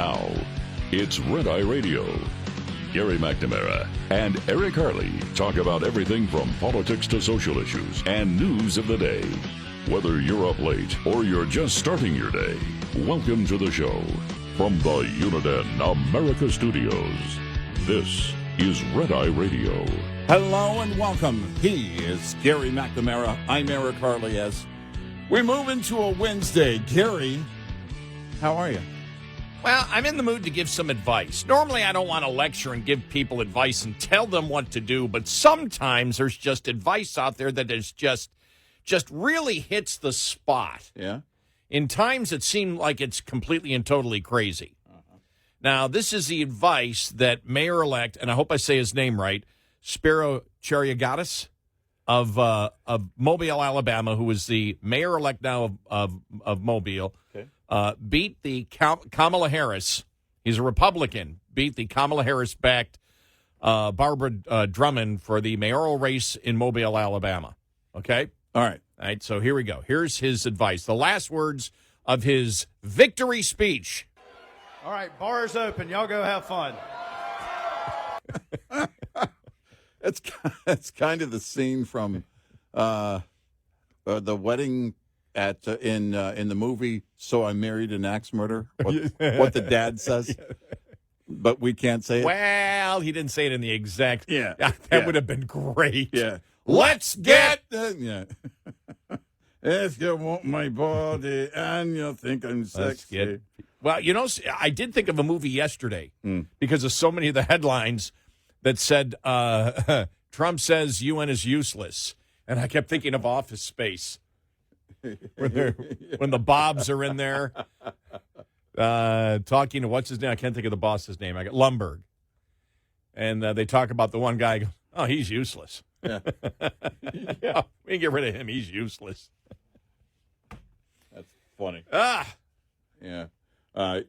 Now, it's Red Eye Radio. Gary McNamara and Eric Harley talk about everything from politics to social issues and news of the day. Whether you're up late or you're just starting your day, welcome to the show. From the Uniden America Studios, this is Red Eye Radio. Hello and welcome. He is Gary McNamara. I'm Eric Harley as we move into a Wednesday. Gary, how are you? Well, I'm in the mood to give some advice. Normally, I don't want to lecture and give people advice and tell them what to do, but sometimes there's just advice out there that is just really hits the spot. Yeah. In times it seemed like it's completely and totally crazy. Now, this is the advice that Mayor-elect, and I hope I say his name right, Spiro Chariagatis of Mobile, Alabama, who is the mayor-elect now of Mobile, beat the Kamala Harris. He's a Republican. Beat the Kamala Harris-backed Barbara Drummond for the mayoral race in Mobile, Alabama. Okay? All right. All right, so here we go. Here's his advice. The last words of his victory speech. All right, bar is open. Y'all go have fun. It's kind of the scene from the wedding in the movie So I Married an Axe Murderer. What the dad says, but we can't say it. Well, he didn't say it in the exact. Yeah, that would have been great. Yeah. Let's get. Yeah. If you want my body and you think I'm sexy. Well, you know, I did think of a movie yesterday because of so many of the headlines that said Trump says UN is useless. And I kept thinking of Office Space when the Bobs are in there talking to what's his name? I can't think of the boss's name. I got Lumberg. And they talk about the one guy. Oh, he's useless. Yeah. Yeah, we can get rid of him. He's useless. That's funny. Yeah. That's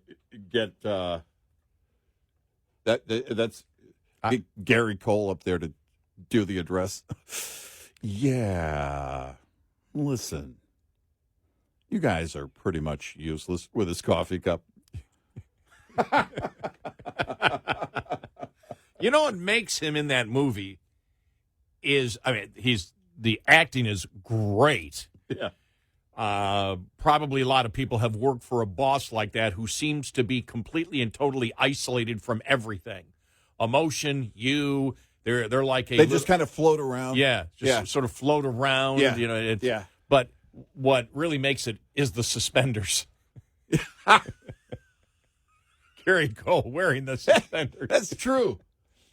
get Gary Cole up there to do the address. Yeah. Listen, you guys are pretty much useless with his coffee cup. You know what makes him in that movie is, the acting is great. Yeah. Probably a lot of people have worked for a boss like that who seems to be completely and totally isolated from everything. Emotion, they're like they just kind of float around. Yeah, sort of float around. Yeah. You know, yeah. But what really makes it is the suspenders. Gary Cole wearing the suspenders. That's true.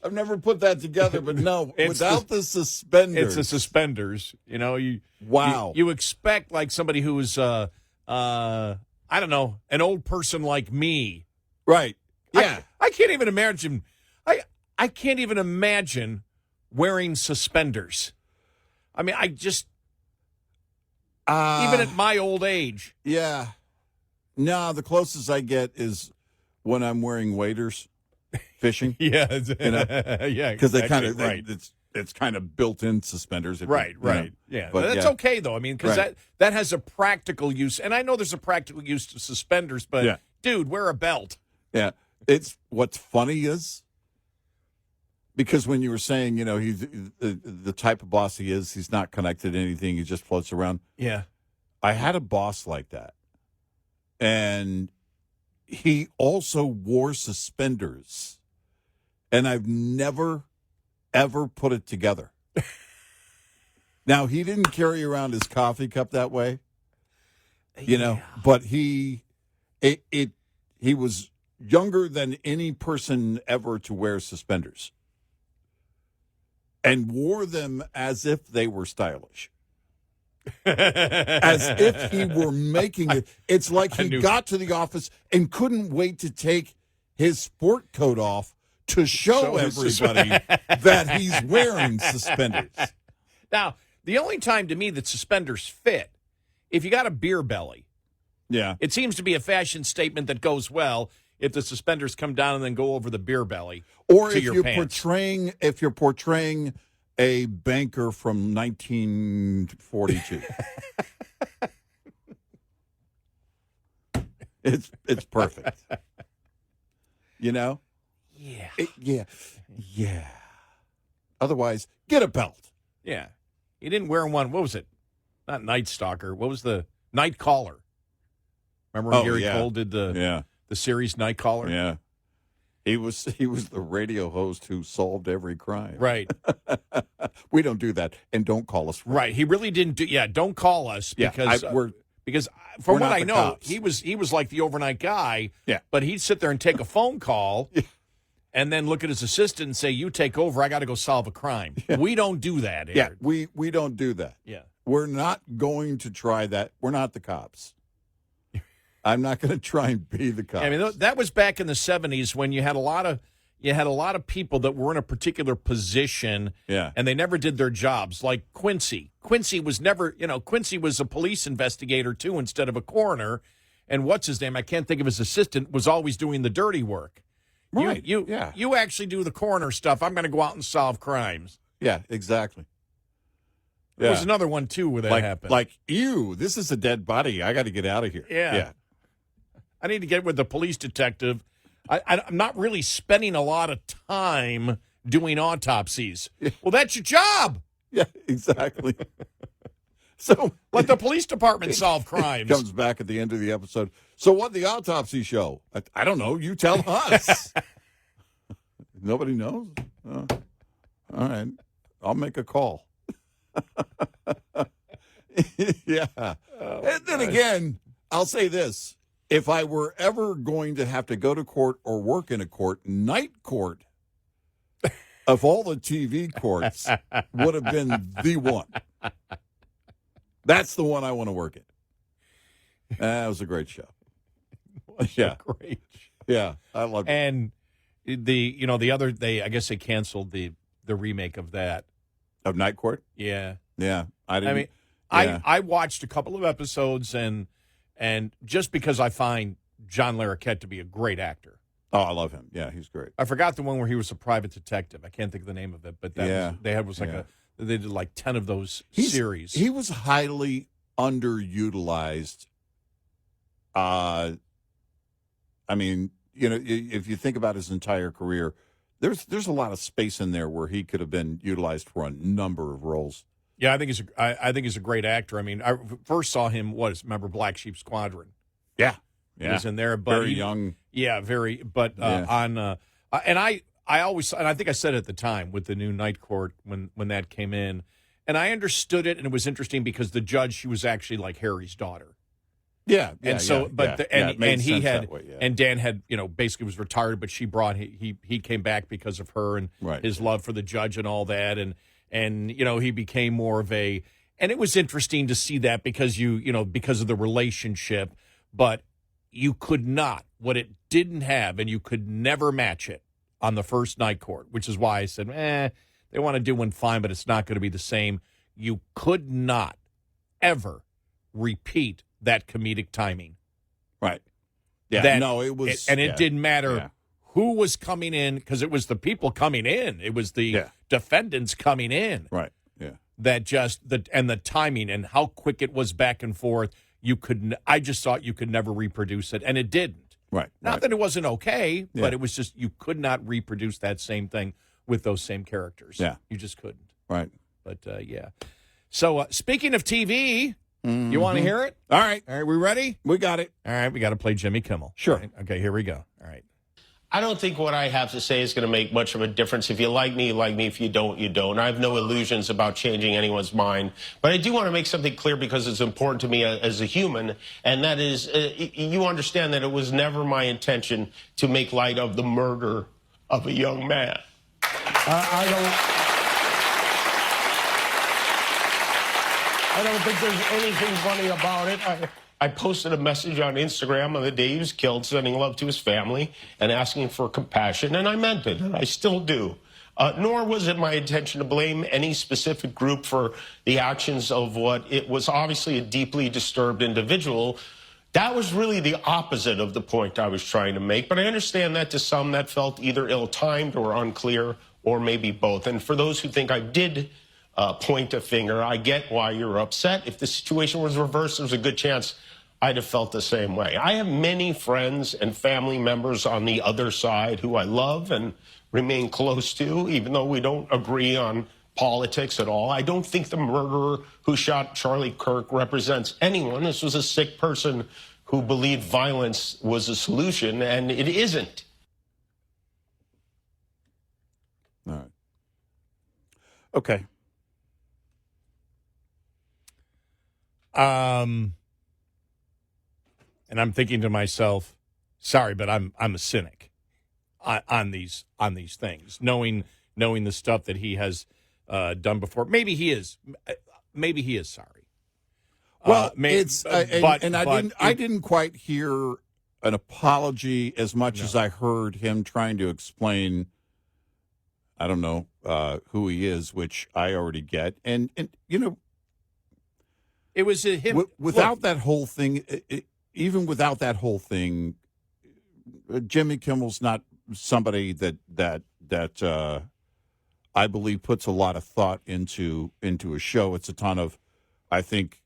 I've never put that together, but no, without the suspenders. It's the suspenders. You know, wow. You expect like somebody who's, I don't know, an old person like me. Right. Yeah. I can't even imagine. I can't even imagine wearing suspenders. I mean, I just, even at my old age. Yeah. No, the closest I get is when I'm wearing waders. Fishing, yeah, yeah, because they kind of it's kind of built-in suspenders, right, yeah. But that's okay though. I mean, because that has a practical use, and I know there's a practical use to suspenders, but dude, wear a belt. Yeah, it's what's funny is because when you were saying, you know, he's the type of boss he is, he's not connected to anything, he just floats around. Yeah, I had a boss like that, and he also wore suspenders, and I've never, ever put it together. Now, he didn't carry around his coffee cup that way, you know, but he was younger than any person ever to wear suspenders and wore them as if they were stylish. As if he were making it. It's like he got to the office and couldn't wait to take his sport coat off to show everybody that he's wearing suspenders. Now, the only time to me that suspenders fit, if you got a beer belly. Yeah. It seems to be a fashion statement that goes well if the suspenders come down and then go over the beer belly. Or to if your you're pants. portraying a banker from 1942. It's perfect. You know? Yeah. Yeah. Otherwise, get a belt. Yeah. He didn't wear one. What was it? Not Night Stalker. What was the Night Caller? Remember when Gary Cole did the series Night Caller? Yeah. He was the radio host who solved every crime. Right. We don't do that, and don't call us. Right. He really didn't do. Yeah. Don't call us because from what I know, cops. he was like the overnight guy. Yeah. But he'd sit there and take a phone call, and then look at his assistant and say, "You take over. I got to go solve a crime." Yeah. We don't do that. Aaron. Yeah. We don't do that. Yeah. We're not going to try that. We're not the cops. I'm not going to try and be the cops. I mean, that was back in the 70s when you had a lot of people that were in a particular position, and they never did their jobs. Like Quincy. Quincy was Quincy was a police investigator too instead of a coroner. And what's his name? I can't think of his assistant. Was always doing the dirty work. Right. You actually do the coroner stuff. I'm going to go out and solve crimes. Yeah, exactly. There was another one too where that happened. Like, ew, this is a dead body. I got to get out of here. Yeah. I need to get with the police detective. I'm not really spending a lot of time doing autopsies. Yeah. Well, that's your job. Yeah, exactly. So let the police department solve crimes. Comes back at the end of the episode. So what the autopsy show? I don't know. You tell us. Nobody knows? All right. I'll make a call. Yeah. Oh, and then again, I'll say this. If I were ever going to have to go to court or work in a court, night court of all the TV courts would have been the one. That's the one I want to work in. That was a great show. Great. Yeah, I loved it. And the other I guess they canceled the remake of that. Of Night Court? Yeah. Yeah. I watched a couple of episodes and just because I find John Larroquette to be a great actor. Oh, I love him. Yeah, he's great. I forgot the one where he was a private detective. I can't think of the name of it, but they did like 10 of those series. He was highly underutilized. I mean, if you think about his entire career, there's a lot of space in there where he could have been utilized for a number of roles. Yeah, I think he's a great actor. I mean, I first saw him. Remember Black Sheep Squadron? Yeah, he was in there, but very young. Yeah, very. But and I think I said it at the time with the new Night Court when that came in, and I understood it, and it was interesting because the judge, she was actually like Harry's daughter. Yeah, and Dan had basically was retired, but she brought he came back because of her and his love for the judge and all that, and he became more of a, and it was interesting to see that because because of the relationship, but you could not, what it didn't have, and you could never match it on the first Night Court, which is why I said, they want to do one fine, but it's not going to be the same. You could not ever repeat that comedic timing. Right. Yeah. It was. It didn't matter who was coming in because it was the people coming in. It was the defendants coming in. Right. Yeah. That the timing and how quick it was back and forth. I just thought you could never reproduce it, and it didn't. Right. Not that it wasn't okay, but it was just you could not reproduce that same thing with those same characters. Yeah. You just couldn't. Right. But, So, speaking of TV, you want to hear it? All right. We ready? We got it. All right, we got to play Jimmy Kimmel. Sure. Right? Okay, here we go. All right. I don't think what I have to say is going to make much of a difference. If you like me, you like me. If you don't, you don't. I have no illusions about changing anyone's mind. But I do want to make something clear because it's important to me as a human, and that is you understand that it was never my intention to make light of the murder of a young man. I don't think there's anything funny about it. I posted a message on Instagram on the day he was killed, sending love to his family and asking for compassion, and I meant it, and I still do. Nor was it my intention to blame any specific group for the actions of what it was obviously a deeply disturbed individual. That was really the opposite of the point I was trying to make, but I understand that to some that felt either ill-timed or unclear, or maybe both. And for those who think I did point a finger, I get why you're upset. If the situation was reversed, there's a good chance I'd have felt the same way. I have many friends and family members on the other side who I love and remain close to, even though we don't agree on politics at all. I don't think the murderer who shot Charlie Kirk represents anyone. This was a sick person who believed violence was a solution, and it isn't. All right. Okay. And I'm thinking to myself, sorry, but I'm a cynic on these things, knowing the stuff that he has done before. Maybe he is sorry. Well, I I didn't quite hear an apology as much as I heard him trying to explain. I don't know who he is, which I already get, and you know, it was him without that whole thing. Even without that whole thing, Jimmy Kimmel's not somebody that I believe puts a lot of thought into a show. It's a ton of, I think,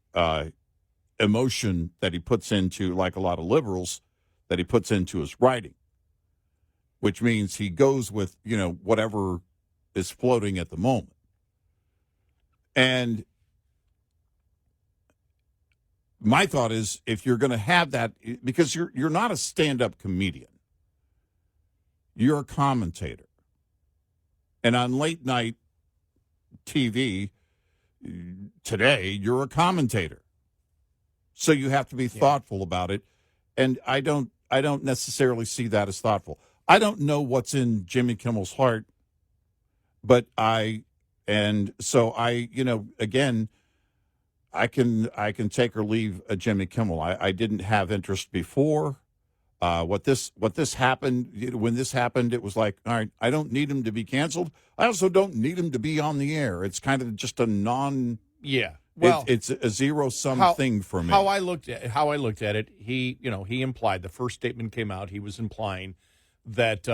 emotion that he puts into, like a lot of liberals, that he puts into his writing, which means he goes with, whatever is floating at the moment. And my thought is, if you're going to have that, because you're not a stand-up comedian, you're a commentator. And on late night TV today, you're a commentator. So you have to be thoughtful about it. And I don't necessarily see that as thoughtful. I don't know what's in Jimmy Kimmel's heart, but again, I can take or leave Jimmy Kimmel. I didn't have interest before. What this happened, when this happened, it was like, all right, I don't need him to be canceled. I also don't need him to be on the air. It's kind of just a well, it's a zero-sum thing for me. How I looked at it, he implied, the first statement came out, he was implying that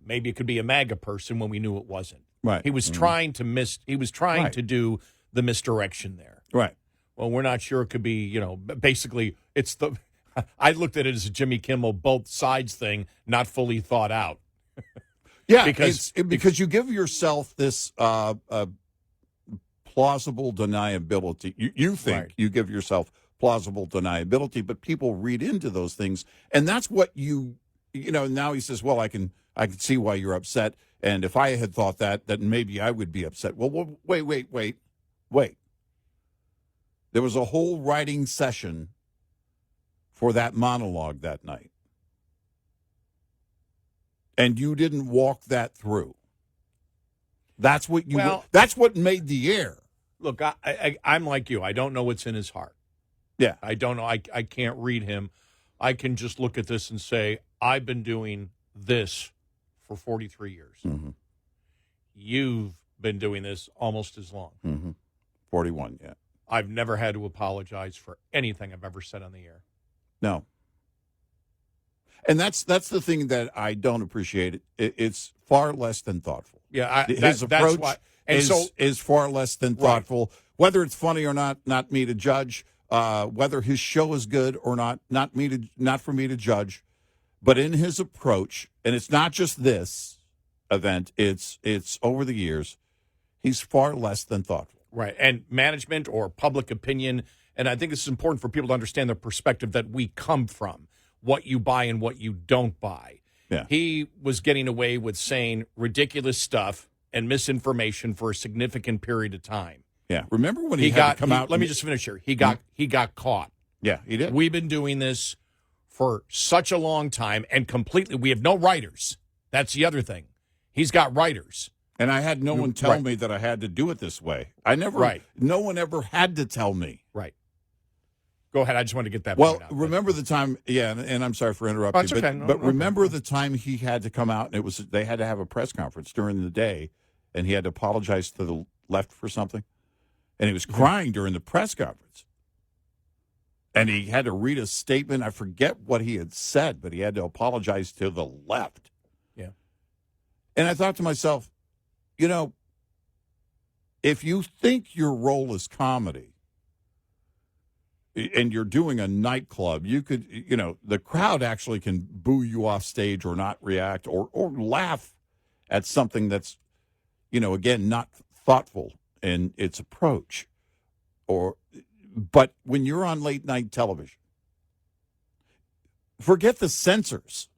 maybe it could be a MAGA person when we knew it wasn't. Right. He was trying to do the misdirection there. Right. Well, we're not sure. It could be, basically it's I looked at it as a Jimmy Kimmel both sides thing, not fully thought out. Yeah, because you give yourself this plausible deniability. You think you give yourself plausible deniability, but people read into those things, and that's what now he says, well, I can see why you're upset, and if I had thought that, then maybe I would be upset. Well, wait. There was a whole writing session for that monologue that night. And you didn't walk that through. That's what that's what made the air. Look, I'm like you. I don't know what's in his heart. Yeah. I don't know. I can't read him. I can just look at this and say, I've been doing this for 43 years. Mm-hmm. You've been doing this almost as long. Mm-hmm. 41, yeah. I've never had to apologize for anything I've ever said on the air. No. And that's the thing that I don't appreciate. It's far less than thoughtful. Yeah, his approach is far less than thoughtful. Right. Whether it's funny or not me to judge. Whether his show is good or not for me to judge. But in his approach, and it's not just this event, it's over the years, he's far less than thoughtful. Right, and management or public opinion, and I think this is important for people to understand the perspective that we come from, what you buy and what you don't buy. Yeah. He was getting away with saying ridiculous stuff and misinformation for a significant period of time. Yeah, remember when he had to come out? Let me just finish here. He got caught. Yeah, he did. We've been doing this for such a long time, and completely, we have no writers. That's the other thing. He's got writers. And I had no one tell me that I had to do it this way. No one ever had to tell me. Right. Go ahead. I just wanted to get that point out. Well, remember the time, and I'm sorry for interrupting. Oh, okay. But remember the time he had to come out, and they had to have a press conference during the day, and he had to apologize to the left for something? And he was crying during the press conference. And he had to read a statement. I forget what he had said, but he had to apologize to the left. Yeah. And I thought to myself, if you think your role is comedy, and you're doing a nightclub, you could, the crowd actually can boo you off stage or not react or laugh at something that's, again, not thoughtful in its approach. But when you're on late night television, forget the censors.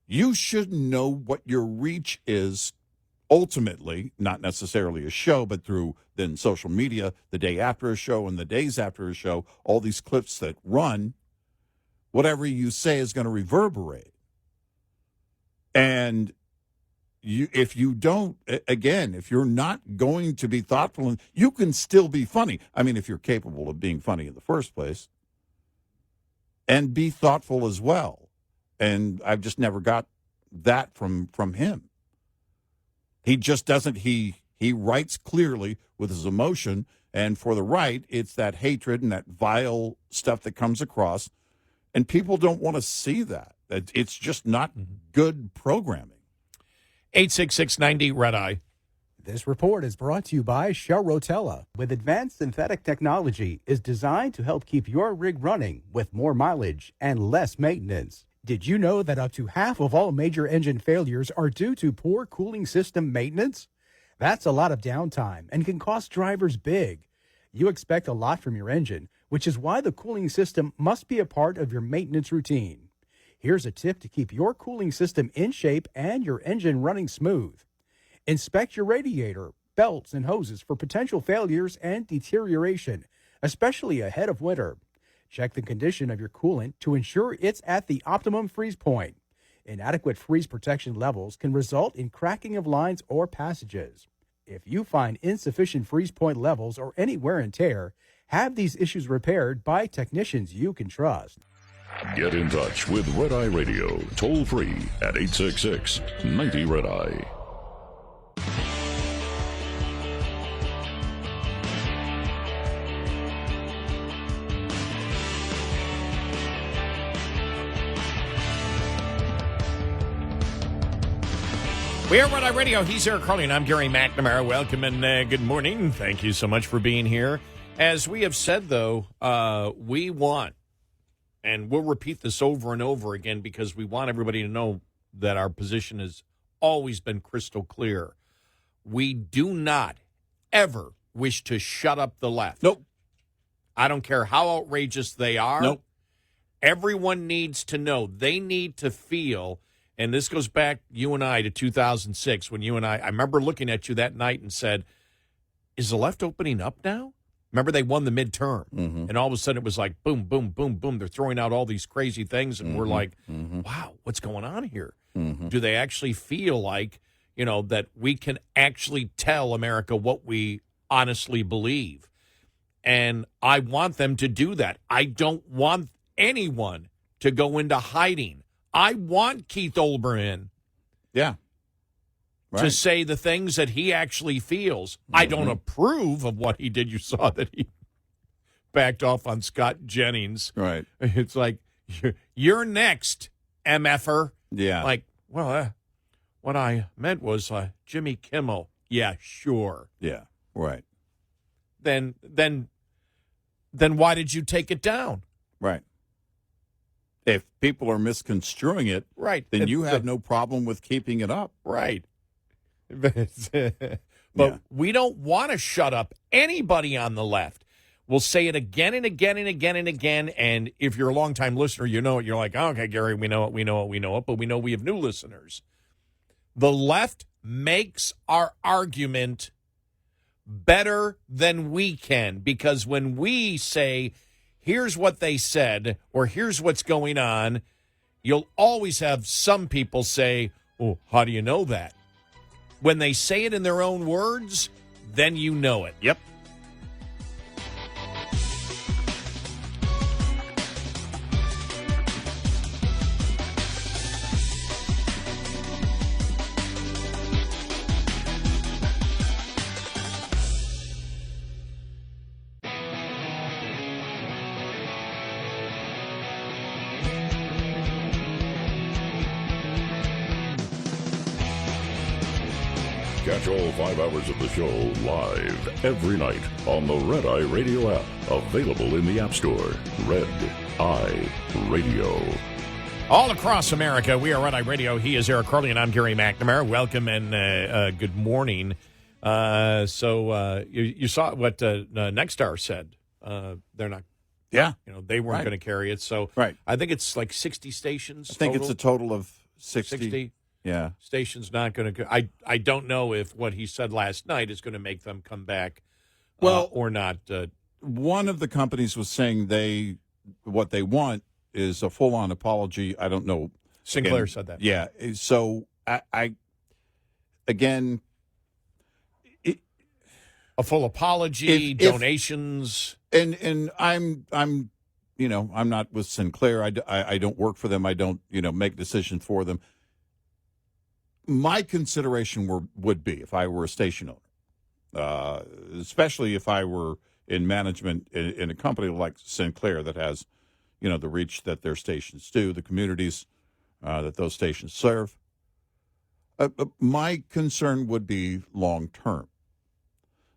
You should know what your reach is ultimately, not necessarily a show, but through then social media, the day after a show and the days after a show, all these clips that run, whatever you say is going to reverberate. And if you don't, again, if you're not going to be thoughtful, you can still be funny. I mean, if you're capable of being funny in the first place, and be thoughtful as well. And I've just never got that from him. He just doesn't, he writes clearly with his emotion, and for the right, it's that hatred and that vile stuff that comes across, and people don't want to see that. It's just not good programming. 866-90-RED-EYE. This report is brought to you by Shell Rotella. With advanced synthetic technology, is designed to help keep your rig running with more mileage and less maintenance. Did you know that up to half of all major engine failures are due to poor cooling system maintenance? That's a lot of downtime and can cost drivers big. You expect a lot from your engine, which is why the cooling system must be a part of your maintenance routine. Here's a tip to keep your cooling system in shape and your engine running smooth. Inspect your radiator, belts, and hoses for potential failures and deterioration, especially ahead of winter. Check the condition of your coolant to ensure it's at the optimum freeze point. Inadequate freeze protection levels can result in cracking of lines or passages. If you find insufficient freeze point levels or any wear and tear, have these issues repaired by technicians you can trust. Get in touch with Red Eye Radio, toll free at 866-90-RED-EYE. We are Red Eye Radio. He's Eric Harley, and I'm Gary McNamara. Welcome and good morning. Thank you so much for being here. As we have said, though, we want, and we'll repeat this over and over again because we want everybody to know that our position has always been crystal clear. We do not ever wish to shut up the left. Nope. I don't care how outrageous they are. Nope. Everyone needs to know. They need to feel. And this goes back, you and I, to 2006, when you and I remember looking at you that night and said, is the left opening up now? Remember they won the midterm, and all of a sudden it was like, boom, boom, boom, boom. They're throwing out all these crazy things, and we're like, wow, what's going on here? Do they actually feel like, that we can actually tell America what we honestly believe? And I want them to do that. I don't want anyone to go into hiding. I want Keith Olbermann to say the things that he actually feels. I don't approve of what he did. You saw that he backed off on Scott Jennings. Right. It's like, you're next, MFer. Yeah. Like, well, what I meant was Jimmy Kimmel. Yeah, sure. Yeah, right. Then why did you take it down? Right. If people are misconstruing it, right, then you have no problem with keeping it up. Right. But we don't want to shut up anybody on the left. We'll say it again and again and again and again. And if you're a longtime listener, you know it. You're like, oh, okay, Gary, we know it. But we know we have new listeners. The left makes our argument better than we can, because when we say, here's what they said, or here's what's going on, you'll always have some people say, oh, how do you know that? When they say it in their own words, then you know it. Yep. Catch all 5 hours of the show live every night on the Red Eye Radio app. Available in the App Store. Red Eye Radio. All across America, we are Red Eye Radio. He is Eric Harley, and I'm Gary McNamara. Welcome and good morning. You saw what Nexstar said. They're not. Yeah. They weren't Right. going to carry it. So Right. I think it's like 60 stations. I think total. it's a total of 60. 60 Yeah. stations not going to. I don't know if what he said last night is going to make them come back. Well, or not. One of the companies was saying what they want is a full-on apology. I don't know. Sinclair said that. Yeah. So I again, A full apology, If- donations. and I'm I'm not with Sinclair. I don't work for them. I don't make decisions for them. My consideration would be if I were a station owner, especially if I were in management in a company like Sinclair that has the reach that their stations do, the communities that those stations serve. My concern would be long term.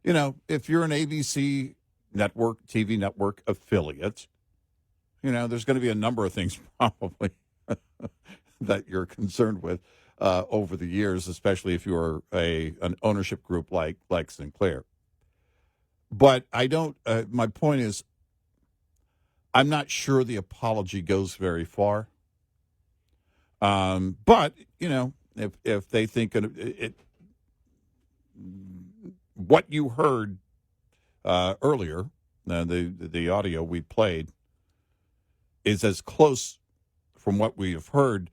If you're an ABC network, TV network affiliate, there's going to be a number of things probably that you're concerned with over the years, especially if you're an ownership group like Sinclair. But I don't. My point is, I'm not sure the apology goes very far. But if they think what you heard earlier, the audio we played, is as close from what we have heard.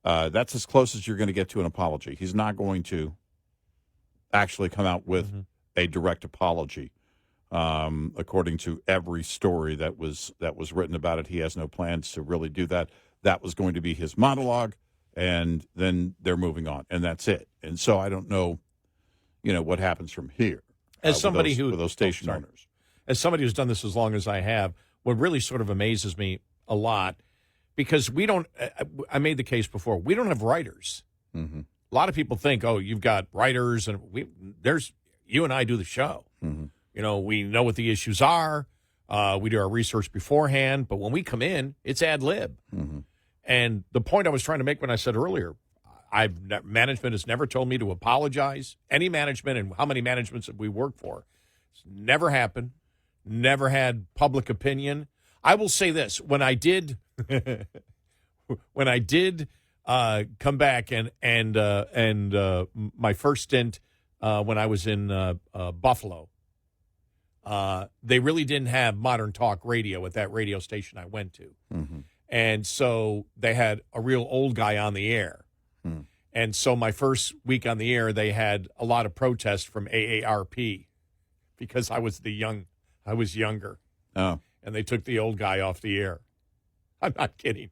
That's as close as you're going to get to an apology. He's not going to actually come out with a direct apology. According to every story that was written about it, he has no plans to really do that. That was going to be his monologue, and then they're moving on, and that's it. And so I don't know, what happens from here. As somebody with those station owners, as somebody who's done this as long as I have, what really sort of amazes me a lot, because we don't. I made the case before. We don't have writers. Mm-hmm. A lot of people think, oh, you've got writers, and you and I do the show. Mm-hmm. We know what the issues are. We do our research beforehand, but when we come in, it's ad lib. Mm-hmm. And the point I was trying to make when I said earlier, management has never told me to apologize. Any management, and how many managements have we worked for? It's never happened. Never had public opinion. I will say this: when I did, come back and my first stint when I was in Buffalo, they really didn't have modern talk radio at that radio station I went to. Mm-hmm. And so they had a real old guy on the air. And so my first week on the air, they had a lot of protests from AARP because I was younger. Oh. And they took the old guy off the air. I'm not kidding.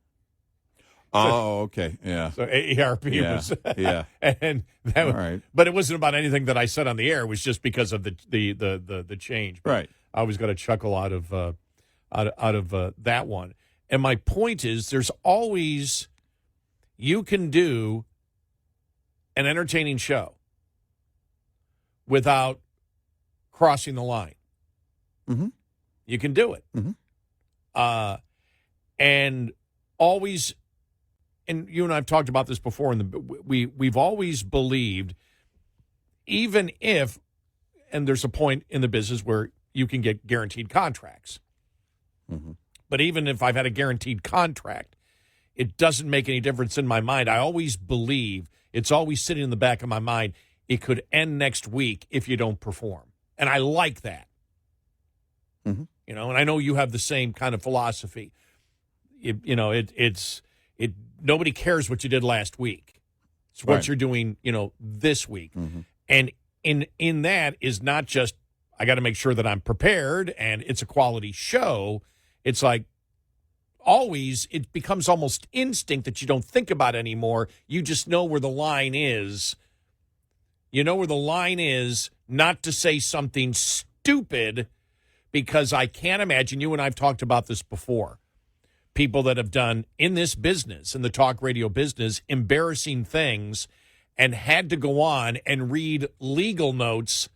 Oh, okay. Yeah. So AARP was. Yeah. And that All right. But it wasn't about anything that I said on the air. It was just because of the change. But Right. I always got a chuckle out of that one. And my point is, there's always, you can do an entertaining show without crossing the line. Mm-hmm. You can do it. Mm-hmm. And always, and you and I have talked about this before, we've always believed, even if, and there's a point in the business where you can get guaranteed contracts. Mm-hmm. But even if I've had a guaranteed contract, it doesn't make any difference in my mind. I always believe, it's always sitting in the back of my mind, it could end next week if you don't perform. And I like that. Mm-hmm. And I know you have the same kind of philosophy. Nobody cares what you did last week. It's what Right. you're doing, this week. Mm-hmm. And in that is not just, I got to make sure that I'm prepared and it's a quality show. It's like always, it becomes almost instinct that you don't think about anymore. You just know where the line is. You know where the line is not to say something stupid, because I can't imagine, you and I have talked about this before, people that have done in this business, in the talk radio business, embarrassing things, and had to go on and read legal notes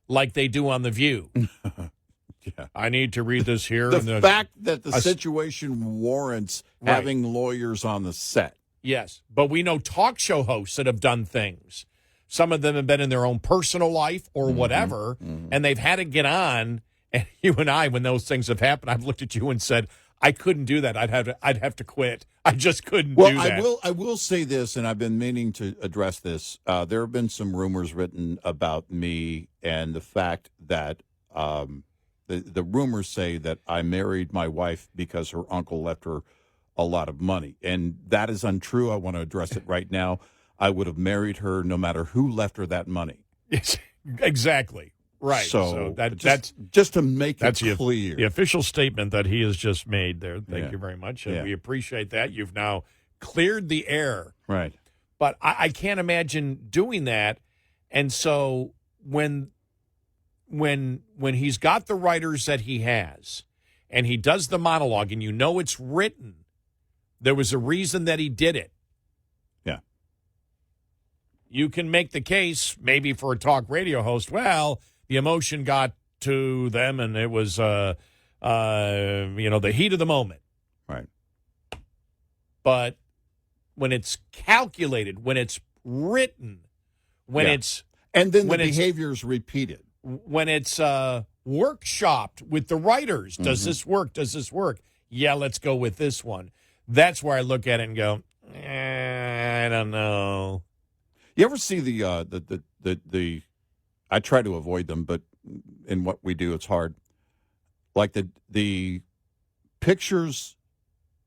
like they do on The View. Yeah. I need to read this here. The fact that the situation warrants having lawyers on the set. Yes, but we know talk show hosts that have done things. Some of them have been in their own personal life or whatever, and they've had to get on. And you and I, when those things have happened, I've looked at you and said, I couldn't do that. I'd have to quit. I just couldn't do that. I will say this, and I've been meaning to address this. There have been some rumors written about me and the fact that the rumors say that I married my wife because her uncle left her a lot of money. And that is untrue. I want to address it right now. I would have married her no matter who left her that money. Yes, exactly. Right. So that's just to make that's it clear. The official statement that he has just made there. Thank you very much. And Yeah. we appreciate that. You've now cleared the air. Right. But I can't imagine doing that. And so when he's got the writers that he has and he does the monologue and you know it's written, there was a reason that he did it. Yeah. You can make the case maybe for a talk radio host, well, the emotion got to them and it was the heat of the moment. Right. But when it's calculated, when it's written, when it's and then the behavior is repeated. When it's workshopped with the writers, does this work? Does this work? Yeah, let's go with this one. That's where I look at it and go, I don't know. You ever see the I try to avoid them, but in what we do, it's hard. Like the pictures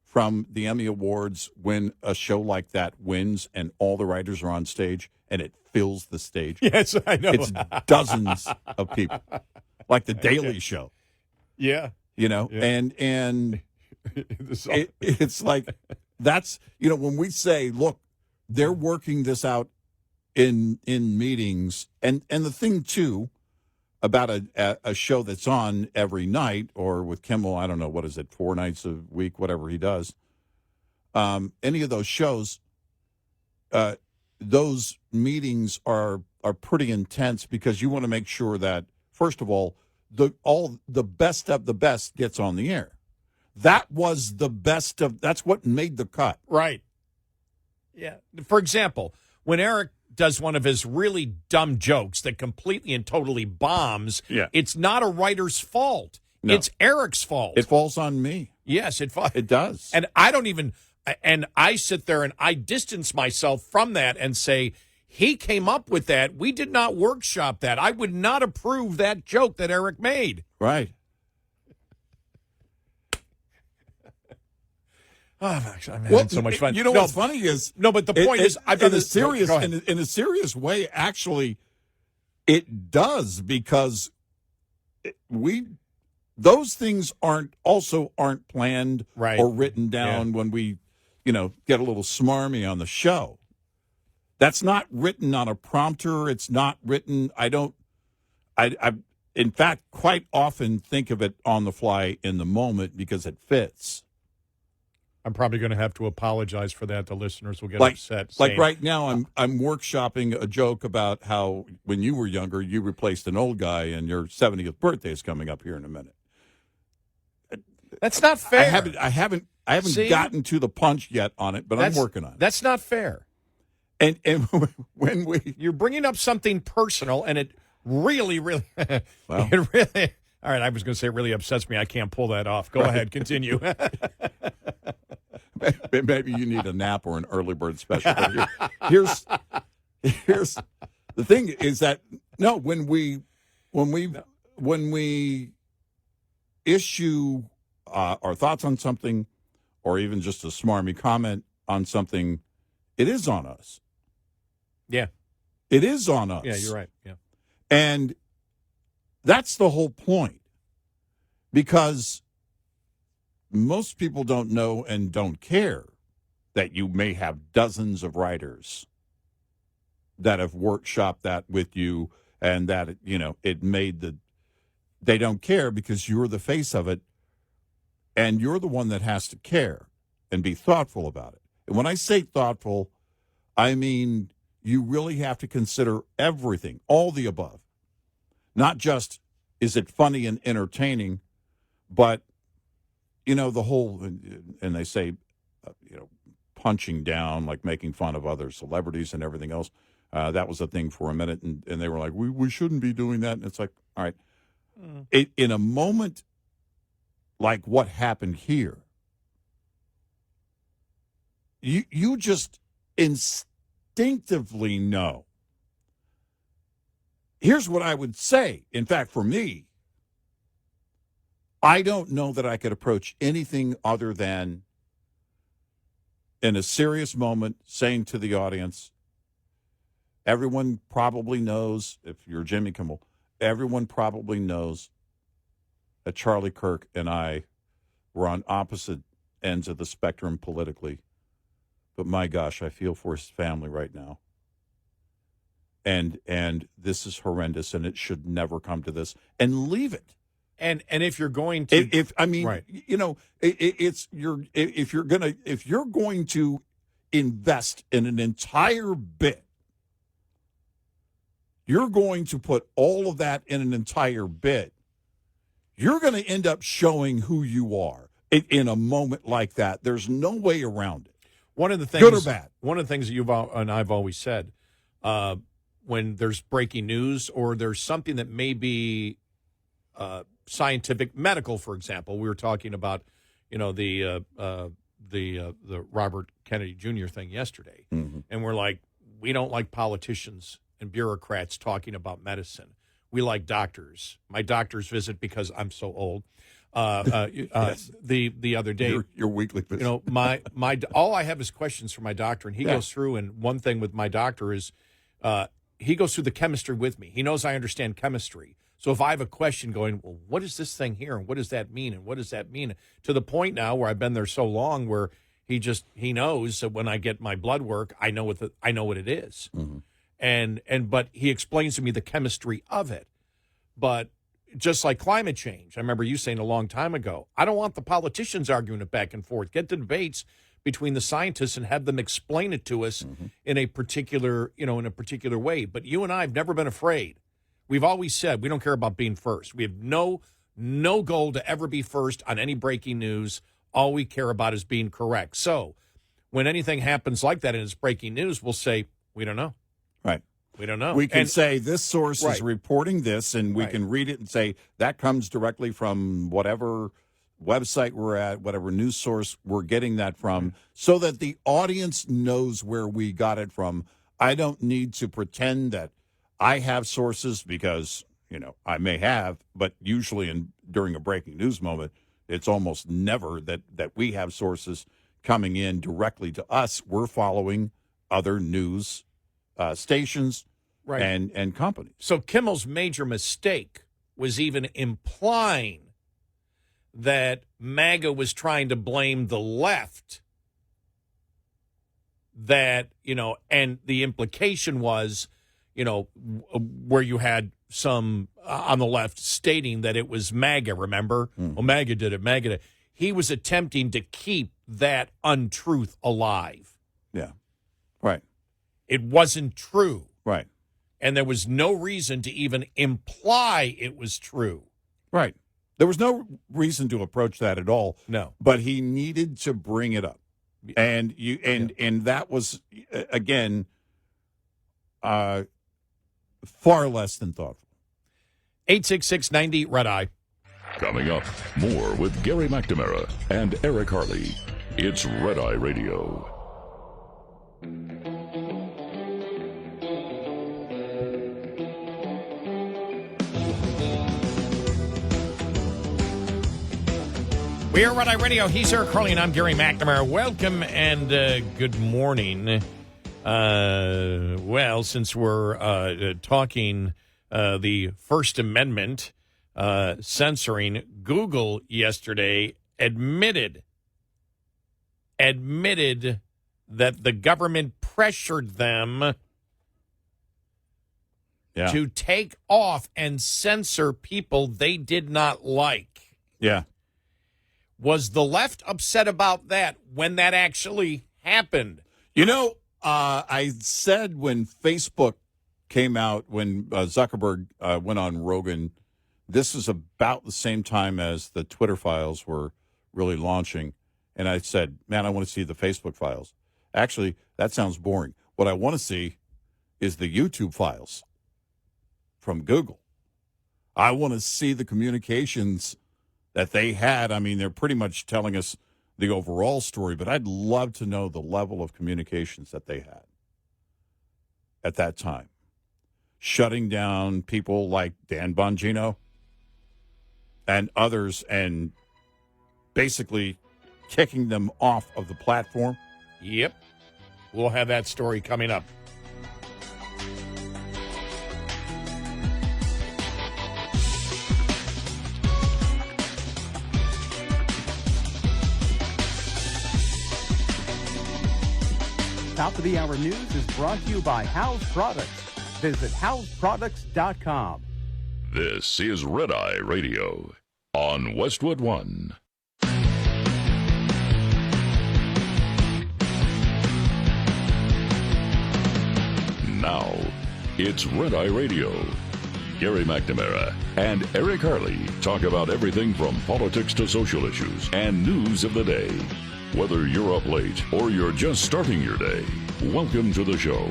from the Emmy Awards when a show like that wins and all the writers are on stage and it fills the stage. Yes, I know. It's dozens of people, like the Daily Show. Yeah. Yeah. And it's like that's, when we say, look, they're working this out in meetings. And the thing, too, about a show that's on every night or with Kimmel, I don't know, what is it, 4 nights a week, whatever he does. Any of those shows, those meetings are pretty intense because you want to make sure that, first of all the best of the best gets on the air. That was the best of, that's what made the cut. Right. Yeah. For example, when Eric does one of his really dumb jokes that completely and totally bombs, it's not a writer's fault. No. It's Eric's fault. It falls on me. Yes, it does. And I don't even, and I sit there and I distance myself from that and say, he came up with that. We did not workshop that. I would not approve that joke that Eric made. Right. I'm having so much fun. What's funny is but the point is, I've done this in a serious way. Actually, it does because those things aren't planned or written down when we, get a little smarmy on the show. That's not written on a prompter. It's not written. I in fact quite often think of it on the fly in the moment because it fits. I'm probably going to have to apologize for that. The listeners will get upset. Like right now, I'm workshopping a joke about how when you were younger, you replaced an old guy, and your 70th birthday is coming up here in a minute. That's not fair. I haven't gotten to the punch yet on it, but I'm working on it. That's not fair. And when you're bringing up something personal, and it really, well, it really. All right, I was going to say it really upsets me. I can't pull that off. Go ahead, continue. Maybe you need a nap or an early bird special. Here's the thing is that when we issue our thoughts on something, or even just a smarmy comment on something, it is on us. Yeah, it is on us. Yeah, you're right. Yeah, and that's the whole point, because most people don't know and don't care that you may have dozens of writers that have workshopped that with you, and that, it made they don't care because you're the face of it, and you're the one that has to care and be thoughtful about it. And when I say thoughtful, I mean you really have to consider everything, all the above. Not just, is it funny and entertaining, but, the whole, and they say, punching down, like making fun of other celebrities and everything else. That was a thing for a minute, and they were like, we shouldn't be doing that. And it's like, all right. In a moment like what happened here, you just instinctively know. Here's what I would say. In fact, for me, I don't know that I could approach anything other than, in a serious moment, saying to the audience, everyone probably knows, if you're Jimmy Kimmel, everyone probably knows that Charlie Kirk and I were on opposite ends of the spectrum politically. But my gosh, I feel for his family right now. And this is horrendous, and it should never come to this. And leave it. And if you're going to, right. If you're going to invest in an entire bit, you're going to put all of that in an entire bit, you're going to end up showing who you are in a moment like that. There's no way around it. One of the things, good or bad. One of the things that you've and I've always said, when there's breaking news or there's something that may be scientific, medical, for example, we were talking about, the Robert Kennedy Jr. thing yesterday, and we're like, we don't like politicians and bureaucrats talking about medicine. We like doctors. My doctor's visit, because I'm so old. Yes. The other day, your weekly visit. my all I have is questions for my doctor, and he goes through. And one thing with my doctor is, he goes through the chemistry with me. He knows I understand chemistry. So if I have a question going, well, what is this thing here, and what does that mean, and what does that mean? To the point now where I've been there so long, where he knows that when I get my blood work, I know what it is. But he explains to me the chemistry of it. But just like climate change, I remember you saying a long time ago, I don't want the politicians arguing it back and forth. Get the debates between the scientists and have them explain it to us in a particular way. But you and I have never been afraid. We've always said we don't care about being first. We have no goal to ever be first on any breaking news. All we care about is being correct. So when anything happens like that and it's breaking news, we'll say, we don't know. Right. We don't know. We can say this source is reporting this, and we Right. can read it and say that comes directly from whatever website we're at, whatever news source we're getting that from, so that the audience knows where we got it from. I don't need to pretend that I have sources, because, I may have, but usually during a breaking news moment, it's almost never that we have sources coming in directly to us. We're following other news stations and companies. So Kimmel's major mistake was even implying that MAGA was trying to blame the left. That, and the implication was, where you had some on the left stating that it was MAGA, remember? Well, MAGA did it, MAGA did it. He was attempting to keep that untruth alive. Yeah. Right. It wasn't true. Right. And there was no reason to even imply it was true. Right. There was no reason to approach that at all. No. But he needed to bring it up. And that was, again, far less than thoughtful. 866-90 Red Eye. Coming up, more with Gary McNamara and Eric Harley. It's Red Eye Radio. We are Red Eye Radio. He's Eric Harley, and I'm Gary McNamara. Welcome and good morning. Well, since we're talking the First Amendment censoring, Google yesterday admitted that the government pressured them to take off and censor people they did not like. Yeah. Was the left upset about that when that actually happened? I said when Facebook came out, when Zuckerberg went on Rogan, this was about the same time as the Twitter files were really launching. And I said, man, I want to see the Facebook files. Actually, that sounds boring. What I want to see is the YouTube files from Google. I want to see the communications that they had. I mean, they're pretty much telling us the overall story, but I'd love to know the level of communications that they had at that time. Shutting down people like Dan Bongino and others and basically kicking them off of the platform. Yep. We'll have that story coming up. Top of the Hour News is brought to you by House Products. Visit houseproducts.com. This is Red Eye Radio on Westwood One. Now, it's Red Eye Radio. Gary McNamara and Eric Harley talk about everything from politics to social issues and news of the day. Whether you're up late or you're just starting your day, welcome to the show.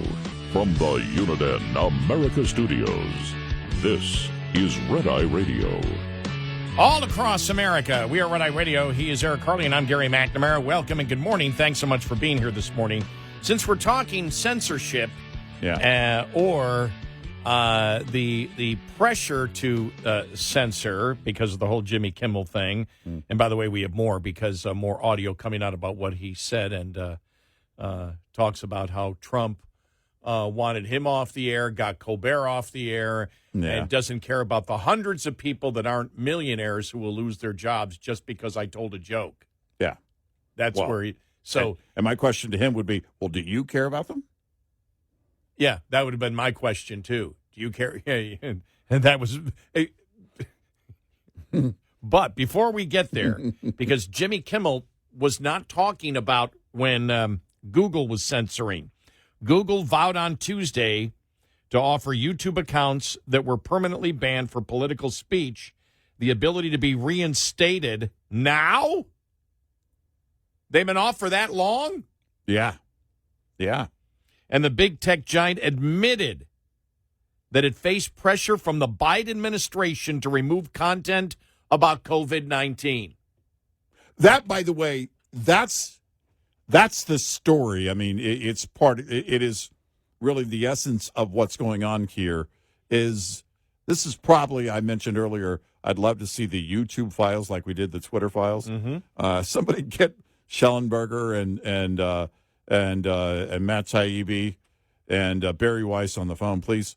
From the Uniden America Studios, this is Red Eye Radio. All across America, we are Red Eye Radio. He is Eric Harley, and I'm Gary McNamara. Welcome and good morning. Thanks so much for being here this morning. Since we're talking censorship, or the pressure to censor because of the whole Jimmy Kimmel thing. And by the way, we have more because more audio coming out about what he said and talks about how Trump wanted him off the air, got Colbert off the air, and doesn't care about the hundreds of people that aren't millionaires who will lose their jobs just because I told a joke. Yeah. That's where he... So, and my question to him would be, well, do you care about them? Yeah, that would have been my question, too. Do you care? And that was... But before we get there, because Jimmy Kimmel was not talking about when Google was censoring. Google vowed on Tuesday to offer YouTube accounts that were permanently banned for political speech the ability to be reinstated now? They've been off for that long? Yeah. Yeah. And the big tech giant admitted that it faced pressure from the Biden administration to remove content about COVID-19. That, by the way, that's the story. I mean, it's part. It is really the essence of what's going on here. This is probably, I mentioned earlier, I'd love to see the YouTube files like we did the Twitter files. Mm-hmm. Somebody get Schellenberger and Matt Taibbi and Barry Weiss on the phone, please.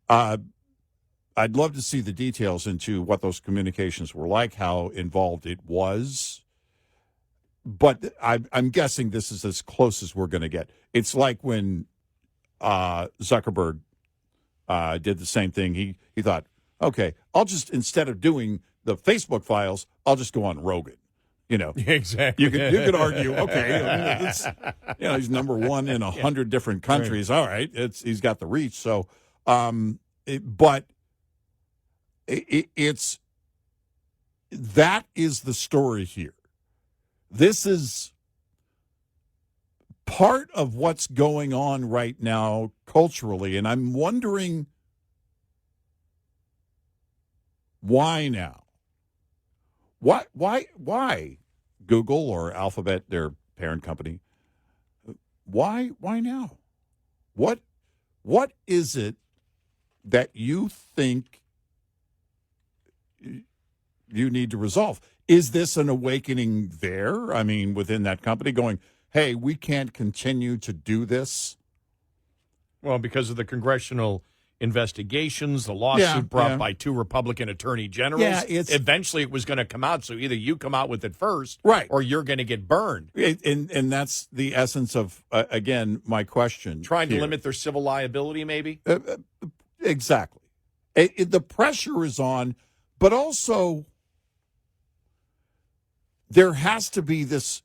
I'd love to see the details into what those communications were like, how involved it was. But I'm guessing this is as close as we're going to get. It's like when Zuckerberg did the same thing. He thought, okay, I'll just, instead of doing the Facebook files, I'll just go on Rogan. You know, exactly. You could argue, okay, I mean, he's number one in 100 different countries. Right. All right, he's got the reach. So, it's that is the story here. This is part of what's going on right now culturally, and I'm wondering why now. Why Google or Alphabet, their parent company? Why now? What is it that you think you need to resolve? Is this an awakening there? I mean, within that company going, hey, we can't continue to do this? Well, because of the congressional investigations, the lawsuit brought by two Republican attorney generals. Yeah, eventually it was going to come out, so either you come out with it first, right, or you're going to get burned. And that's the essence of, again, my question. Trying to limit their civil liability, maybe? Exactly. The pressure is on, but also there has to be this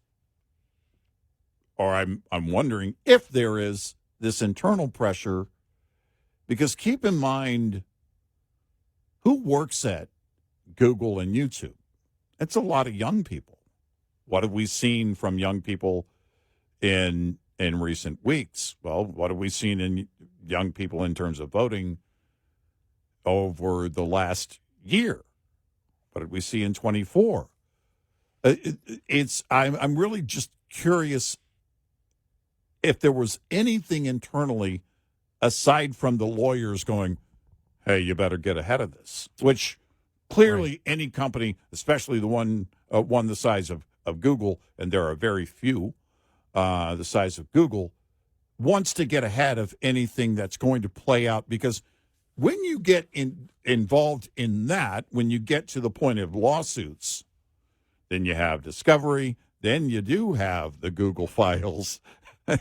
I'm wondering if there is this internal pressure, because keep in mind who works at Google and YouTube. It's a lot of young people. What have we seen from young people in recent weeks? Well, what have we seen in young people in terms of voting over the last year? What did we see in 24? I'm really just curious if there was anything internally aside from the lawyers going, hey, you better get ahead of this, which clearly any company, especially the one the size of Google, and there are very few the size of Google, wants to get ahead of anything that's going to play out. Because when you get involved in that, when you get to the point of lawsuits, then you have discovery, then you do have the Google files,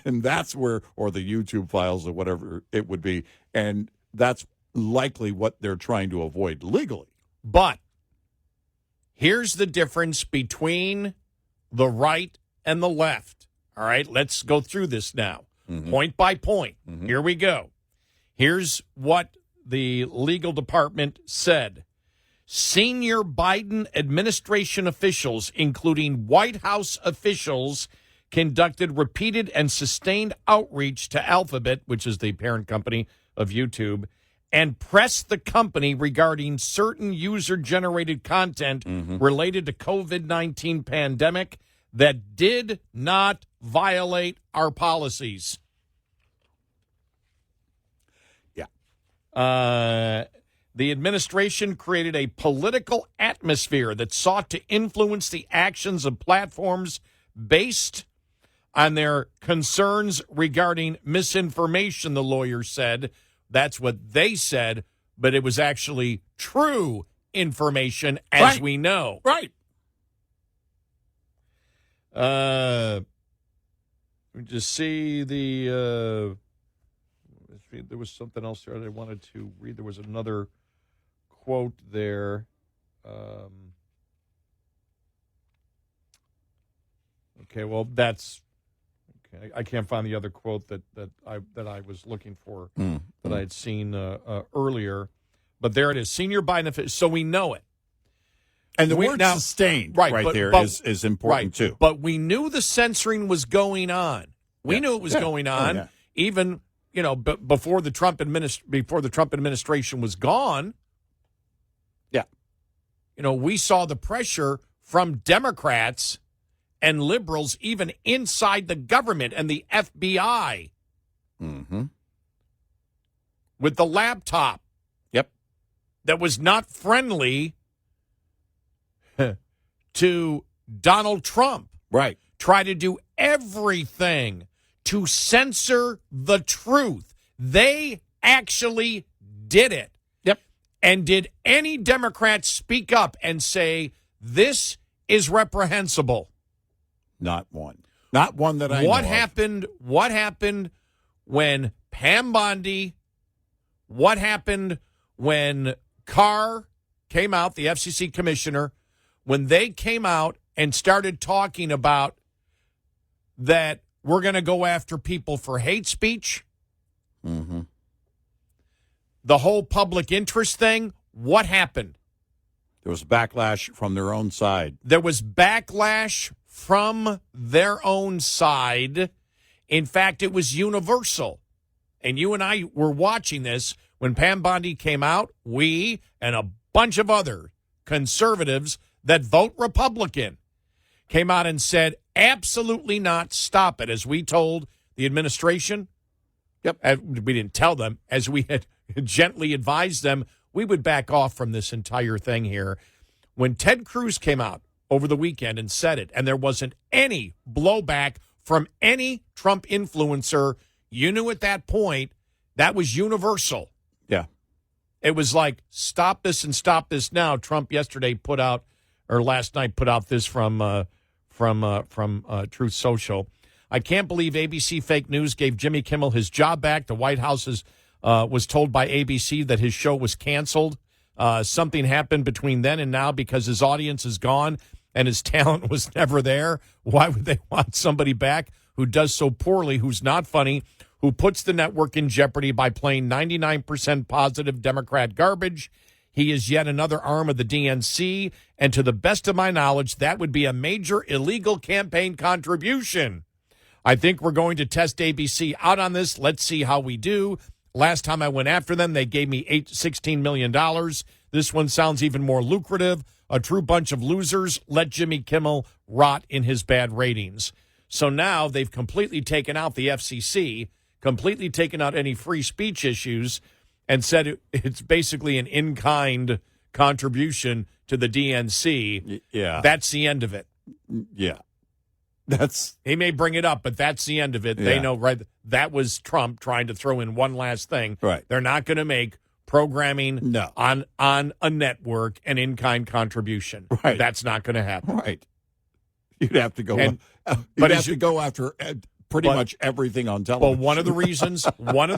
and that's where, or the YouTube files or whatever it would be, and that's likely what they're trying to avoid legally. But here's the difference between the right and the left. All right, let's go through this now, point by point. Here we go. Here's what the legal department said. Senior Biden administration officials, including White House officials, conducted repeated and sustained outreach to Alphabet, which is the parent company of YouTube, and pressed the company regarding certain user-generated content related to COVID-19 pandemic that did not violate our policies. Yeah. The administration created a political atmosphere that sought to influence the actions of platforms based on their concerns regarding misinformation, the lawyer said. That's what they said, but it was actually true information, as we know. Right. We just see the there was something else there that I wanted to read. There was another quote there. Okay, well, that's okay. I can't find the other quote that I was looking for that I had seen earlier, but there it is. Senior Biden, so we know it. And the word sustained is important, too. But we knew the censoring was going on. We knew it was going on, even before the Trump administration was gone. Yeah, we saw the pressure from Democrats and liberals, even inside the government and the FBI, with the laptop. Yep, that was not friendly to Donald Trump. Right. Try to do everything to censor the truth. They actually did it. Yep. And did any Democrat speak up and say, this is reprehensible? Not one. Not one that I know of. What happened when Pam Bondi, what happened when Carr came out, the FCC commissioner, when they came out and started talking about that we're going to go after people for hate speech, the whole public interest thing, what happened? There was backlash from their own side. There was backlash from their own side. In fact, it was universal. And you and I were watching this when Pam Bondi came out. We and a bunch of other conservatives that vote Republican came out and said, absolutely not, stop it. As we told the administration, we didn't tell them, as we had gently advised them, we would back off from this entire thing here. When Ted Cruz came out over the weekend and said it, and there wasn't any blowback from any Trump influencer, you knew at that point that was universal. Yeah. It was like, stop this and stop this now. Trump yesterday last night put out this from Truth Social. I can't believe ABC fake news gave Jimmy Kimmel his job back. The White House was told by ABC that his show was canceled. Something happened between then and now because his audience is gone and his talent was never there. Why would they want somebody back who does so poorly, who's not funny, who puts the network in jeopardy by playing 99% positive Democrat garbage. He is yet another arm of the DNC, and to the best of my knowledge, that would be a major illegal campaign contribution. I think we're going to test ABC out on this. Let's see how we do. Last time I went after them, they gave me $16 million. This one sounds even more lucrative. A true bunch of losers. Let Jimmy Kimmel rot in his bad ratings. So now they've completely taken out the FCC, completely taken out any free speech issues, and said it's basically an in-kind contribution to the DNC. Yeah. That's the end of it. Yeah. He may bring it up, but that's the end of it. Yeah. They know, right? That was Trump trying to throw in one last thing. Right. They're not going to make programming on a network an in-kind contribution. Right. That's not going to happen. Right. You'd have to go. But to go after pretty much everything on television. Well, one of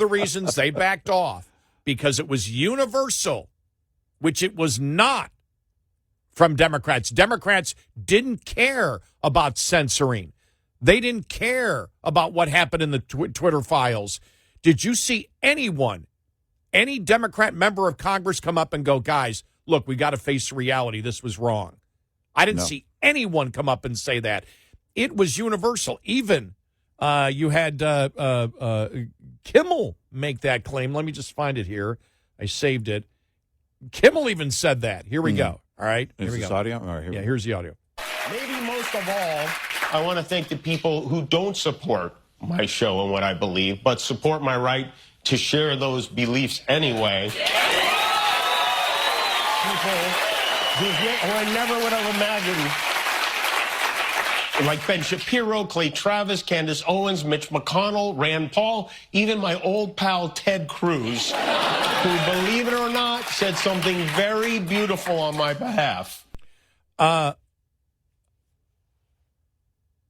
the reasons they backed off, because it was universal, which it was not from Democrats. Democrats didn't care about censoring. They didn't care about what happened in the Twitter files. Did you see anyone, any Democrat member of Congress come up and go, guys, look, we got to face reality. This was wrong. I didn't see anyone come up and say that. It was universal. Even you had Kimmel make that claim. Let me just find it here. I saved it. Kimmel even said that. Here we go. All right. Here we go. Audio? All right, here's the audio. Maybe most of all, I want to thank the people who don't support my show and what I believe, but support my right to share those beliefs anyway. People who I never would have imagined, like Ben Shapiro, Clay Travis, Candace Owens, Mitch McConnell, Rand Paul, even my old pal Ted Cruz, who, believe it or not, said something very beautiful on my behalf.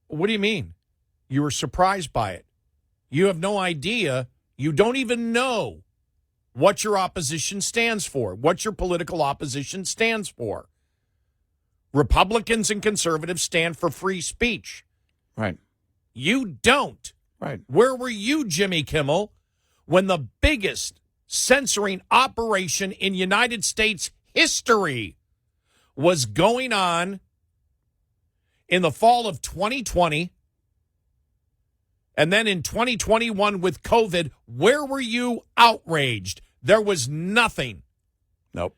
What do you mean? You were surprised by it. You have no idea. You don't even know what your opposition stands for, what your political opposition stands for. Republicans and conservatives stand for free speech. Right. You don't. Right. Where were you, Jimmy Kimmel, when the biggest censoring operation in United States history was going on in the fall of 2020, and then in 2021 with COVID? Where were you outraged? There was nothing. Nope.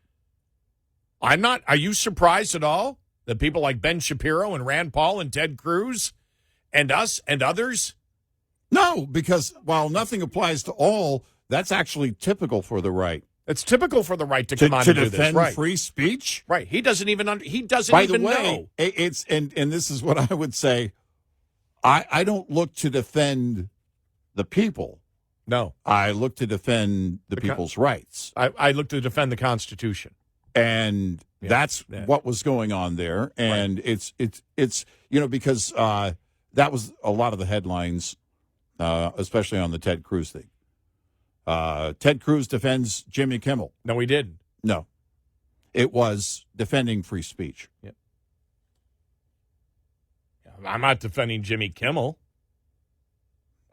Are you surprised at all that people like Ben Shapiro and Rand Paul and Ted Cruz and us and others? No, because while nothing applies to all, that's actually typical for the right. It's typical for the right to come on and do this. Defend Right. free speech. Right. He doesn't even know. By the way, it's and this is what I would say. I don't look to defend the people. No. I look to defend the people's rights. I look to defend the Constitution. And that's what was going on there. And it's because that was a lot of the headlines, especially on the Ted Cruz thing. Ted Cruz defends Jimmy Kimmel. No, he didn't. No. It was defending free speech. Yep. I'm not defending Jimmy Kimmel.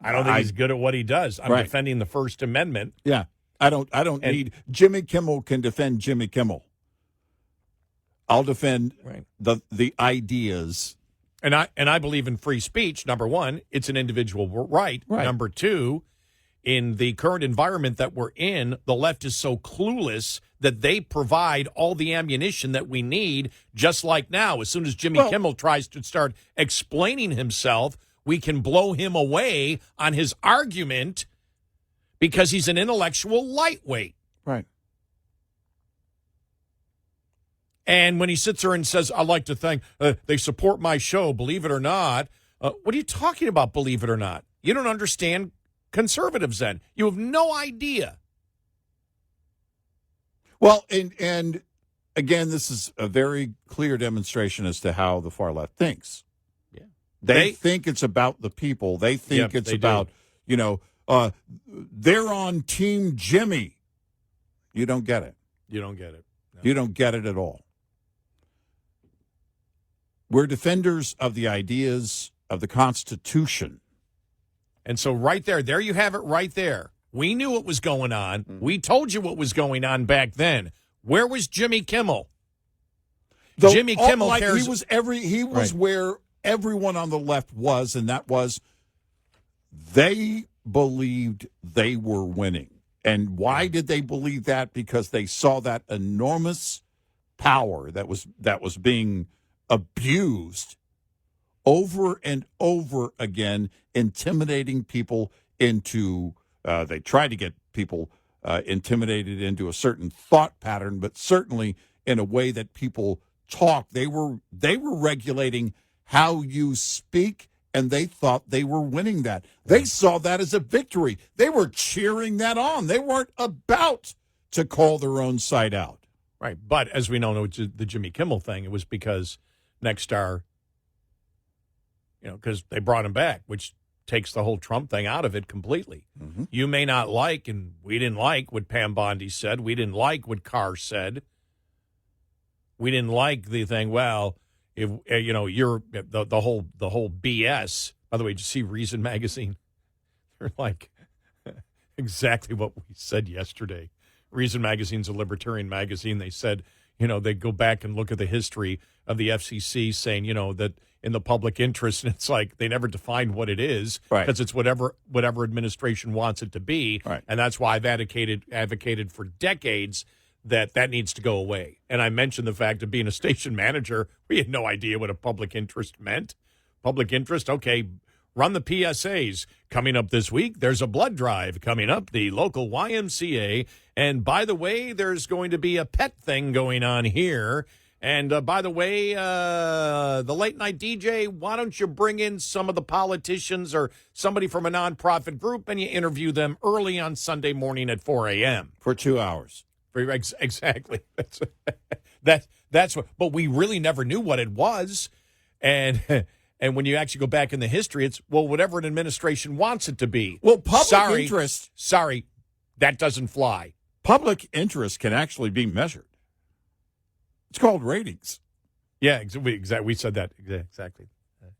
I don't think he's good at what he does. I'm defending the First Amendment. Yeah. I don't need Jimmy Kimmel can defend Jimmy Kimmel. I'll defend the ideas. And I believe in free speech. Number one, it's an individual right. Number two, in the current environment that we're in, the left is so clueless that they provide all the ammunition that we need, just like now. As soon as Jimmy Kimmel tries to start explaining himself, we can blow him away on his argument because he's an intellectual lightweight. Right. And when he sits there and says, I like to think they support my show, believe it or not. What are you talking about, believe it or not? You don't understand conservatives then. You have no idea. Well, and again, this is a very clear demonstration as to how the far left thinks. Yeah. They think it's about the people. They think it's about, they're on Team Jimmy. You don't get it. You don't get it. No. You don't get it at all. We're defenders of the ideas of the Constitution. And so right there you have it right there. We knew what was going on. We told you what was going on back then. Where was Jimmy Kimmel? Jimmy Kimmel cares. He was where everyone on the left was, and that was they believed they were winning. And why did they believe that? Because they saw that enormous power that was being abused over and over again, intimidating people into they tried to get people intimidated into a certain thought pattern, but certainly in a way that people talk. They were regulating how you speak, and they thought they were winning that. They saw that as a victory. They were cheering that on. They weren't about to call their own side out. Right. But as we know, the Jimmy Kimmel thing, it was because Nexstar, because they brought him back, which takes the whole Trump thing out of it completely. Mm-hmm. You may not like, and we didn't like what Pam Bondi said. We didn't like what Carr said. We didn't like the thing, well, if you're the whole BS. By the way, did you see Reason Magazine? They're like exactly what we said yesterday. Reason Magazine's a libertarian magazine. They said, they go back and look at the history of the FCC saying, that in the public interest, and it's like they never defined what it is because it's whatever administration wants it to be. Right. And that's why I've advocated for decades that needs to go away. And I mentioned the fact of being a station manager, we had no idea what a public interest meant. Public interest, okay, run the PSAs. Coming up this week, there's a blood drive coming up, the local YMCA. And by the way, there's going to be a pet thing going on here. And by the way, the late night DJ, why don't you bring in some of the politicians or somebody from a nonprofit group and you interview them early on Sunday morning at 4 a.m. For 2 hours. Exactly. That's what. But we really never knew what it was, and when you actually go back in the history, it's whatever an administration wants it to be. Well, public interest. Sorry, that doesn't fly. Public interest can actually be measured. It's called ratings. Yeah, we said that exactly. Right.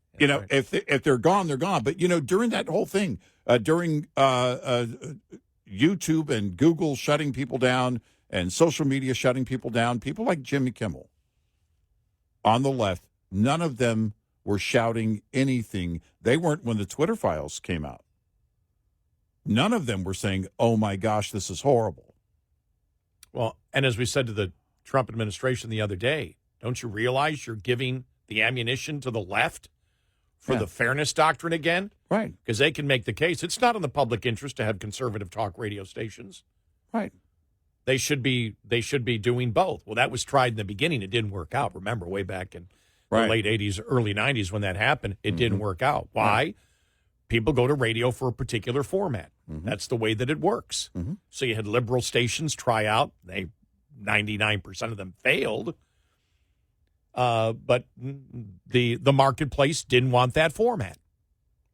If they're gone, they're gone. But during that whole thing, during YouTube and Google shutting people down. And social media shutting people down, people like Jimmy Kimmel on the left, none of them were shouting anything. They weren't when the Twitter files came out. None of them were saying, oh, my gosh, this is horrible. Well, and as we said to the Trump administration the other day, don't you realize you're giving the ammunition to the left for the fairness doctrine again? Right. Because they can make the case. It's not in the public interest to have conservative talk radio stations. Right. They should be doing both. Well, that was tried in the beginning. It didn't work out. Remember, way back in the late 80s, early 90s when that happened, it didn't work out. Why? Right. People go to radio for a particular format. Mm-hmm. That's the way that it works. Mm-hmm. So you had liberal stations try out. 99% of them failed. But the marketplace didn't want that format.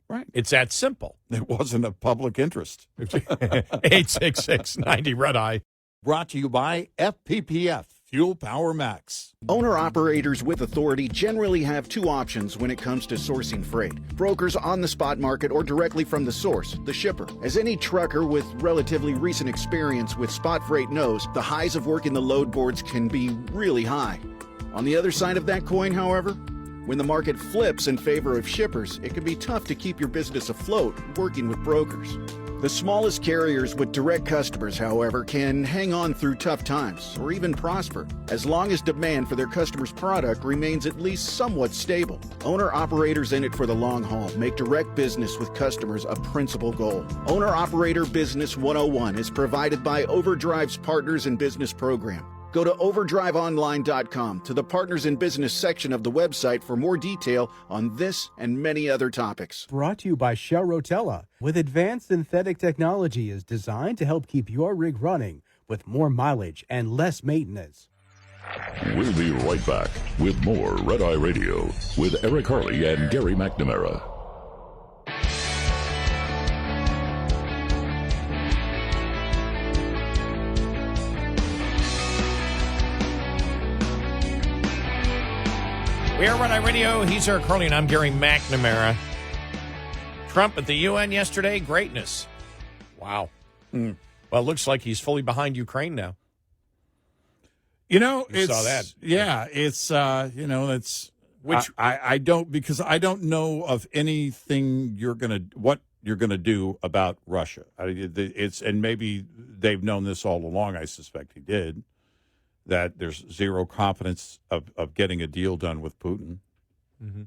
Right. It's that simple. It wasn't a public interest. 866-90 Red Eye. Brought to you by FPPF, Fuel Power Max. Owner-operators with authority generally have two options when it comes to sourcing freight. Brokers on the spot market or directly from the source, the shipper. As any trucker with relatively recent experience with spot freight knows, the highs of working the load boards can be really high. On the other side of that coin, however, when the market flips in favor of shippers, it can be tough to keep your business afloat working with brokers. The smallest carriers with direct customers, however, can hang on through tough times or even prosper, as long as demand for their customers' product remains at least somewhat stable. Owner-operators in it for the long haul make direct business with customers a principal goal. Owner-Operator Business 101 is provided by Overdrive's Partners in Business program. Go to overdriveonline.com to the Partners in Business section of the website for more detail on this and many other topics. Brought to you by Shell Rotella. With advanced synthetic technology is designed to help keep your rig running with more mileage and less maintenance. We'll be right back with more Red Eye Radio with Eric Harley and Gary McNamara. We are Red Eye Radio. He's Eric Harley, and I'm Gary McNamara. Trump at the UN yesterday, greatness. Wow. Well, it looks like he's fully behind Ukraine now. You know, You saw that. Yeah, it's, it's, Which I don't, because I don't know of anything what you're going to do about Russia. And maybe they've known this all along. I suspect he did, that there's zero confidence of getting a deal done with Putin. Mm-hmm.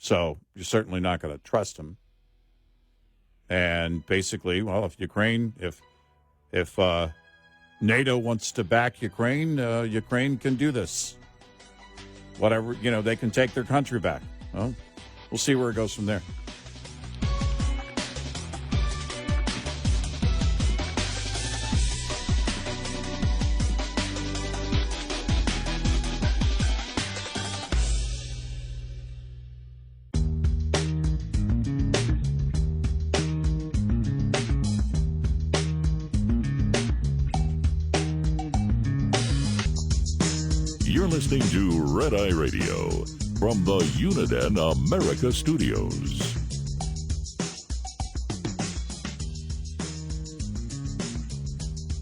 So you're certainly not going to trust him. And basically, well, if NATO wants to back Ukraine, Ukraine can do this. Whatever, they can take their country back. Well, we'll see where it goes from there. You're listening to Red Eye Radio from the Uniden America Studios.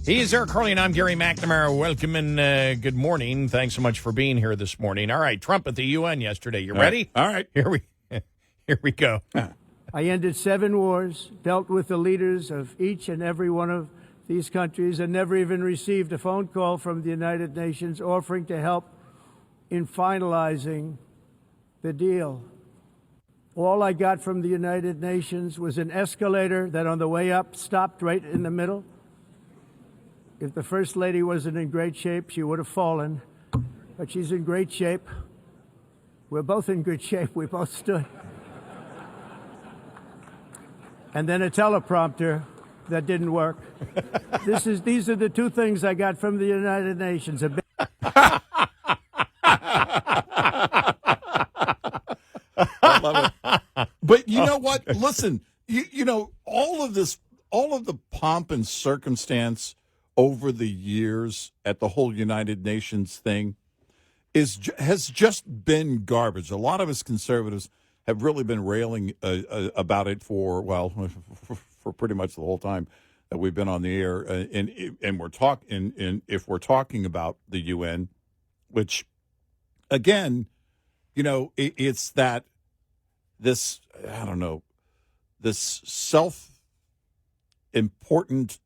He is Eric Harley, and I'm Gary McNamara. Welcome and good morning. Thanks so much for being here this morning. All right, Trump at the UN yesterday. You ready? All right. Here we go. I ended 7 wars, dealt with the leaders of each and every one of these countries, and never even received a phone call from the United Nations offering to help in finalizing the deal. All I got from the United Nations was an escalator that on the way up stopped right in the middle. If the First Lady wasn't in great shape, she would have fallen, but she's in great shape. We're both in good shape. We both stood. And then a teleprompter that didn't work. These are the 2 things I got from the United Nations. I love it. But you know what? Listen, all of the pomp and circumstance over the years at the whole United Nations thing has just been garbage. A lot of us conservatives have really been railing about it for pretty much the whole time that we've been on the air, and if we're talking about the UN, which again, it's that this self-important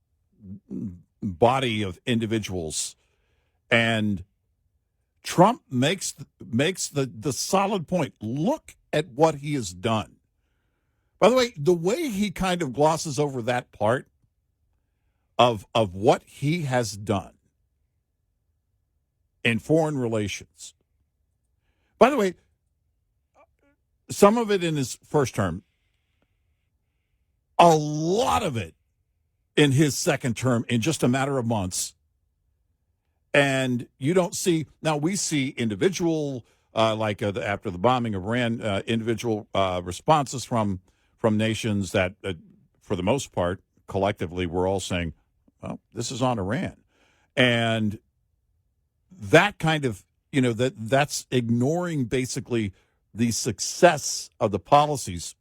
body of individuals, and Trump makes the solid point. Look at what he has done. By the way he kind of glosses over that part of what he has done in foreign relations. By the way, some of it in his first term, a lot of it in his second term in just a matter of months. And you don't see, now we see individual, after the bombing of Iran, individual responses from nations that, for the most part, collectively, we're all saying, well, this is on Iran. And that kind of, that's ignoring basically the success of the policies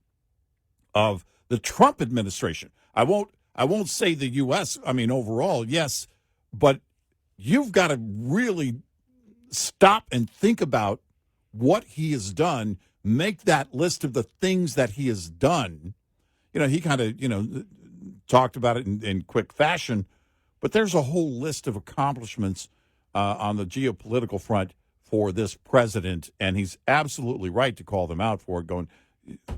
of the Trump administration. I won't say the U.S., overall, yes, but you've got to really stop and think about what he has done, make that list of the things that he has done. He kind of, talked about it in quick fashion, but there's a whole list of accomplishments on the geopolitical front for this president, and he's absolutely right to call them out for it, going,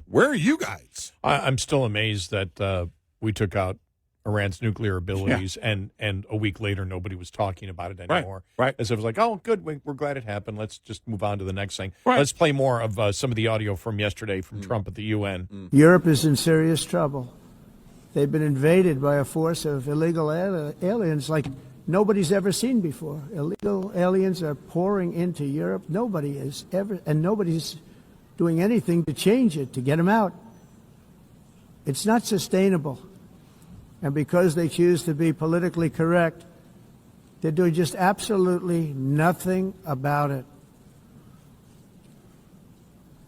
where are you guys? I'm still amazed that we took out Iran's nuclear abilities, and a week later nobody was talking about it anymore. Right. As if it was like, oh, good, we're glad it happened. Let's just move on to the next thing. Right. Let's play more of some of the audio from yesterday from Trump at the UN. Europe is in serious trouble. They've been invaded by a force of illegal aliens like nobody's ever seen before. Illegal aliens are pouring into Europe. Nobody's doing anything to change it, to get them out. It's not sustainable. And because they choose to be politically correct, they're doing just absolutely nothing about it.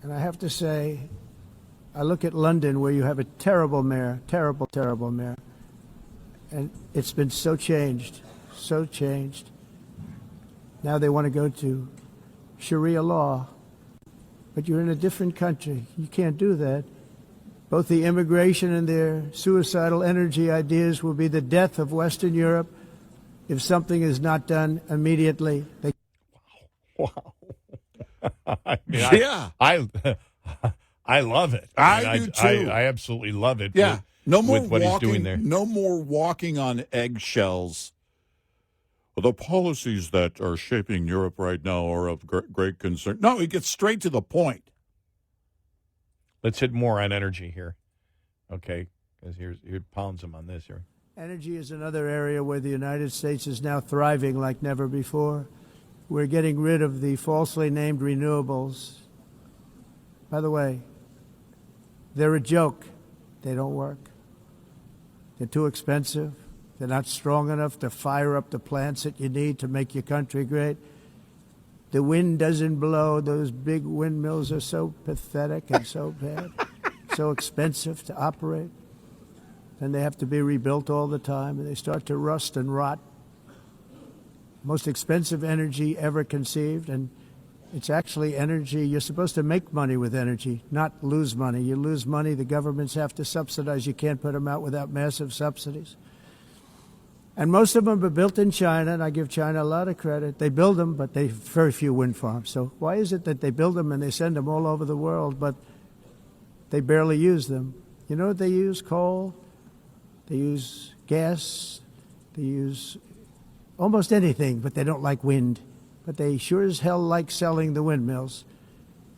And I have to say, I look at London, where you have a terrible mayor, terrible, terrible mayor. And it's been so changed, so changed. Now they want to go to Sharia law. But you're in a different country. You can't do that. Both the immigration and their suicidal energy ideas will be the death of Western Europe if something is not done immediately. Wow. I mean, Yeah. I love it. I do too. I absolutely love it. Yeah. No more with what walking, he's doing there. No more walking on eggshells. Well, the policies that are shaping Europe right now are of great concern. No, he gets straight to the point. Let's hit more on energy here. Okay, because here pounds him on this here. Energy is another area where the United States is now thriving like never before. We're getting rid of the falsely named renewables. By the way, they're a joke. They don't work. They're too expensive. They're not strong enough to fire up the plants that you need to make your country great. The wind doesn't blow. Those big windmills are so pathetic and so bad, so expensive to operate. And they have to be rebuilt all the time, and they start to rust and rot. Most expensive energy ever conceived, and it's actually energy. You're supposed to make money with energy, not lose money. You lose money, the governments have to subsidize. You can't put them out without massive subsidies. And most of them are built in China, and I give China a lot of credit. They build them, but they have very few wind farms. So why is it that they build them and they send them all over the world, but they barely use them? You know what they use? Coal. They use gas. They use almost anything, but they don't like wind. But they sure as hell like selling the windmills.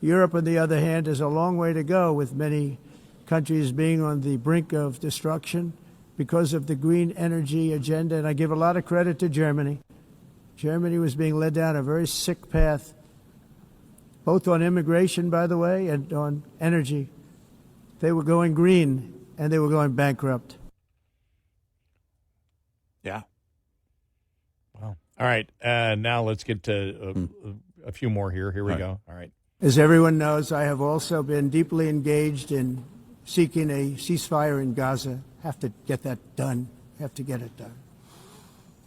Europe, on the other hand, has a long way to go, with many countries being on the brink of destruction because of the green energy agenda. And I give a lot of credit to Germany. Germany was being led down a very sick path, both on immigration, by the way, and on energy. They were going green, and they were going bankrupt. Yeah. Wow. All right. Now let's get to a few more here. Here we go. All right. As everyone knows, I have also been deeply engaged in seeking a ceasefire in Gaza. Have to get that done. Have to get it done.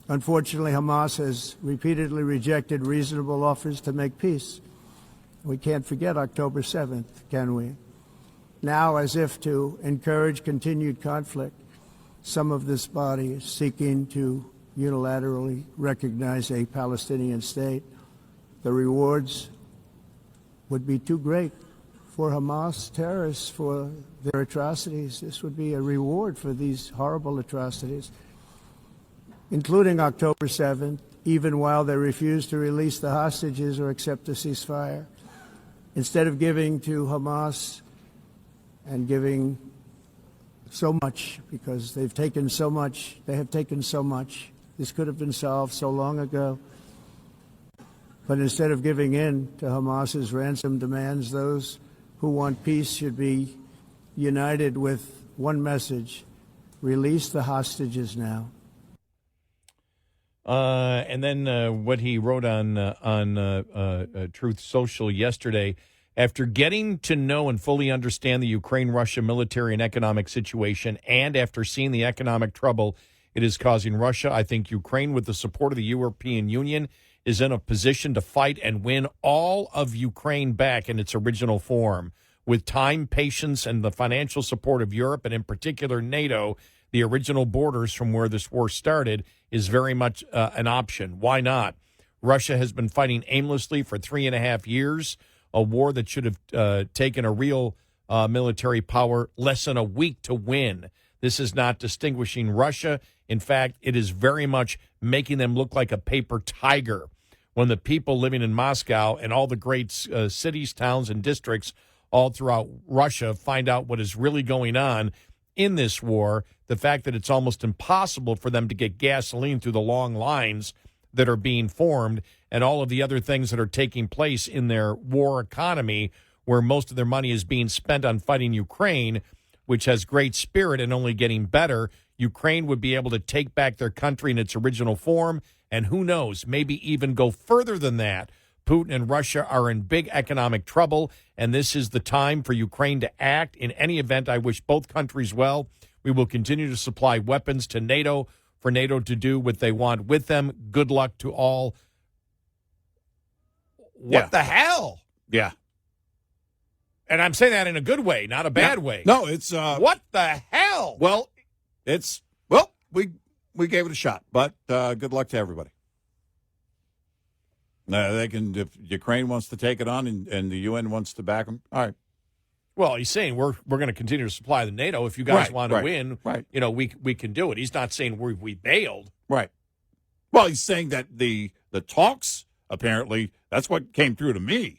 Unfortunately, Hamas has repeatedly rejected reasonable offers to make peace. We can't forget October 7th, can we? Now, as if to encourage continued conflict, some of this body is seeking to unilaterally recognize a Palestinian state. The rewards would be too great for Hamas terrorists for their atrocities. This would be a reward for these horrible atrocities, including October 7th, even while they refuse to release the hostages or accept a ceasefire. Instead of giving to Hamas and giving so much, because they've taken so much, they have taken so much. This could have been solved so long ago. But instead of giving in to Hamas's ransom demands, those who want peace should be united with one message: release the hostages now. And then what he wrote on Truth Social yesterday, after getting to know and fully understand the Ukraine-Russia military and economic situation, and after seeing the economic trouble it is causing Russia, I think Ukraine, with the support of the European Union, is in a position to fight and win all of Ukraine back in its original form. With time, patience, and the financial support of Europe, and in particular NATO, the original borders from where this war started is very much an option. Why not? Russia has been fighting aimlessly for 3.5 years, a war that should have taken a real military power less than a week to win. This is not distinguishing Russia. In fact, it is very much making them look like a paper tiger. When the people living in Moscow and all the great cities, towns, and districts all throughout Russia find out what is really going on in this war, the fact that it's almost impossible for them to get gasoline through the long lines that are being formed, and all of the other things that are taking place in their war economy, where most of their money is being spent on fighting Ukraine, which has great spirit and only getting better. Ukraine would be able to take back their country in its original form, and who knows, maybe even go further than that Putin and Russia are in big economic trouble, and this is the time for Ukraine to act. In any event, I wish both countries well. We will continue to supply weapons to NATO for NATO to do what they want with them. Good luck to all. What the hell? Yeah. And I'm saying that in a good way, not a bad way. No, it's what the hell? Well, we gave it a shot, but good luck to everybody. They can, if Ukraine wants to take it on and the UN wants to back them. All right. Well, he's saying we're going to continue to supply the NATO. If you guys want to win, right. We can do it. He's not saying we bailed. Right. Well, he's saying that the talks, apparently, that's what came through to me.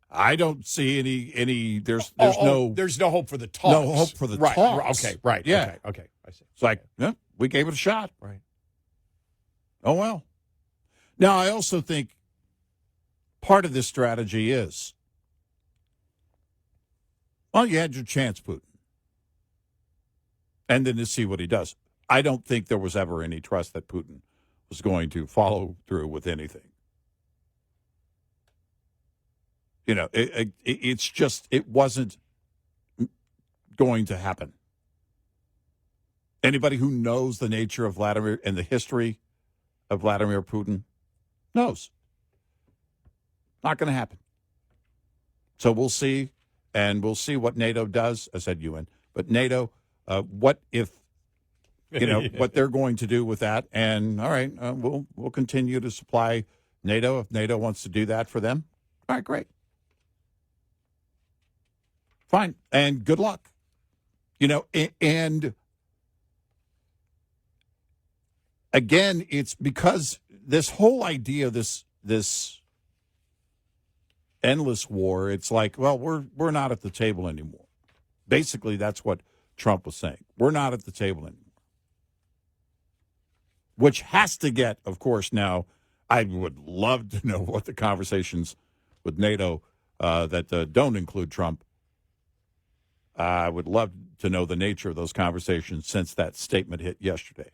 I don't see any. There's no hope for the talks. No hope for the talks. Okay. Right. Yeah. Okay. I see. It's like, we gave it a shot. Right. Oh well. Now I also think part of this strategy is, well, you had your chance, Putin, and then to see what he does. I don't think there was ever any trust that Putin was going to follow through with anything. It's just, it wasn't going to happen. Anybody who knows the nature of Vladimir and the history of Vladimir Putin knows. Not going to happen. So we'll see, and we'll see what NATO does. I said UN, but NATO, what if, what they're going to do with that. And all right, we'll continue to supply NATO if NATO wants to do that for them. All right, great. Fine. And good luck. And again, it's because this whole idea, this endless war, it's like, well, we're not at the table anymore. Basically, that's what Trump was saying. We're not at the table anymore. Which has to get, of course, now, I would love to know what the conversations with NATO that don't include Trump, I would love to know the nature of those conversations since that statement hit yesterday.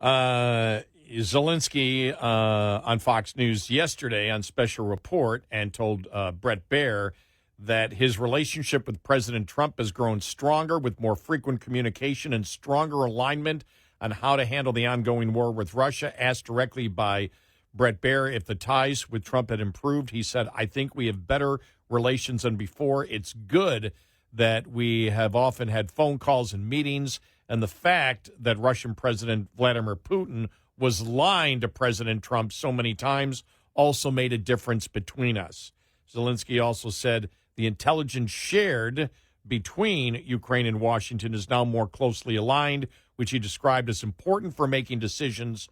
Zelensky on Fox News yesterday on Special Report and told Brett Baer that his relationship with President Trump has grown stronger with more frequent communication and stronger alignment on how to handle the ongoing war with Russia. Asked directly by Brett Baer if the ties with Trump had improved, he said, I think we have better relations than before. It's good that we have often had phone calls and meetings, and the fact that Russian President Vladimir Putin was lying to President Trump so many times also made a difference between us. Zelensky also said the intelligence shared between Ukraine and Washington is now more closely aligned, which he described as important for making decisions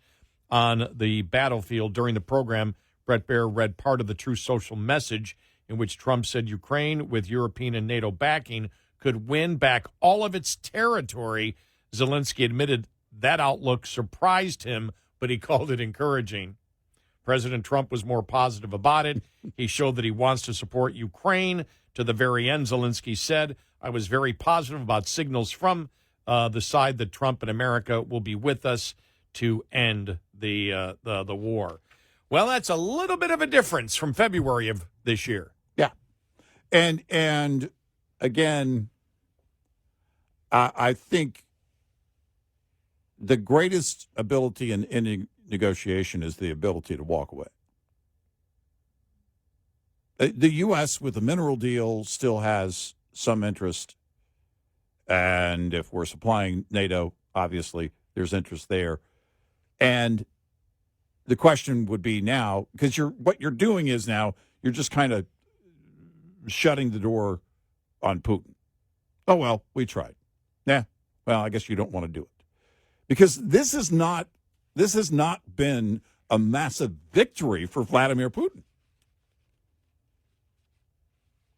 on the battlefield. During the program, Brett Baer read part of the True Social message in which Trump said Ukraine, with European and NATO backing, could win back all of its territory. Zelensky admitted that outlook surprised him, but he called it encouraging. President Trump was more positive about it. He showed that he wants to support Ukraine to the very end, Zelensky said. I was very positive about signals from the side that Trump and America will be with us to end the war. Well, that's a little bit of a difference from February of this year. Yeah. And again, I think the greatest ability in any negotiation is the ability to walk away. The U.S. with the mineral deal still has some interest. And if we're supplying NATO, obviously, there's interest there. And the question would be now, because what you're doing is now you're just kind of shutting the door on Putin. Oh, well, we tried. Yeah, well, I guess you don't want to do it. Because this has not been a massive victory for Vladimir Putin.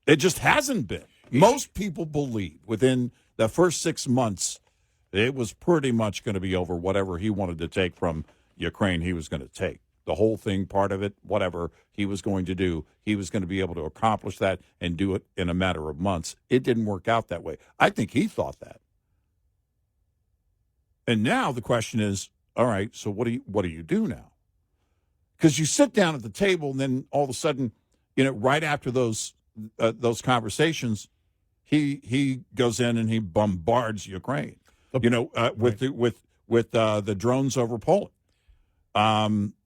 It just hasn't been. Most people believe within the first 6 months it was pretty much going to be over. Whatever he wanted to take from Ukraine, he was going to take. The whole thing, part of it, whatever he was going to do, he was going to be able to accomplish that and do it in a matter of months. It didn't work out that way. I think he thought that. And now the question is, all right, so what do you do now? Because you sit down at the table, and then all of a sudden, right after those conversations, he goes in and he bombards Ukraine. With the drones over Poland.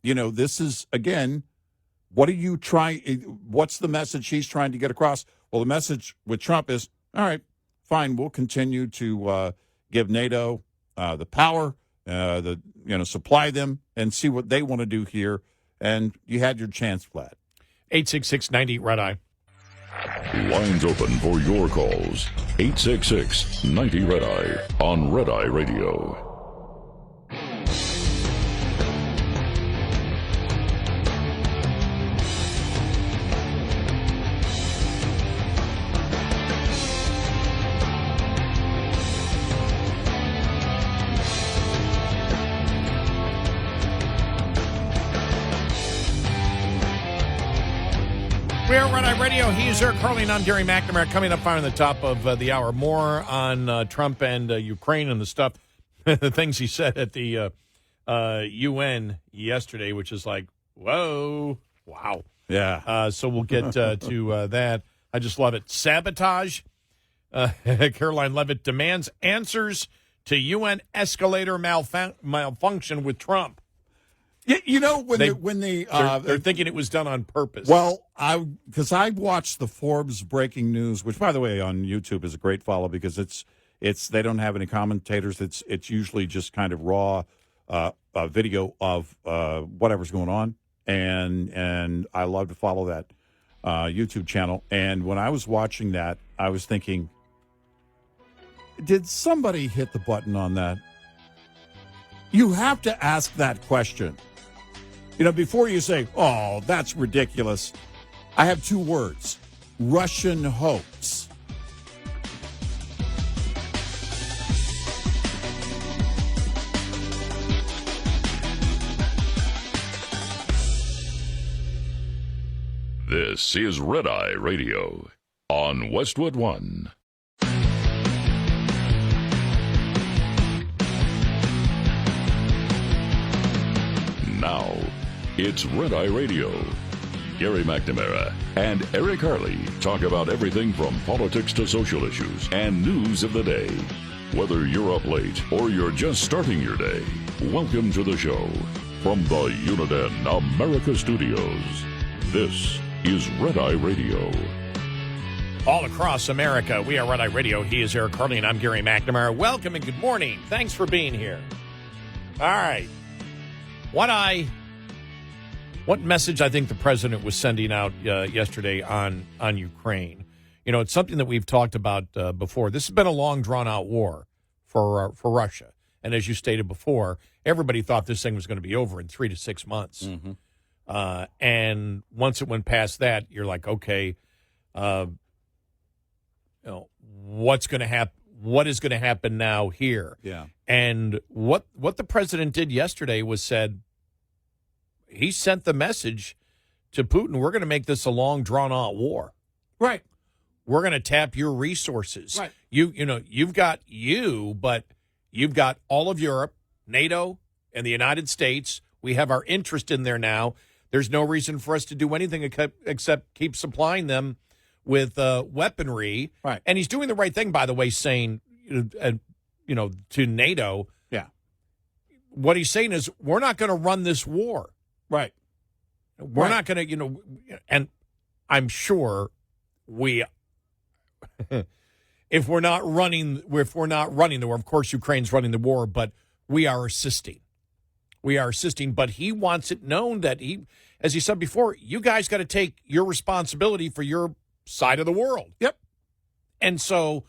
This is again. What are you trying? What's the message he's trying to get across? Well, the message with Trump is, all right, fine, we'll continue to give NATO the power, supply them, and see what they want to do here. And you had your chance, Vlad. 866-90 Red Eye. Lines open for your calls. 866-90 Red Eye on Red Eye Radio. We are Red Eye Radio. He is Eric Harley, and I'm Gary McNamara. Coming up on the top of the hour, more on Trump and Ukraine and the stuff, the things he said at the UN yesterday, which is like, whoa, wow. Yeah. So we'll get to that. I just love it. Sabotage. Caroline Leavitt demands answers to UN escalator malfunction with Trump. When they're thinking it was done on purpose. Well, because I watched the Forbes breaking news, which, by the way, on YouTube is a great follow because it's they don't have any commentators. It's usually just kind of raw video of whatever's going on, and I love to follow that YouTube channel. And when I was watching that, I was thinking, did somebody hit the button on that? You have to ask that question. Before you say, oh, that's ridiculous, I have two words: Russian hoax. This is Red Eye Radio on Westwood One. Now, it's Red Eye Radio. Gary McNamara and Eric Harley talk about everything from politics to social issues and news of the day. Whether you're up late or you're just starting your day, welcome to the show. From the Uniden America Studios, this is Red Eye Radio. All across America, we are Red Eye Radio. He is Eric Harley, and I'm Gary McNamara. Welcome and good morning. Thanks for being here. All right. What message I think the president was sending out yesterday on Ukraine? It's something that we've talked about before. This has been a long, drawn-out war for Russia. And as you stated before, everybody thought this thing was going to be over in 3 to 6 months. Mm-hmm. And once it went past that, you're like, okay, what's going to happen? What is going to happen now here? Yeah. And what the president did yesterday was he sent the message to Putin, we're going to make this a long, drawn-out war. Right. We're going to tap your resources. Right. You've got but you've got all of Europe, NATO, and the United States. We have our interest in there now. There's no reason for us to do anything except keep supplying them with weaponry. Right. And he's doing the right thing, by the way, saying, to NATO. Yeah. What he's saying is, we're not going to run this war. Right. We're not going to, and I'm sure if we're not running the war, of course, Ukraine's running the war, but we are assisting. But he wants it known that as he said before, you guys got to take your responsibility for your side of the world. Yep. And so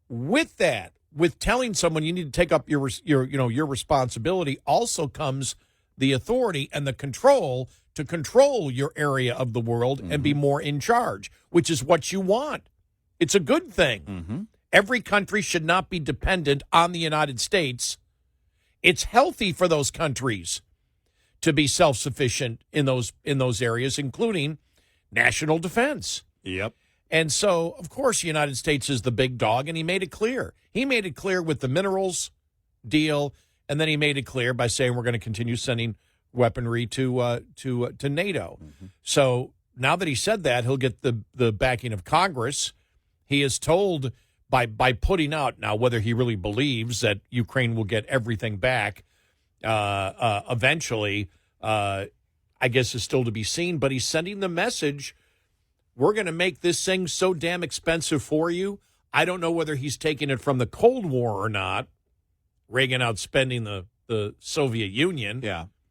with that, with telling someone you need to take up your responsibility, also comes the authority and the control to control your area of the world and be more in charge, which is what you want. It's a good thing. Mm-hmm. Every country should not be dependent on the United States. It's healthy for those countries to be self-sufficient in those areas, including national defense. Yep. And so, of course, the United States is the big dog, and he made it clear. He made it clear with the minerals deal, and then he made it clear by saying we're going to continue sending weaponry to NATO. Mm-hmm. So now that he said that, he'll get the backing of Congress. He is told by putting out, now whether he really believes that Ukraine will get everything back eventually, I guess is still to be seen. But he's sending the message, we're going to make this thing so damn expensive for you. I don't know whether he's taking it from the Cold War or not. Reagan outspending the Soviet Union.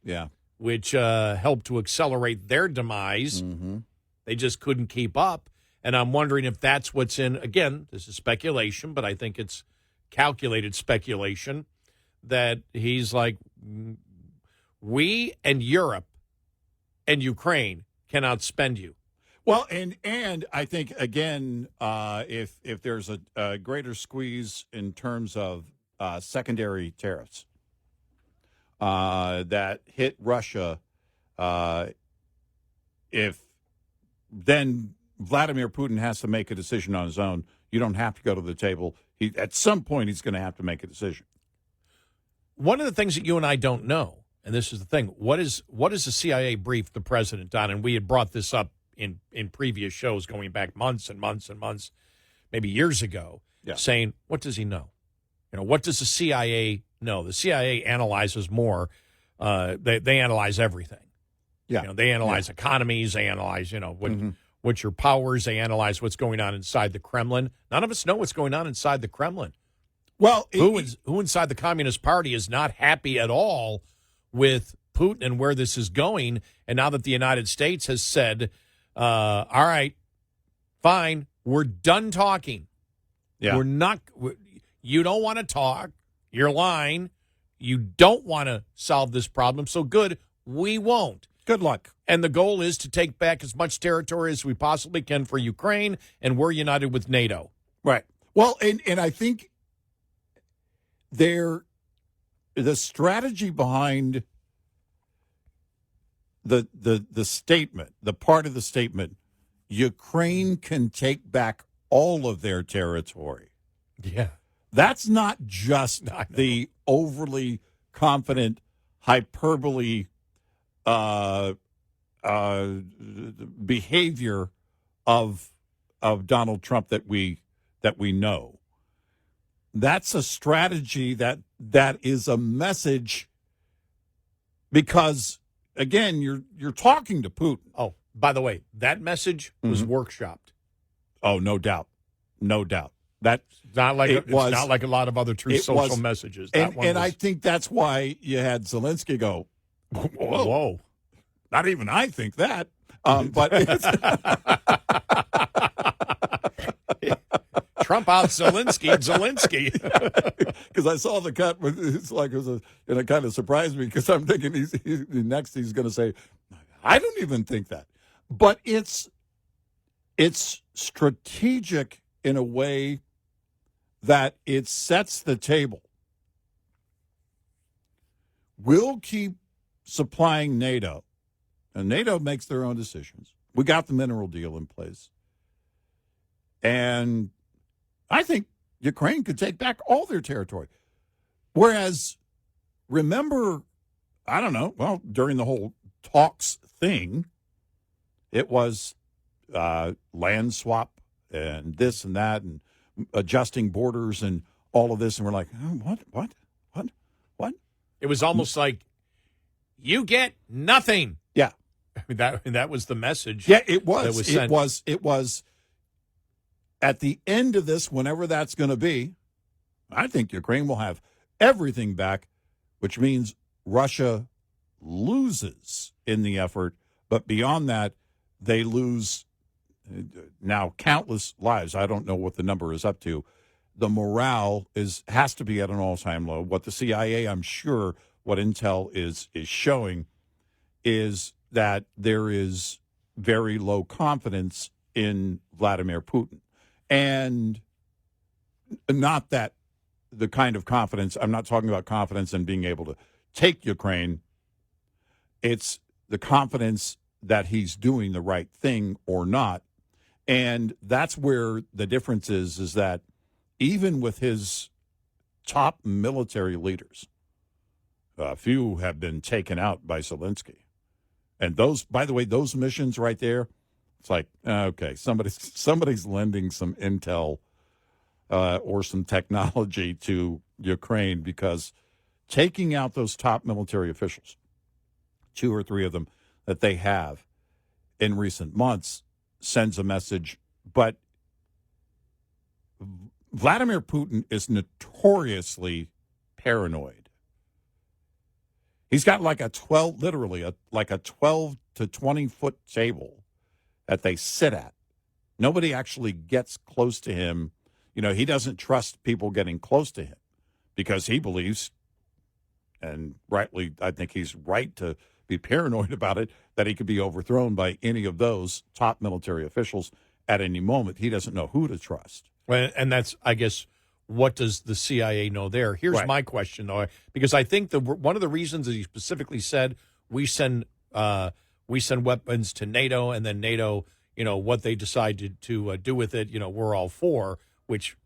Yeah. Which helped to accelerate their demise. Mm-hmm. They just couldn't keep up. And I'm wondering if that's what's in, again, this is speculation, but I think it's calculated speculation, that he's like, we and Europe and Ukraine can outspend you. Well, and I think, again, if there's a greater squeeze in terms of secondary tariffs that hit Russia, if then Vladimir Putin has to make a decision on his own. You don't have to go to the table. At some point, he's going to have to make a decision. One of the things that you and I don't know, and this is the thing, what is the CIA brief the president on? And we had brought this up in previous shows going back months and months and months, maybe years ago, saying, what does he know? What does the CIA know? The CIA analyzes more. They analyze everything. Yeah. They analyze economies. They analyze, what's your powers. They analyze what's going on inside the Kremlin. None of us know what's going on inside the Kremlin. Well, who inside the Communist Party is not happy at all with Putin and where this is going? And now that the United States has said, all right, fine, we're done talking. Yeah. You don't want to talk. You're lying. You don't want to solve this problem. So good, we won't. Good luck. And the goal is to take back as much territory as we possibly can for Ukraine, and we're united with NATO. Right. Well, and I think the strategy behind the statement, the part of the statement, Ukraine can take back all of their territory. Yeah. That's not just the overly confident hyperbole behavior of Donald Trump that we know. That's a strategy that is a message, because again, you're talking to Putin. Oh, by the way, that message was workshopped. Oh, no doubt. That's not like it's not like a lot of other Truth Social messages. And I think that's why you had Zelensky go, whoa. Not even I think that. But Trump out Zelensky. Because I saw the cut. And it kind of surprised me, because I'm thinking he's going to say, I don't even think that. But it's strategic in a way that it sets the table. We'll keep supplying NATO, and NATO makes their own decisions. We got the mineral deal in place. And I think Ukraine could take back all their territory. Whereas, remember, I don't know, well, during the whole talks thing, it was land swap and this and that and adjusting borders and all of this. And we're like, oh, what? It was almost like, you get nothing. Yeah. I mean, that was the message. Yeah, it was. That was sent. It was at the end of this, whenever that's going to be, I think Ukraine will have everything back, which means Russia loses in the effort. But beyond that, they lose now countless lives. I don't know what the number is up to. The morale has to be at an all-time low. What the CIA, I'm sure, what intel is showing is that there is very low confidence in Vladimir Putin. And not that the kind of confidence, I'm not talking about confidence in being able to take Ukraine. It's the confidence that he's doing the right thing or not. And that's where the difference is that even with his top military leaders, A few have been taken out by Zelensky. And those, by the way, those missions right there, it's like, okay, somebody's lending some intel or some technology to Ukraine, because taking out those top military officials, 2 or 3 of them that they have in recent months, sends a message. But Vladimir Putin is notoriously paranoid. He's got like a 12 to 20 foot table that they sit at. Nobody actually gets close to him. You know, he doesn't trust people getting close to him because he believes, and rightly, I think he's right to be paranoid about it, that he could be overthrown by any of those top military officials at any moment. He doesn't know who to trust. Well, and that's, I guess, what does the CIA know there? Here's my question, though, because I think one of the reasons that he specifically said we send weapons to NATO, and then NATO, you know, what they decide to do with it, you know, we're all for, which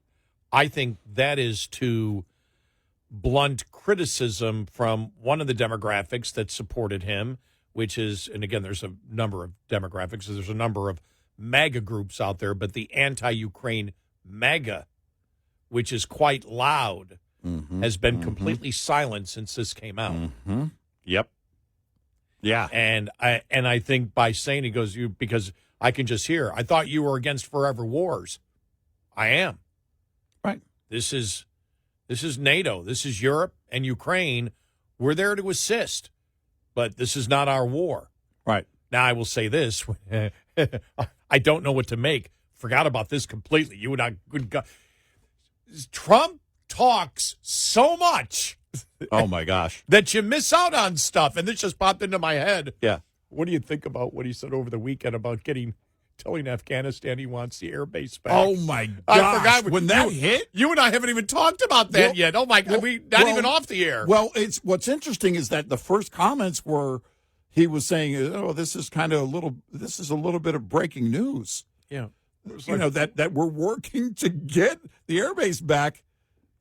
I think that is to blunt criticism from one of the demographics that supported him, which is, and again, there's a number of demographics, there's a number of MAGA groups out there, but the anti-Ukraine MAGA, which is quite loud, has been completely silent since this came out. Yep. Yeah. And I think by saying, he goes, because I can just hear, I thought you were against forever wars. I am. Right. This is NATO. This is Europe and Ukraine. We're there to assist, but this is not our war. Right. Now, I will say this. I don't know what to make. Forgot about this completely. You and I, good God. Trump talks so much. Oh, my gosh. That you miss out on stuff. And this just popped into my head. Yeah. What do you think about what he said over the weekend about telling Afghanistan he wants the airbase back? Oh, my gosh. I forgot. When that hit? You and I haven't even talked about that yet. Oh, my God. Not even off the air. Well, what's interesting is that the first comments were, he was saying, oh, this is a little bit of breaking news. Yeah. You know, that we're working to get the airbase back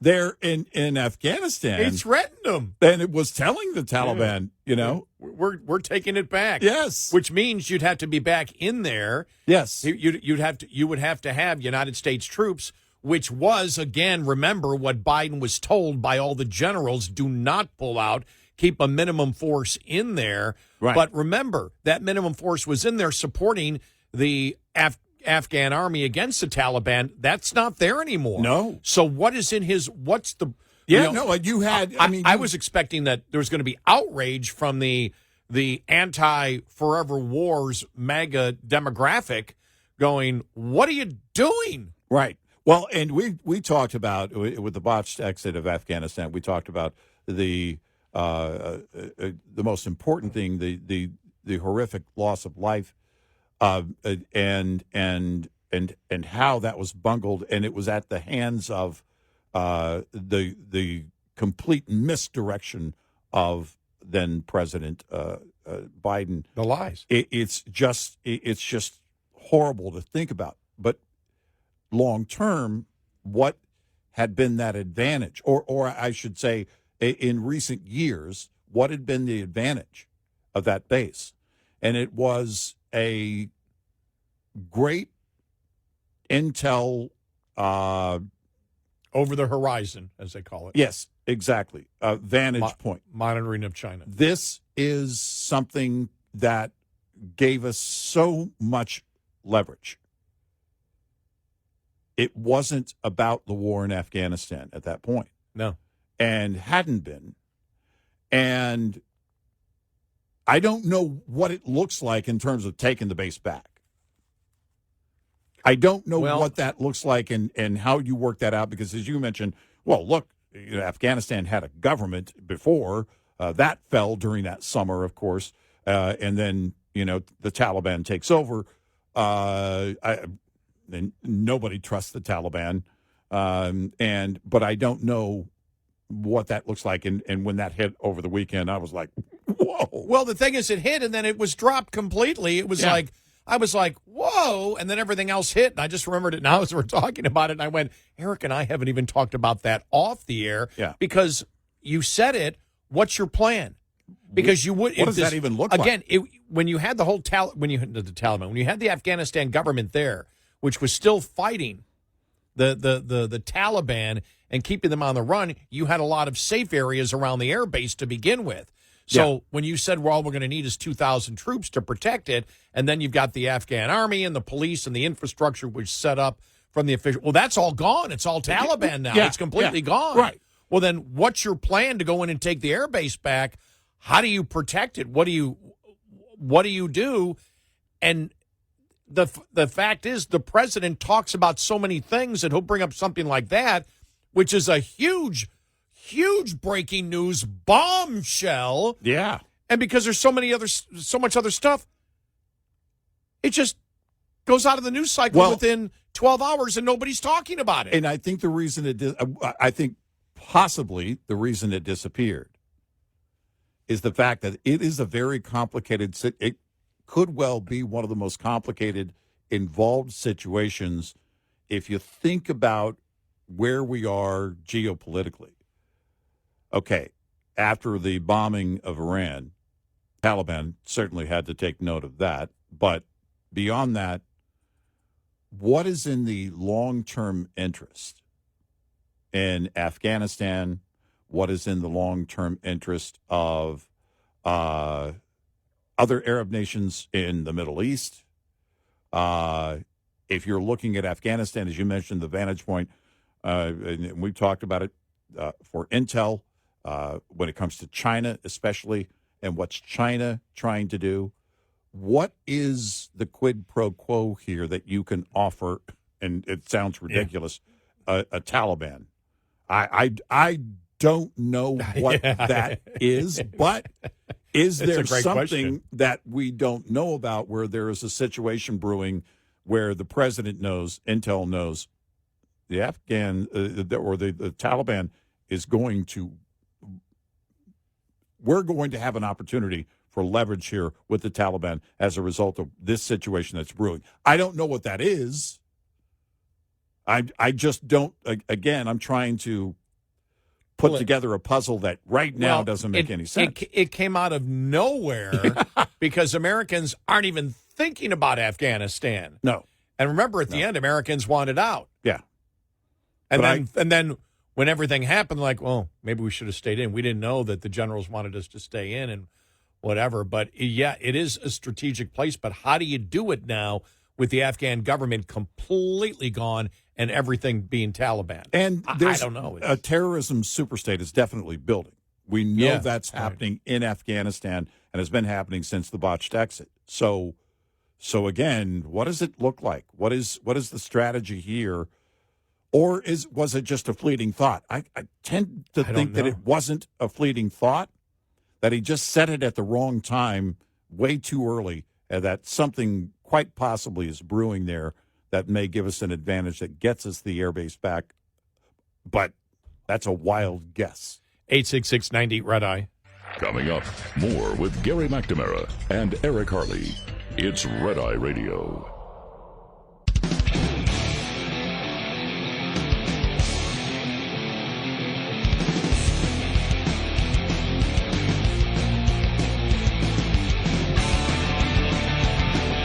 there in Afghanistan. He threatened them. And it was telling the Taliban, you know. We're taking it back. Yes. Which means you'd have to be back in there. Yes. You would have to have United States troops, which was, again, remember what Biden was told by all the generals, do not pull out, keep a minimum force in there. Right. But remember, that minimum force was in there supporting the Afghan army against the Taliban. That's not there anymore. No. So what is in what's the... Yeah, you had... I was expecting that there was going to be outrage from the anti-forever wars MAGA demographic going, what are you doing? Right. Well, and we talked about, with the botched exit of Afghanistan, we talked about the most important thing, the horrific loss of life, and how that was bungled, and it was at the hands of the complete misdirection of then President Biden. The lies. It's just horrible to think about. But long term, what had been that advantage, or I should say, in recent years, what had been the advantage of that base? And it was a great intel over the horizon, as they call it. Yes, exactly. Vantage point. Monitoring of China. This is something that gave us so much leverage. It wasn't about the war in Afghanistan at that point. No. And hadn't been. And I don't know what it looks like in terms of taking the base back. I don't know what that looks like and how you work that out, because as you mentioned, well, look, Afghanistan had a government before. That fell during that summer, of course. And then, the Taliban takes over. And nobody trusts the Taliban. But I don't know what that looks like. And when that hit over the weekend, I was like, whoa. Well, the thing is, it hit and then it was dropped completely. It was like, I was like, whoa, and then everything else hit, and I just remembered it now as we're talking about it, and I went, Eric and I haven't even talked about that off the air, because you said it, what's your plan? Because you would. What does that even look like? Again, when you had the whole when you had the Taliban, when you had the Afghanistan government there, which was still fighting the Taliban and keeping them on the run, you had a lot of safe areas around the air base to begin with. So when you said, well, all we're going to need is 2,000 troops to protect it, and then you've got the Afghan army and the police and the infrastructure which set up from the official. Well, that's all gone. It's all Taliban now. It's completely gone. Right. Well, then what's your plan to go in and take the air base back? How do you protect it? What do you do? And the fact is, the president talks about so many things, and he'll bring up something like that, which is a huge breaking news bombshell. Yeah. And because there's so much other stuff, it just goes out of the news cycle within 12 hours, and nobody's talking about it. And I think the reason I think possibly the reason it disappeared is the fact that it is a very complicated. It could well be one of the most complicated, involved situations if you think about where we are geopolitically. Okay, after the bombing of Iran, Taliban certainly had to take note of that. But beyond that, what is in the long-term interest in Afghanistan? What is in the long-term interest of other Arab nations in the Middle East? If you're looking at Afghanistan, as you mentioned, the vantage point, and we've talked about it for intel, when it comes to China especially, and what's China trying to do. What is the quid pro quo here that you can offer, and it sounds ridiculous, a Taliban? I don't know what that is, but is there something question that we don't know about where there is a situation brewing where the president knows, intel knows, the Afghan or the Taliban is going to, we're going to have an opportunity for leverage here with the Taliban as a result of this situation that's brewing. I don't know what that is. I just don't, again, I'm trying to put together a puzzle that right now doesn't make any sense. It came out of nowhere because Americans aren't even thinking about Afghanistan. No. And remember, at the end, Americans wanted out. Yeah. And then when everything happened, like, well, maybe we should have stayed in. We didn't know that the generals wanted us to stay in and whatever. But, yeah, it is a strategic place. But how do you do it now with the Afghan government completely gone and everything being Taliban? And I don't know. A terrorism superstate is definitely building. We know that's happening in Afghanistan and has been happening since the botched exit. So again, what does it look like? What is the strategy here? Or was it just a fleeting thought? I tend to think that it wasn't a fleeting thought, that he just said it at the wrong time, way too early, and that something quite possibly is brewing there that may give us an advantage that gets us the airbase back. But that's a wild guess. 866-90 Red Eye. Coming up, more with Gary McNamara and Eric Harley. It's Red Eye Radio.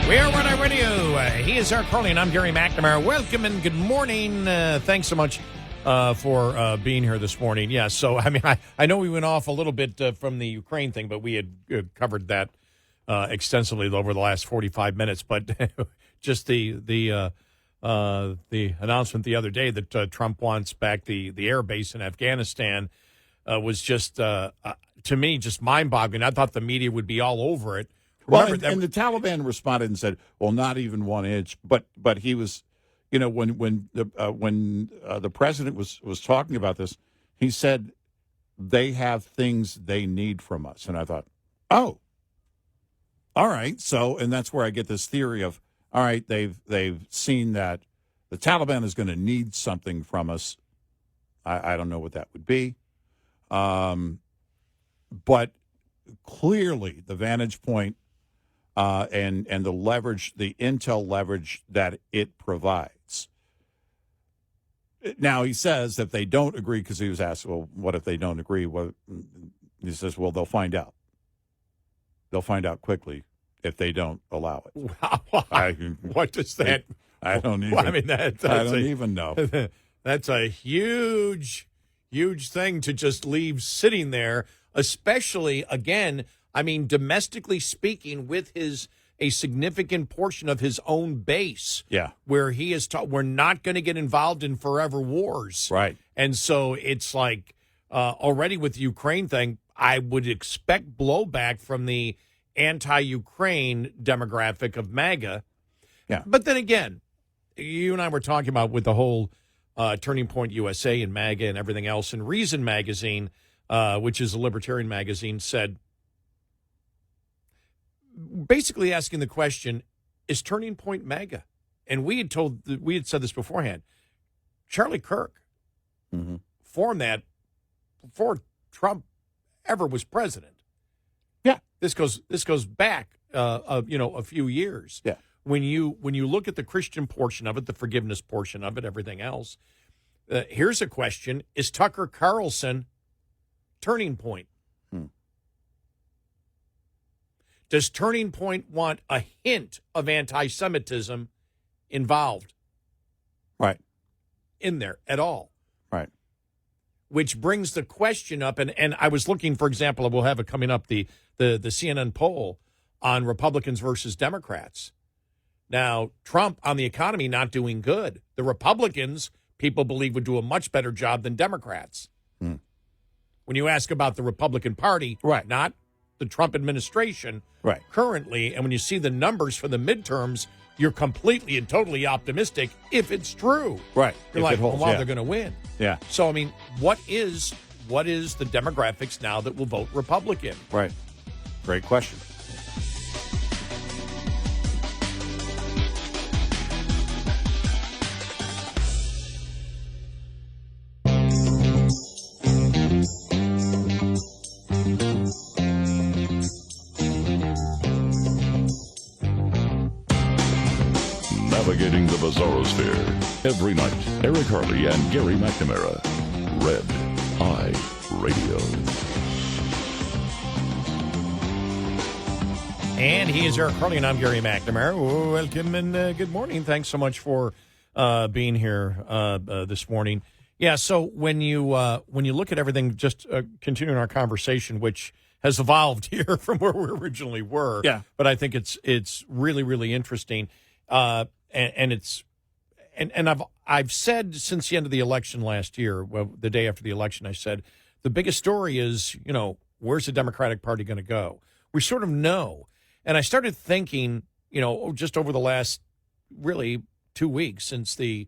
We are Red Eye Radio. He is Eric Harley, and I'm Gary McNamara. Welcome and good morning. Thanks so much for being here this morning. Yeah, so, I mean, I know we went off a little bit from the Ukraine thing, but we had covered that extensively over the last 45 minutes. But just the announcement the other day that Trump wants back the air base in Afghanistan was just, to me, just mind-boggling. I thought the media would be all over it. Well, and the Taliban responded and said, "Well, not even 1 inch." But he was, you know, when the president was talking about this, he said they have things they need from us, and I thought, oh, all right. So, and that's where I get this theory of, all right, they've seen that the Taliban is going to need something from us. I don't know what that would be, but clearly the vantage point. And the leverage, the intel leverage that it provides. Now, he says that they don't agree, because he was asked, well, what if they don't agree? Well, He says, well, they'll find out. They'll find out quickly if they don't allow it. What does that? I don't even. Well, I mean, that's I don't even know. That's a huge thing to just leave sitting there, especially, again, I mean, domestically speaking, with a significant portion of his own base. Yeah. Where he is we're not going to get involved in forever wars. Right. And so it's like already with the Ukraine thing, I would expect blowback from the anti-Ukraine demographic of MAGA. Yeah. But then again, you and I were talking about with the whole Turning Point USA and MAGA and everything else, and Reason Magazine, which is a libertarian magazine, said, basically asking the question, is Turning Point MAGA? And we had said this beforehand. Charlie Kirk formed that before Trump ever was president. Yeah. This goes back a few years. Yeah. When you look at the Christian portion of it, the forgiveness portion of it, everything else, here's a question: is Tucker Carlson Turning Point? Does Turning Point want a hint of anti-Semitism involved? Right. In there at all? Right. Which brings the question up, and I was looking, for example, we'll have it coming up, the CNN poll on Republicans versus Democrats. Now, Trump on the economy not doing good. The Republicans, people believe, would do a much better job than Democrats. When you ask about the Republican Party, right, not the Trump administration, right, currently, and when you see the numbers for the midterms, you're completely and totally optimistic if it's true. Right. You're like, well, they're going to win. Yeah. So, I mean, what is the demographics now that will vote Republican? Right. Great question. Navigating the Bizarrosphere. Every night, Eric Harley and Gary McNamara. Red Eye Radio. And he is Eric Harley, and I'm Gary McNamara. Welcome and good morning. Thanks so much for being here this morning. Yeah, so when you look at everything, just continuing our conversation, which has evolved here from where we originally were. Yeah. But I think it's really, really interesting. And I've said since the end of the election last year, well, the day after the election, I said the biggest story is, where's the Democratic Party going to go? We sort of know. And I started thinking, just over the last really 2 weeks since the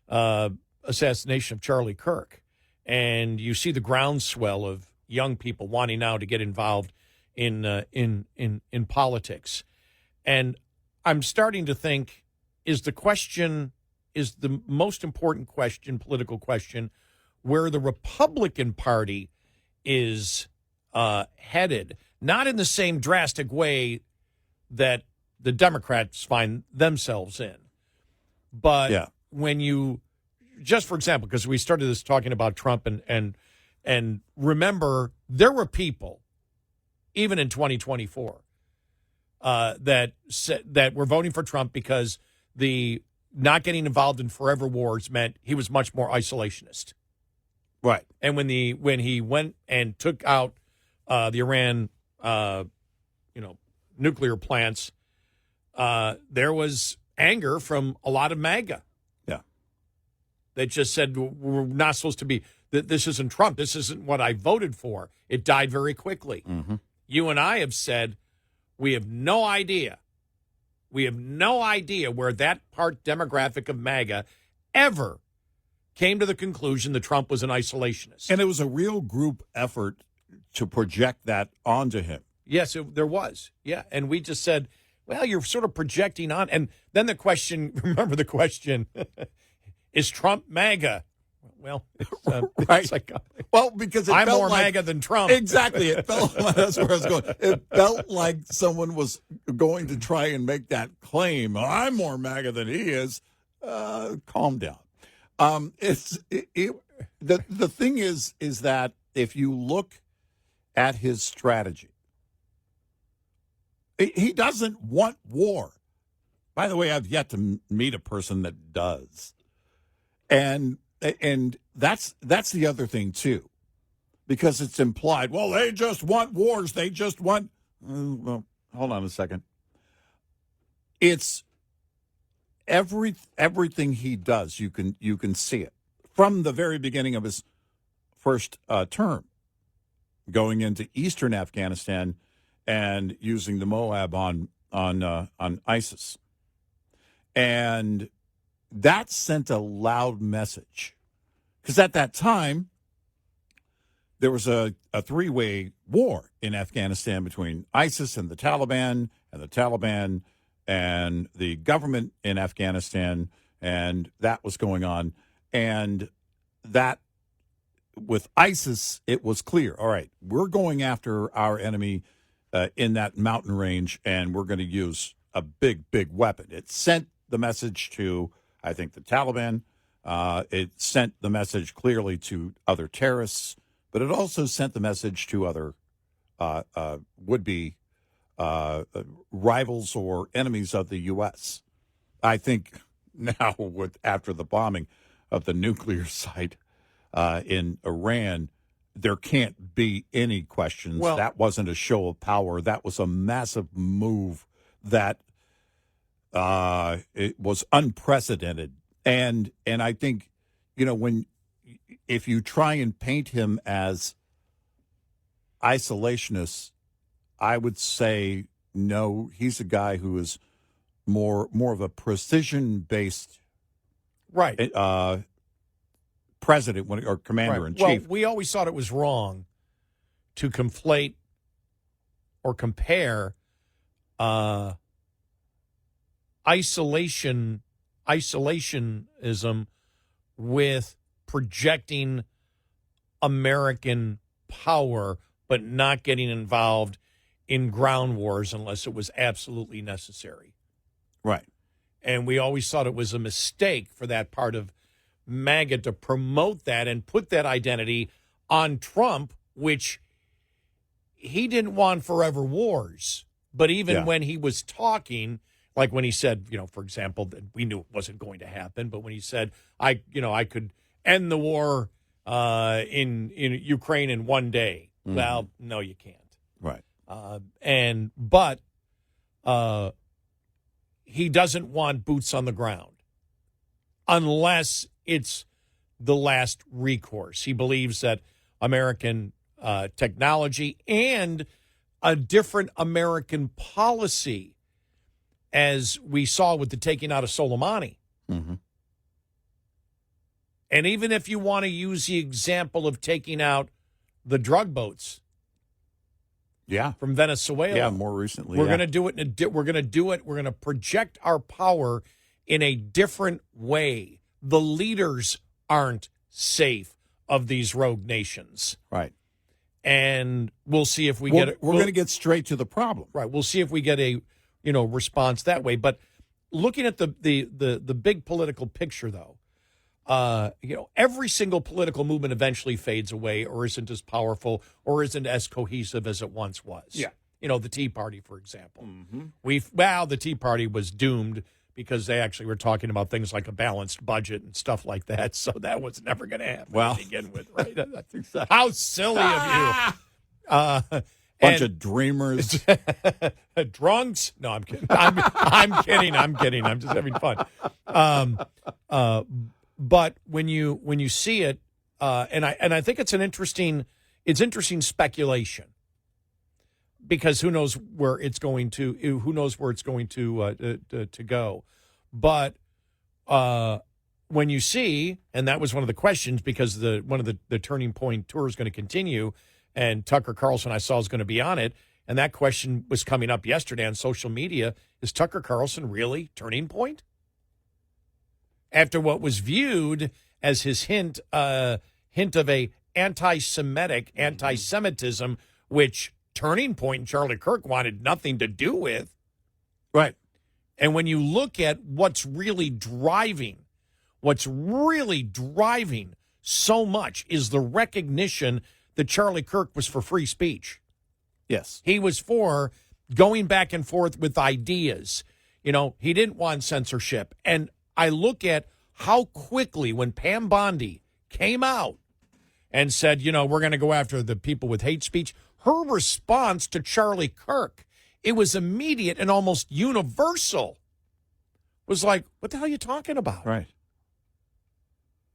assassination of Charlie Kirk, and you see the groundswell of young people wanting now to get involved in politics, and I'm starting to think, is the most important question, political question, where the Republican Party is headed, not in the same drastic way that the Democrats find themselves in. But when you, just for example, because we started this talking about Trump and remember, there were people, even in 2024, that were voting for Trump because the not getting involved in forever wars meant he was much more isolationist. Right. And when he went and took out the Iran, nuclear plants, there was anger from a lot of MAGA. Yeah. They just said, we're not supposed to be, this isn't Trump. This isn't what I voted for. It died very quickly. Mm-hmm. You and I have said, we have no idea. We have no idea where that part demographic of MAGA ever came to the conclusion that Trump was an isolationist. And it was a real group effort to project that onto him. Yes, there was. Yeah. And we just said, well, you're sort of projecting on. And then the question, remember the question, is Trump MAGA? Well, right. It's like, well, because I'm more MAGA than Trump. Exactly. It felt that's where I was going. It felt like someone was going to try and make that claim. I'm more MAGA than he is. Calm down. The thing is that if you look at his strategy. He doesn't want war. By the way, I've yet to meet a person that does. And that's the other thing, too, because it's implied, well, they just want wars. They just want, well, hold on a second. It's everything he does. You can see it from the very beginning of his first term, going into eastern Afghanistan and using the Moab on ISIS. And that sent a loud message. Because at that time, there was a three-way war in Afghanistan between ISIS and the Taliban and the government in Afghanistan, and that was going on. And that, with ISIS, it was clear, all right, we're going after our enemy in that mountain range, and we're going to use a big, big weapon. It sent the message to, I think, the Taliban. It sent the message clearly to other terrorists, but it also sent the message to other would-be rivals or enemies of the U.S. I think now, after the bombing of the nuclear site in Iran, there can't be any questions. Well, that wasn't a show of power. That was a massive move that it was unprecedented. And I think, if you try and paint him as isolationist, I would say no. He's a guy who is more of a precision-based president or commander-in-chief. Well, we always thought it was wrong to conflate or compare isolationism with projecting American power, but not getting involved in ground wars unless it was absolutely necessary. Right. And we always thought it was a mistake for that part of MAGA to promote that and put that identity on Trump, which he didn't want forever wars. But even when he was talking, like when he said, for example, that we knew it wasn't going to happen, but when he said, I could end the war in Ukraine in one day. Mm-hmm. Well, no, you can't. Right. But he doesn't want boots on the ground unless it's the last recourse. He believes that American technology and a different American policy, as we saw with the taking out of Soleimani. Mm-hmm. And even if you want to use the example of taking out the drug boats, from Venezuela, more recently, we're going to do it. We're going to do it. We're going to project our power in a different way. The leaders aren't safe of these rogue nations, right? And we'll see if we get it. We're going to get straight to the problem, right? We'll see if we get a response that way. But looking at the big political picture, though, every single political movement eventually fades away, or isn't as powerful, or isn't as cohesive as it once was. Yeah. The Tea Party, for example. Mm-hmm. The Tea Party was doomed because they actually were talking about things like a balanced budget and stuff like that. So that was never going to happen to begin with, right? That's exactly. How silly of you. Bunch of dreamers. Drunks? No, I'm kidding. I'm kidding. I'm just having fun. But when you see it, and I think it's interesting speculation, because who knows where it's going to go. But when you see, and that was one of the questions, because one of the Turning Point tour is going to continue, and Tucker Carlson I saw is going to be on it, and that question was coming up yesterday on social media: is Tucker Carlson really Turning Point? After what was viewed as his hint of a anti-Semitism, which Turning Point and Charlie Kirk wanted nothing to do with. Right. And when you look at what's really driving so much is the recognition that Charlie Kirk was for free speech. Yes. He was for going back and forth with ideas. You know, he didn't want censorship. And I look at how quickly, when Pam Bondi came out and said, you know, we're going to go after the people with hate speech, her response to Charlie Kirk, it was immediate and almost universal. Was like, what the hell are you talking about? Right.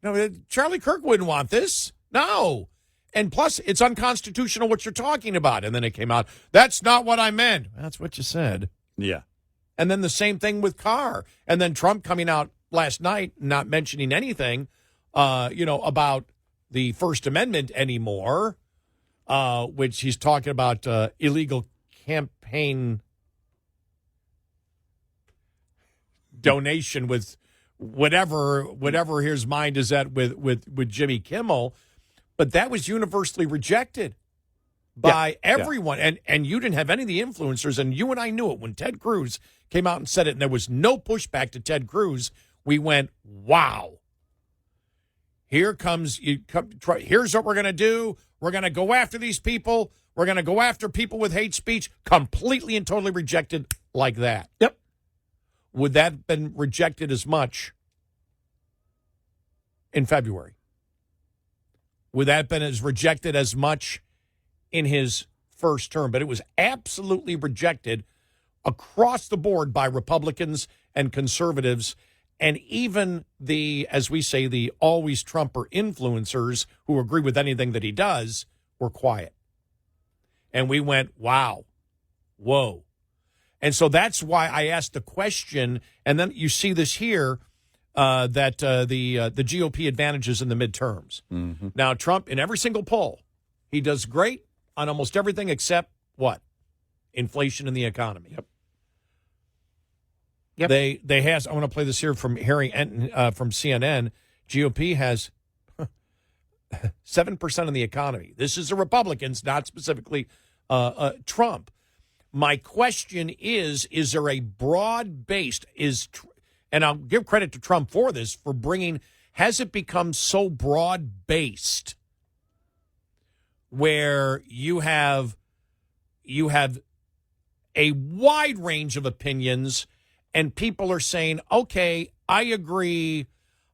No, Charlie Kirk wouldn't want this. No. And plus, it's unconstitutional what you're talking about. And then it came out, that's not what I meant. That's what you said. Yeah. And then the same thing with Carr. And then Trump coming out last night, not mentioning anything, about the First Amendment anymore, which he's talking about illegal campaign donation with whatever his mind is at with Jimmy Kimmel. But that was universally rejected by everyone. Yeah. And you didn't have any of the influencers, and you and I knew it. When Ted Cruz came out and said it, and there was no pushback to Ted Cruz, we went, wow. Here's what we're going to do. We're going to go after these people. We're going to go after people with hate speech. Completely and totally rejected like that. Yep. Would that have been rejected as much in February? Would that have been as rejected as much in his first term? But it was absolutely rejected across the board by Republicans and conservatives, and even the, as we say, the always Trumper influencers who agree with anything that he does were quiet. And we went, wow, whoa. And so that's why I asked the question, and then you see this here, that the GOP advantages in the midterms. Mm-hmm. Now, Trump, in every single poll, he does great on almost everything except what? Inflation in the economy. Yep. They has. I want to play this here from Harry Enton from CNN. GOP has 7% of the economy. This is the Republicans, not specifically Trump. My question is there a broad-based, and I'll give credit to Trump for this, for bringing, has it become so broad-based where you have a wide range of opinions and people are saying, okay, I agree.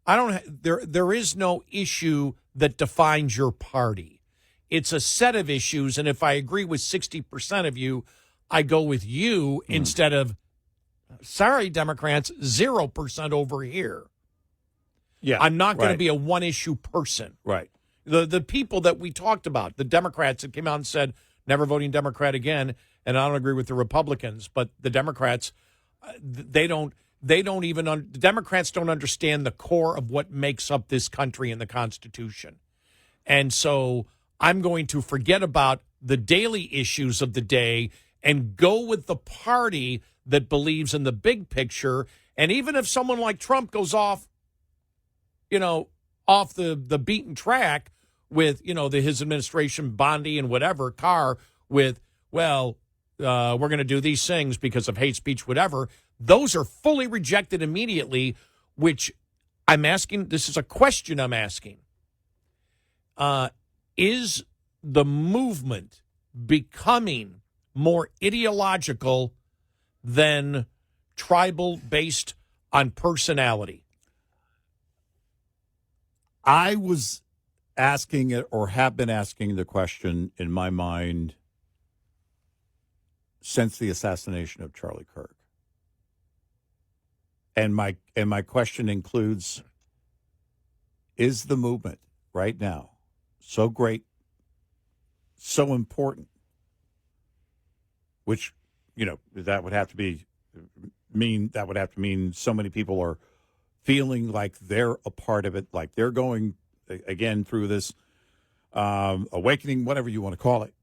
There is no issue that defines your party. It's a set of issues, and if I agree with 60% of you, I go with you instead of, sorry, Democrats, 0% over here. Yeah, I'm not going to be a one-issue person. Right. The people that we talked about, the Democrats that came out and said, never voting Democrat again, and I don't agree with the Republicans, but the Democrats, the Democrats don't understand the core of what makes up this country and the Constitution. And so I'm going to forget about the daily issues of the day and go with the party that believes in the big picture. And even if someone like Trump goes off, off the beaten track with, his administration, Bondi and whatever, Carr, with, we're going to do these things because of hate speech, whatever, those are fully rejected immediately, which I'm asking, this is a question I'm asking. Is the movement becoming more ideological than tribal based on personality? I was asking it, or have been asking the question in my mind since the assassination of Charlie Kirk. And my question includes, is the movement right now so great, so important, which, that would have to mean so many people are feeling like they're a part of it, like they're going, again, through this awakening, whatever you want to call it.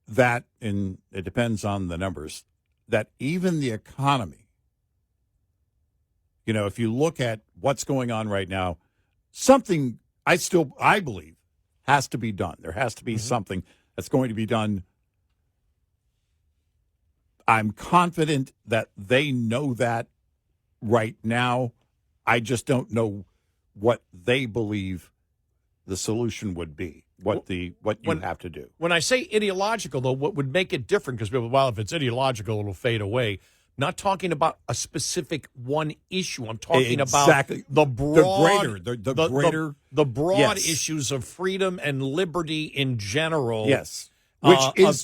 That, and it depends on the numbers, that even the economy, if you look at what's going on right now, something I believe has to be done. There has to be something that's going to be done. I'm confident that they know that right now. I just don't know what they believe the solution would be, what you have to do. When I say ideological, though, what would make it different, because people, well, if it's ideological, it'll fade away. Not talking about a specific one issue. I'm talking about the broad, the broad issues of freedom and liberty in general. Yes,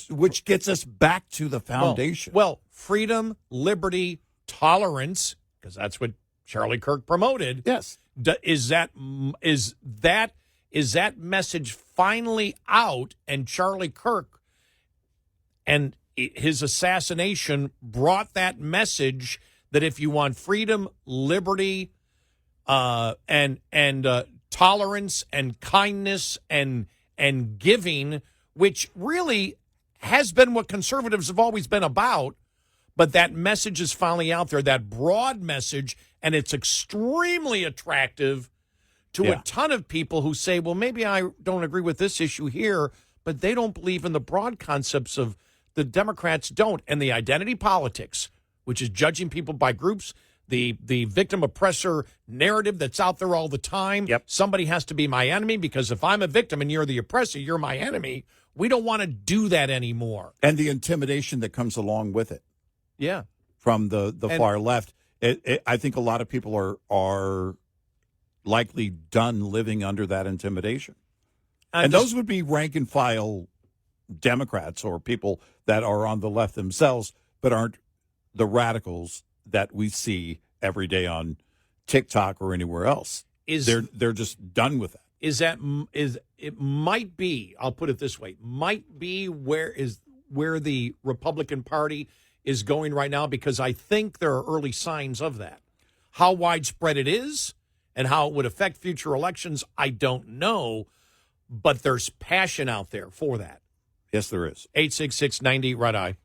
which gets us back to the foundation. Well, freedom, liberty, tolerance, because that's what Charlie Kirk promoted. Yes, is that message finally out? And Charlie Kirk and his assassination brought that message that if you want freedom, liberty, and tolerance and kindness and giving, which really has been what conservatives have always been about, but that message is finally out there, that broad message, and it's extremely attractive to a ton of people who say, well, maybe I don't agree with this issue here, but they don't believe in the broad concepts of the Democrats don't. And the identity politics, which is judging people by groups, the victim-oppressor narrative that's out there all the time. Yep. Somebody has to be my enemy because if I'm a victim and you're the oppressor, you're my enemy. We don't want to do that anymore. And the intimidation that comes along with it. Yeah. From the far left. I think a lot of people are likely done living under that intimidation. And those would be rank and file Democrats or people that are on the left themselves, but aren't the radicals that we see every day on TikTok or anywhere else. They're just done with that. It might be, I'll put it this way, might be where the Republican Party is going right now, because I think there are early signs of that. How widespread it is and how it would affect future elections, I don't know, but there's passion out there for that. Yes, there is. 866-90-RED-EYE.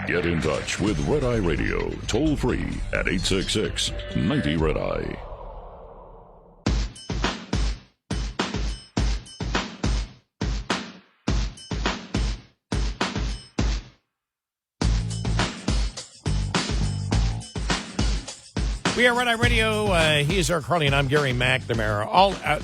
Get in touch with Red Eye Radio, toll free at 866-90-RED-EYE. We are Red Eye Radio. He is Eric Harley, and I'm Gary McNamara.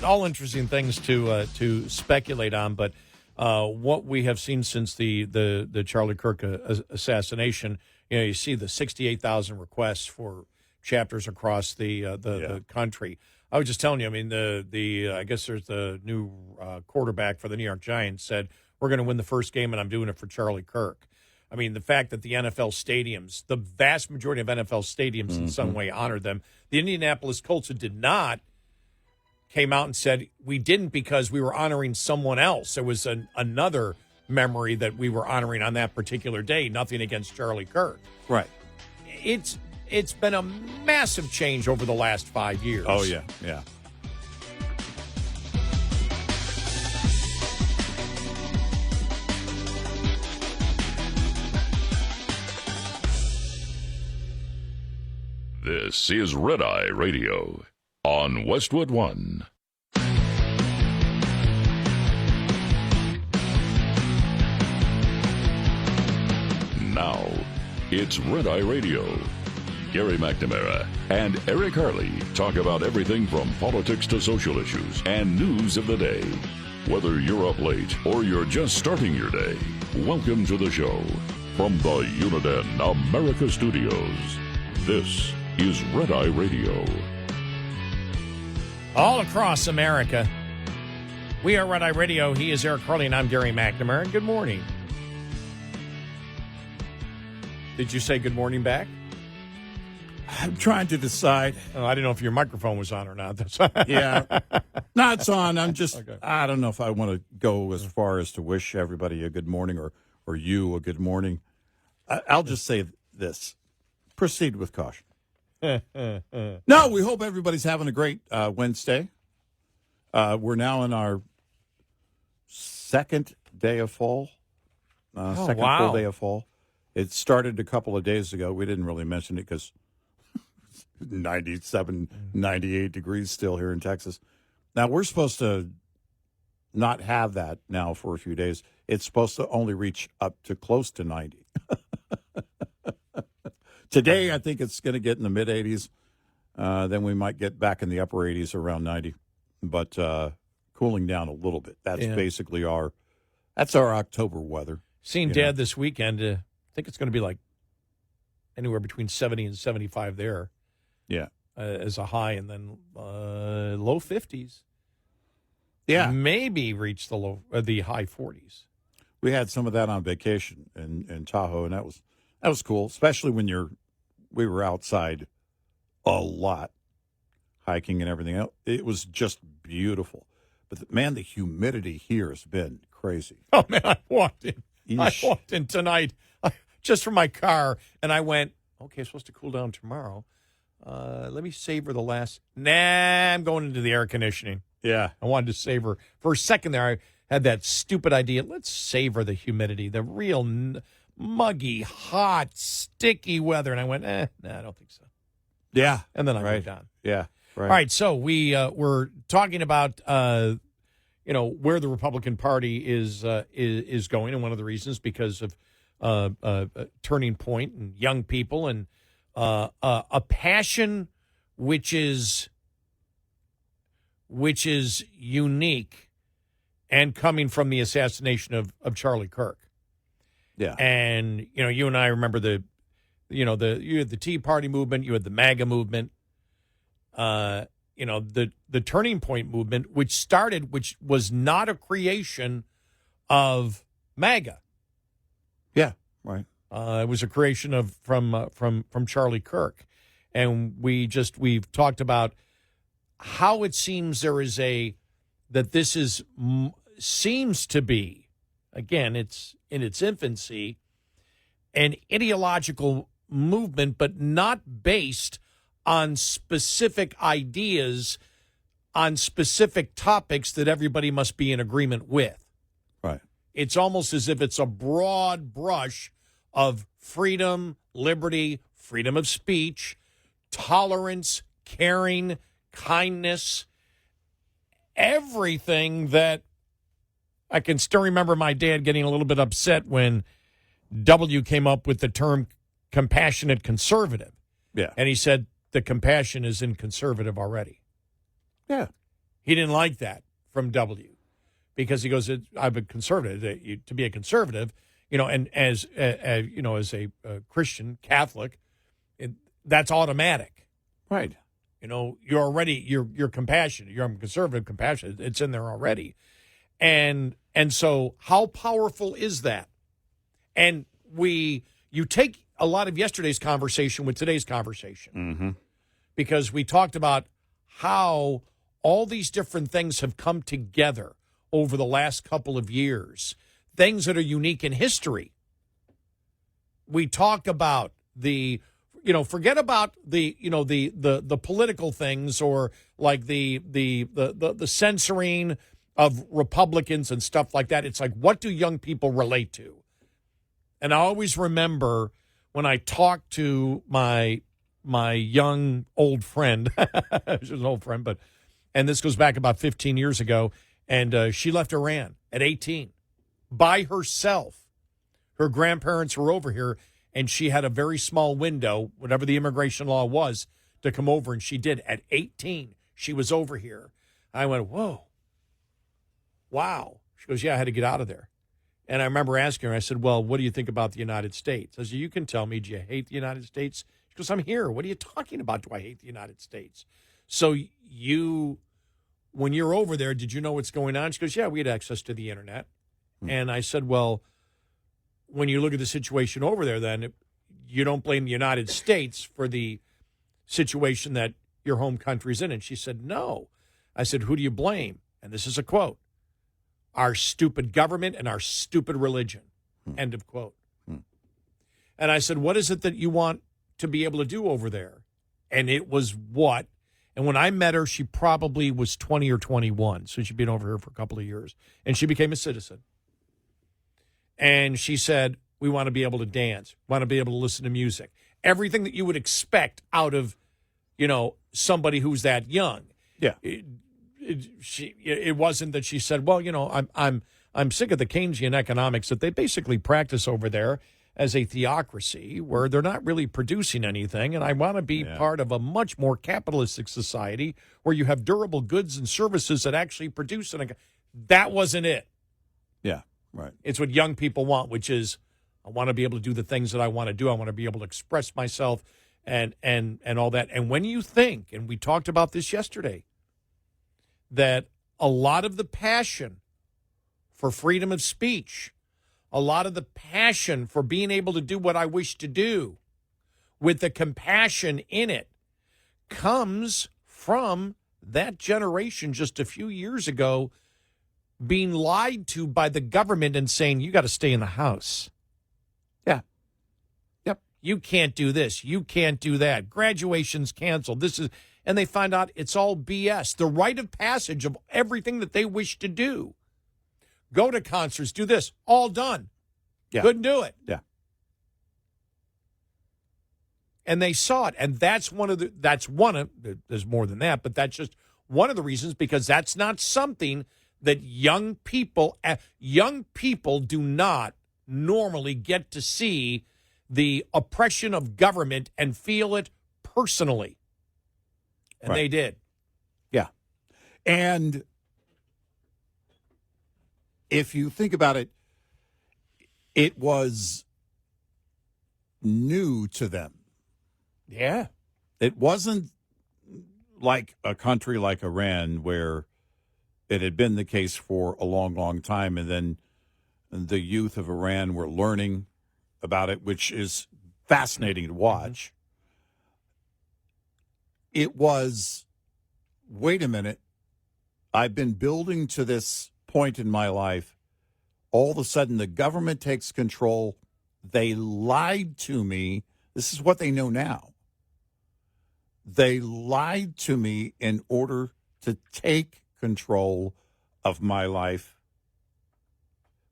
All interesting things to speculate on, but what we have seen since the Charlie Kirk assassination, you see the 68,000 requests for chapters across the country. I was just telling you, I mean, I guess there's the new quarterback for the New York Giants said, we're going to win the first game, and I'm doing it for Charlie Kirk. I mean, the fact that the NFL stadiums, the vast majority of NFL stadiums in some way honored them. The Indianapolis Colts, who did not, came out and said, we didn't because we were honoring someone else. There was another memory that we were honoring on that particular day. Nothing against Charlie Kirk. Right. It's been a massive change over the last 5 years. Oh, yeah, yeah. This is Red Eye Radio on Westwood One. Now, it's Red Eye Radio. Gary McNamara and Eric Harley talk about everything from politics to social issues and news of the day. Whether you're up late or you're just starting your day, welcome to the show. From the Uniden America Studios, this is Red Eye Radio. All across America, we are Red Eye Radio. He is Eric Harley, and I'm Gary McNamara. Good morning. Did you say good morning back? I'm trying to decide. Oh, I didn't know if your microphone was on or not. Yeah. No, it's on. I'm just, okay. I don't know if I want to go as far as to wish everybody a good morning or you a good morning. I'll just say this. Proceed with caution. No, we hope everybody's having a great Wednesday. We're now in our second day of fall. Second full day of fall. It started a couple of days ago. We didn't really mention it because 97, 98 degrees still here in Texas. Now, we're supposed to not have that now for a few days. It's supposed to only reach up to close to 90. Today, I think it's going to get in the mid-80s. Then we might get back in the upper 80s around 90. But cooling down a little bit. That's basically our October weather. Seeing Dad this weekend, I think it's going to be like anywhere between 70 and 75 there. Yeah. As a high, and then low 50s. Yeah. Maybe reach the high 40s. We had some of that on vacation in Tahoe, and that was cool, especially when we were outside a lot, hiking and everything else. It was just beautiful. But, man, the humidity here has been crazy. Oh, man, I walked in tonight just from my car, and I went, okay, it's supposed to cool down tomorrow. Let me savor the last. Nah, I'm going into the air conditioning. Yeah. I wanted to savor. For a second there, I had that stupid idea. Let's savor the humidity, the real muggy, hot, sticky weather. And I went, nah, I don't think so. Yeah. And then I moved on. Yeah. Right. All right. So we're talking about, where the Republican Party is going. And one of the reasons because of a turning point and young people and a passion which is unique and coming from the assassination of Charlie Kirk. Yeah. And, you and I remember you had the Tea Party movement, you had the MAGA movement, the turning point movement, which was not a creation of MAGA. Yeah. Right. It was a creation from Charlie Kirk, and we've talked about how it seems seems to be, again, it's in its infancy, an ideological movement, but not based on specific ideas, on specific topics that everybody must be in agreement with. Right. It's almost as if it's a broad brush of freedom, liberty, freedom of speech, tolerance, caring, kindness, everything that I can still remember my dad getting a little bit upset when W came up with the term compassionate conservative. Yeah. And he said the compassion is in conservative already. Yeah. He didn't like that from W because he goes, I'm a conservative. To be a conservative, and as a Christian Catholic, that's automatic. Right. You're already you're compassionate. You're conservative, compassionate. It's in there already, and so how powerful is that? And you take a lot of yesterday's conversation with today's conversation, because we talked about how all these different things have come together over the last couple of years, things that are unique in history. We talk about forget about the political things or like the censoring of Republicans and stuff like that. It's like, what do young people relate to? And I always remember when I talked to my young old friend, she was an old friend, and this goes back about 15 years ago, and she left Iran at 18 by herself. Her grandparents were over here, and she had a very small window, whatever the immigration law was, to come over, and she did. At 18, she was over here. I went, whoa, wow. She goes, yeah, I had to get out of there. And I remember asking her, I said, well, what do you think about the United States? I said, you can tell me, do you hate the United States? She goes, I'm here. What are you talking about? Do I hate the United States? So when you're over there, did you know what's going on? She goes, yeah, we had access to the internet. And I said, well, when you look at the situation over there, then you don't blame the United States for the situation that your home country's in. And she said, no. I said, who do you blame? And this is a quote. Our stupid government and our stupid religion. End of quote. And I said, what is it that you want to be able to do over there? And it was what? And when I met her, she probably was 20 or 21. So she'd been over here for a couple of years. And she became a citizen. And she said, we want to be able to dance, want to be able to listen to music. Everything that you would expect out of, somebody who's that young. Yeah. It wasn't that she said, well, I'm sick of the Keynesian economics that they basically practice over there. as a theocracy where they're not really producing anything. And I want to be part of a much more capitalistic society where you have durable goods and services that actually produce. That wasn't it. Yeah, right. It's what young people want, which is I want to be able to do the things that I want to do. I want to be able to express myself and all that. And when you think, and we talked about this yesterday, that a lot of the passion for freedom of speech, a lot of the passion for being able to do what I wish to do with the compassion in it comes from that generation just a few years ago being lied to by the government and saying, you got to stay in the house. Yeah. Yep. You can't do this. You can't do that. Graduation's canceled. And they find out it's all BS. The rite of passage of everything that they wish to do. Go to concerts, do this, all done. Yeah. Couldn't do it. Yeah. And they saw it. And there's more than that, but that's just one of the reasons, because that's not something that young people do not normally get to see the oppression of government and feel it personally. And they did. Yeah. And if you think about it, it was new to them. Yeah. It wasn't like a country like Iran where it had been the case for a long, long time, and then the youth of Iran were learning about it, which is fascinating to watch. It was, wait a minute, I've been building to this point in my life. All of a sudden, the government takes control. They lied to me. This is what they know now. They lied to me in order to take control of my life,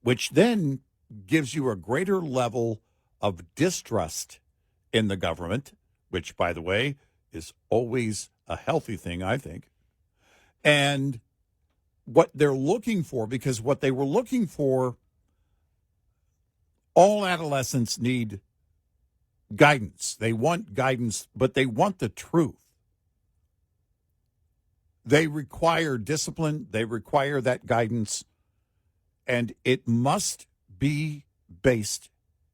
which then gives you a greater level of distrust in the government, which, by the way, is always a healthy thing, I think. And what they're looking for, because what they were looking for, all adolescents need guidance. They want guidance, but they want the truth. They require discipline. They require that guidance. And it must be based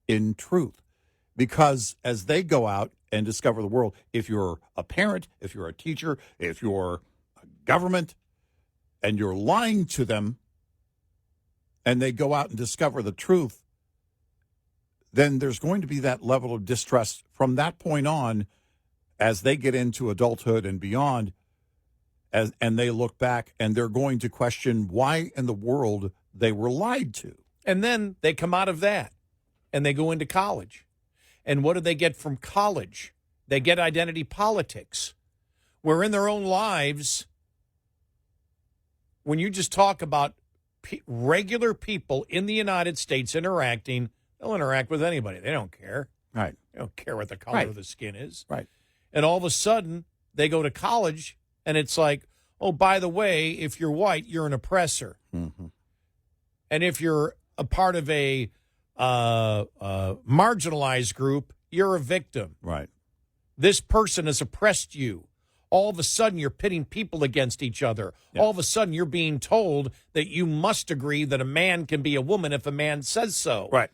in truth. Because as they go out and discover the world, if you're a parent, if you're a teacher, if you're a government, and you're lying to them, and they go out and discover the truth, then there's going to be that level of distrust from that point on as they get into adulthood and beyond, and they look back, and they're going to question why in the world they were lied to. And then they come out of that, and they go into college. And what do they get from college? They get identity politics, where in their own lives, when you just talk about regular people in the United States interacting, they'll interact with anybody. They don't care. Right. They don't care what the color of the skin is. Right. And all of a sudden, they go to college, and it's like, oh, by the way, if you're white, you're an oppressor. Mm-hmm. And if you're a part of a marginalized group, you're a victim. Right. This person has oppressed you. All of a sudden, you're pitting people against each other. Yeah. All of a sudden, you're being told that you must agree that a man can be a woman if a man says so. Right.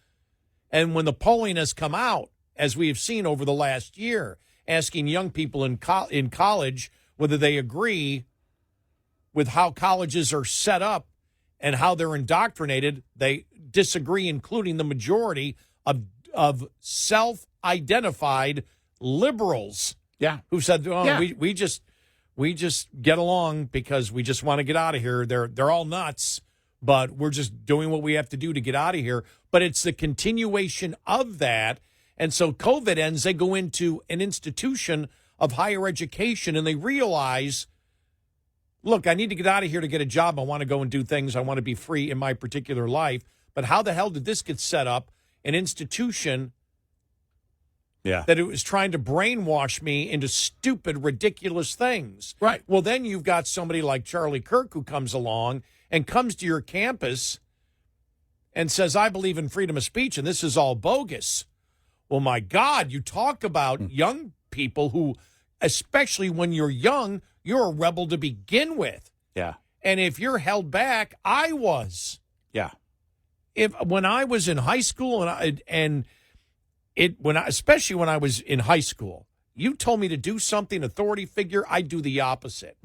And when the polling has come out, as we have seen over the last year, asking young people in college whether they agree with how colleges are set up and how they're indoctrinated, they disagree, including the majority of self-identified liberals. Yeah. Who said, oh, yeah. we just get along because we just want to get out of here. They're all nuts, but we're just doing what we have to do to get out of here. But it's the continuation of that. And so COVID ends, they go into an institution of higher education, and they realize, look, I need to get out of here to get a job. I want to go and do things. I want to be free in my particular life. But how the hell did this get set up? An institution that it was trying to brainwash me into stupid, ridiculous things. Right. Well, then you've got somebody like Charlie Kirk who comes along and comes to your campus and says, I believe in freedom of speech, and this is all bogus. Well, my God, you talk about young people who, especially when you're young, you're a rebel to begin with. Yeah. And if you're held back, I was. Yeah. When I was in high school, especially when I was in high school, you told me to do something, authority figure, I'd do the opposite.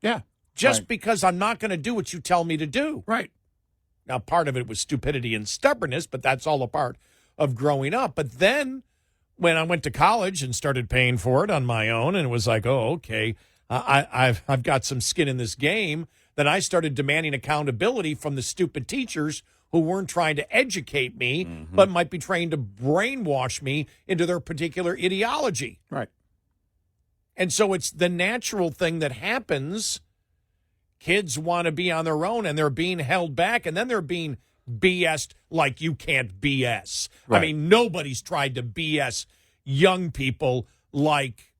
Yeah. Just because I'm not going to do what you tell me to do. Right. Now, part of it was stupidity and stubbornness, but that's all a part of growing up. But then when I went to college and started paying for it on my own, and it was like, oh, okay, I've got some skin in this game, then I started demanding accountability from the stupid teachers who weren't trying to educate me, but might be trying to brainwash me into their particular ideology. Right. And so it's the natural thing that happens. Kids want to be on their own, and they're being held back, and then they're being BS'd like you can't BS. Right. I mean, nobody's tried to BS young people like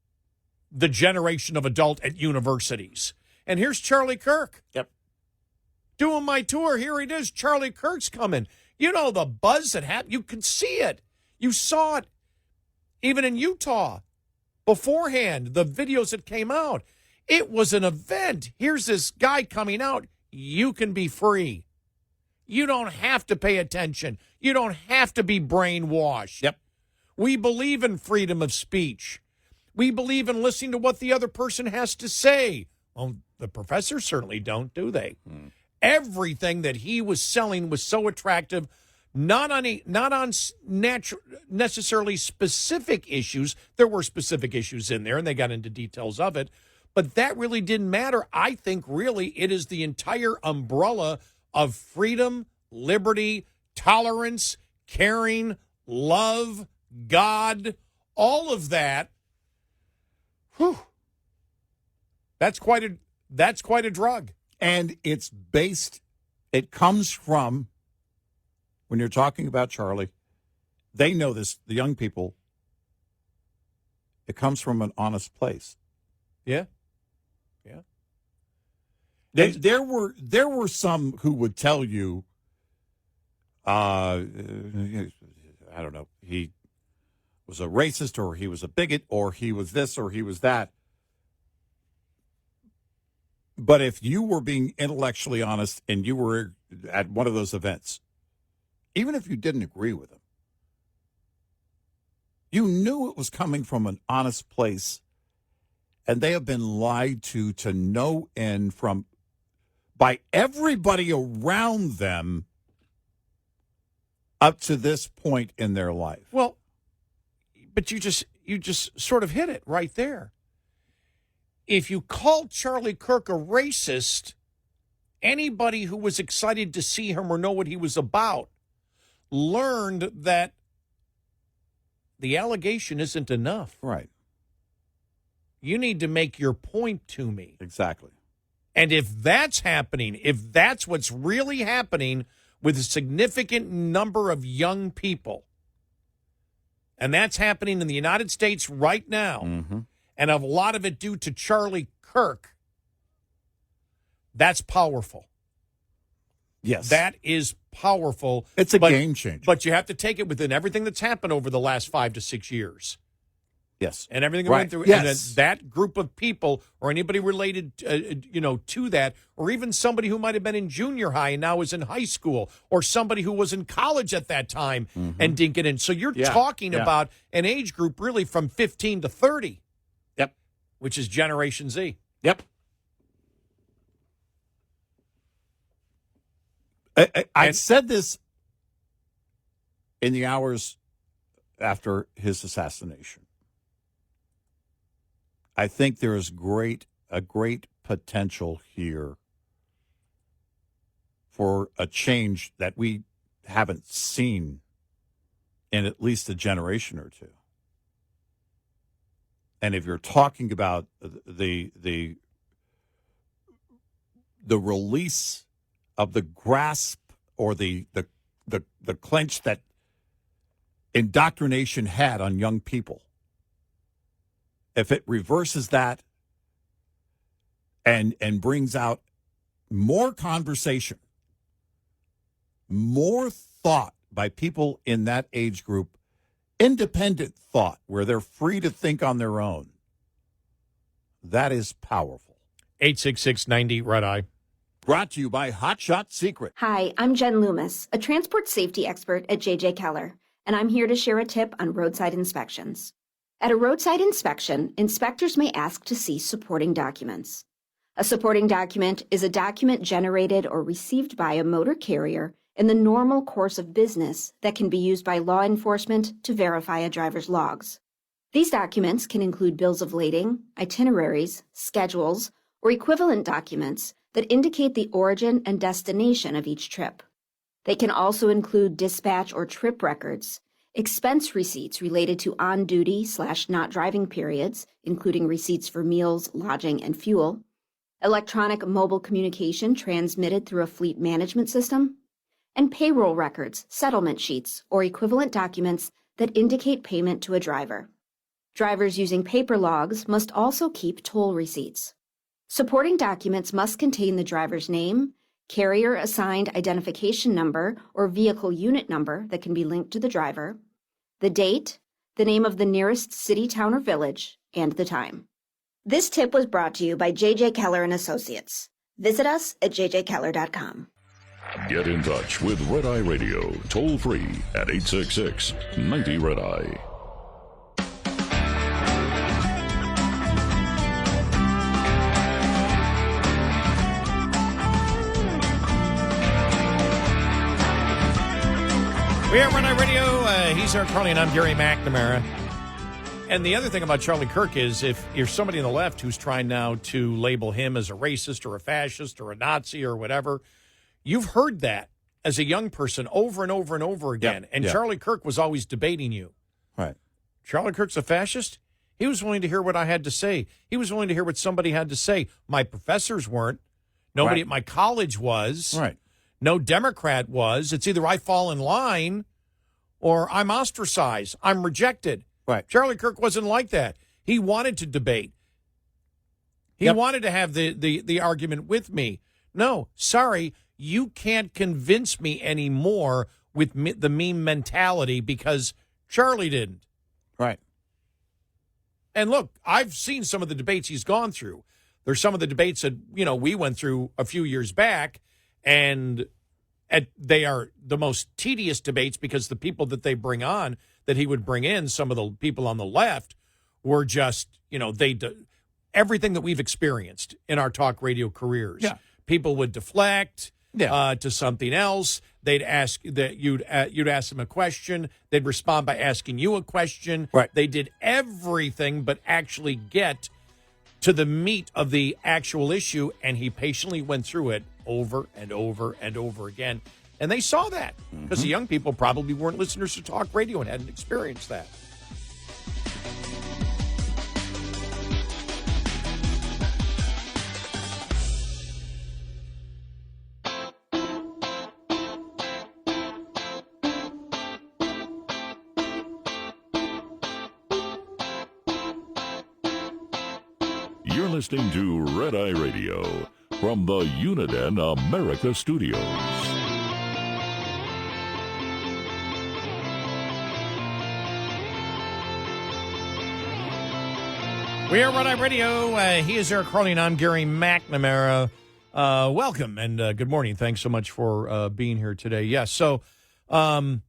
the generation of adult at universities. And here's Charlie Kirk. Yep. Doing my tour. Here it is. Charlie Kirk's coming. You know, the buzz that happened. You could see it. You saw it even in Utah beforehand, the videos that came out. It was an event. Here's this guy coming out. You can be free. You don't have to pay attention. You don't have to be brainwashed. Yep. We believe in freedom of speech. We believe in listening to what the other person has to say. Well, the professors certainly don't, do they? Everything that he was selling was so attractive, not on necessarily specific issues. There were specific issues in there, and they got into details of it. But that really didn't matter. I think really it is the entire umbrella of freedom, liberty, tolerance, caring, love, God, all of that. Whew. That's quite a drug. And it comes from, when you're talking about Charlie, they know this, the young people, it comes from an honest place. Yeah. Yeah. There were some who would tell you, I don't know, he was a racist, or he was a bigot, or he was this, or he was that. But if you were being intellectually honest and you were at one of those events, even if you didn't agree with him, you knew it was coming from an honest place. And they have been lied to no end by everybody around them up to this point in their life. Well, but you just sort of hit it right there. If you called Charlie Kirk a racist, anybody who was excited to see him or know what he was about learned that the allegation isn't enough. Right. You need to make your point to me. Exactly. And if that's happening, if that's what's really happening with a significant number of young people, and that's happening in the United States right now, and a lot of it due to Charlie Kirk, that's powerful. Yes. That is powerful. It's a game changer. But you have to take it within everything that's happened over the last 5 to 6 years. Yes. And everything that went through. Yes. And that group of people or anybody related, to that, or even somebody who might have been in junior high and now is in high school, or somebody who was in college at that time and didn't get in. So you're talking about an age group really from 15 to 30. Yep. Which is Generation Z. Yep. I said this in the hours after his assassination. I think there is a great potential here for a change that we haven't seen in at least a generation or two. And if you're talking about the release of the grasp or the clench that indoctrination had on young people, if it reverses that and brings out more conversation, more thought by people in that age group, independent thought, where they're free to think on their own. That is powerful. 866-90-RED-EYE. Brought to you by Hot Shot Secret. Hi, I'm Jen Loomis, a transport safety expert at J.J. Keller, and I'm here to share a tip on roadside inspections. At a roadside inspection, inspectors may ask to see supporting documents. A supporting document is a document generated or received by a motor carrier in the normal course of business that can be used by law enforcement to verify a driver's logs. These documents can include bills of lading, itineraries, schedules, or equivalent documents that indicate the origin and destination of each trip. They can also include dispatch or trip records, expense receipts related to on-duty/not driving periods, including receipts for meals, lodging, and fuel, electronic mobile communication transmitted through a fleet management system, and payroll records, settlement sheets, or equivalent documents that indicate payment to a driver. Drivers using paper logs must also keep toll receipts. Supporting documents must contain the driver's name, carrier-assigned identification number or vehicle unit number that can be linked to the driver, the date, the name of the nearest city, town, or village, and the time. This tip was brought to you by J.J. Keller and Associates. Visit us at jjkeller.com. Get in touch with Red Eye Radio, toll free at 866-90-RED-EYE. We are Red Eye Radio. He's Eric Harley, and I'm Gary McNamara. And the other thing about Charlie Kirk is if you're somebody on the left who's trying now to label him as a racist or a fascist or a Nazi or whatever, you've heard that as a young person over and over and over again. And Charlie Kirk was always debating you. Right. Charlie Kirk's a fascist? He was willing to hear what I had to say. He was willing to hear what somebody had to say. My professors weren't. Nobody at my college was. Right. No Democrat was. It's either I fall in line or I'm ostracized. I'm rejected. Right. Charlie Kirk wasn't like that. He wanted to debate. He wanted to have the argument with me. No, sorry, you can't convince me anymore with the meme mentality because Charlie didn't. Right. And look, I've seen some of the debates he's gone through. There's some of the debates that, we went through a few years back, and they are the most tedious debates because the people that they bring on, that he would bring in, some of the people on the left, were just, everything that we've experienced in our talk radio careers. Yeah. People would deflect to something else. They'd ask that you'd ask them a question. They'd respond by asking you a question. Right. They did everything but actually get to the meat of the actual issue, and he patiently went through it over and over and over again. And they saw that because the young people probably weren't listeners to talk radio and hadn't experienced that. You're listening to Red Eye Radio from the Uniden America Studios. We are Red Eye Radio. He is Eric Harley, and I'm Gary McNamara. Welcome and good morning. Thanks so much for being here today. Yes, so, just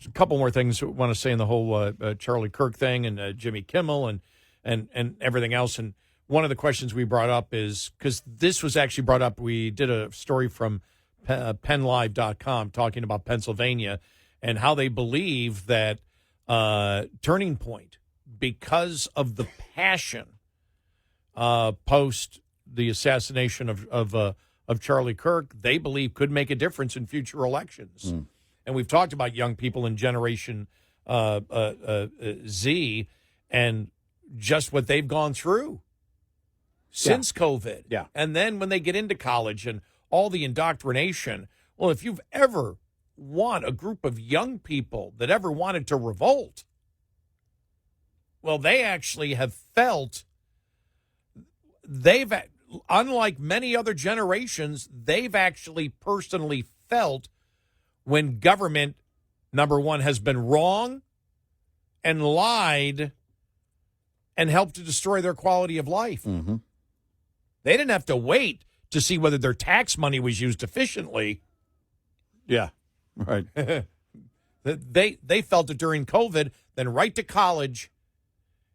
a couple more things I want to say in the whole Charlie Kirk thing and Jimmy Kimmel and everything else. And one of the questions we brought up is, because this was actually brought up, we did a story from PennLive.com talking about Pennsylvania and how they believe that Turning Point, because of the passion post the assassination of Charlie Kirk, they believe could make a difference in future elections. And we've talked about young people in Generation Z and just what they've gone through since COVID. Yeah. And then when they get into college and all the indoctrination, well, if you've ever want a group of young people that ever wanted to revolt, well, they actually have felt unlike many other generations, they've actually personally felt when government, number one, has been wrong and lied and helped to destroy their quality of life. Mm-hmm. They didn't have to wait to see whether their tax money was used efficiently. Yeah, right. They felt it during COVID, then right to college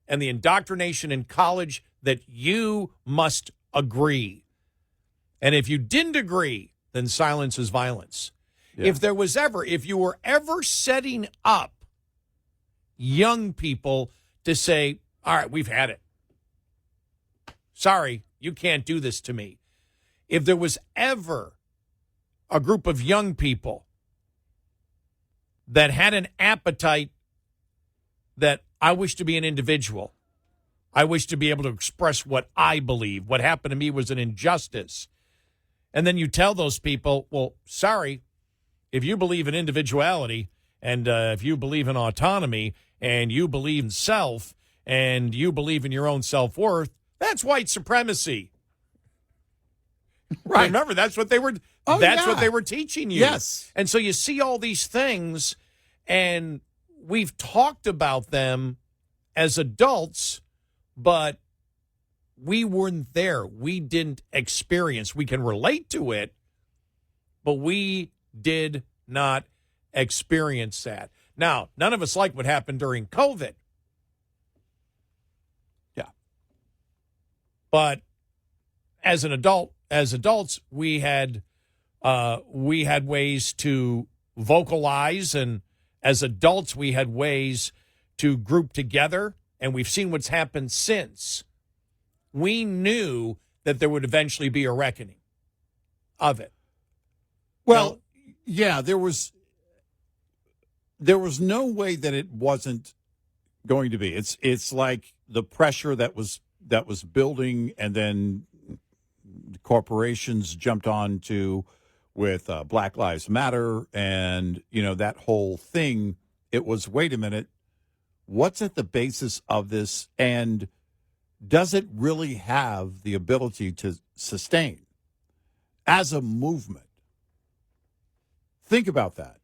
and the indoctrination in college that you must agree. And if you didn't agree, then silence is violence. Yeah. If you were ever setting up young people to say, all right, we've had it. Sorry, you can't do this to me. If there was ever a group of young people that had an appetite that I wish to be an individual, I wish to be able to express what I believe, what happened to me was an injustice, and then you tell those people, well, sorry, if you believe in individuality and if you believe in autonomy and you believe in self and you believe in your own self-worth, that's white supremacy. Right. Remember, that's what they were. What they were teaching you. Yes. And so you see all these things, and we've talked about them as adults, but we weren't there. We didn't experience. We can relate to it, but we did not experience that. Now, none of us like what happened during COVID. Yeah. But as adults, we had ways to vocalize, and as adults, we had ways to group together, and we've seen what's happened since. We knew that there would eventually be a reckoning of it. Well, yeah, there was no way that it wasn't going to be. It's like the pressure that was building, and then corporations jumped on to with Black Lives Matter and, that whole thing. It was, wait a minute, what's at the basis of this, and does it really have the ability to sustain as a movement? Think about that.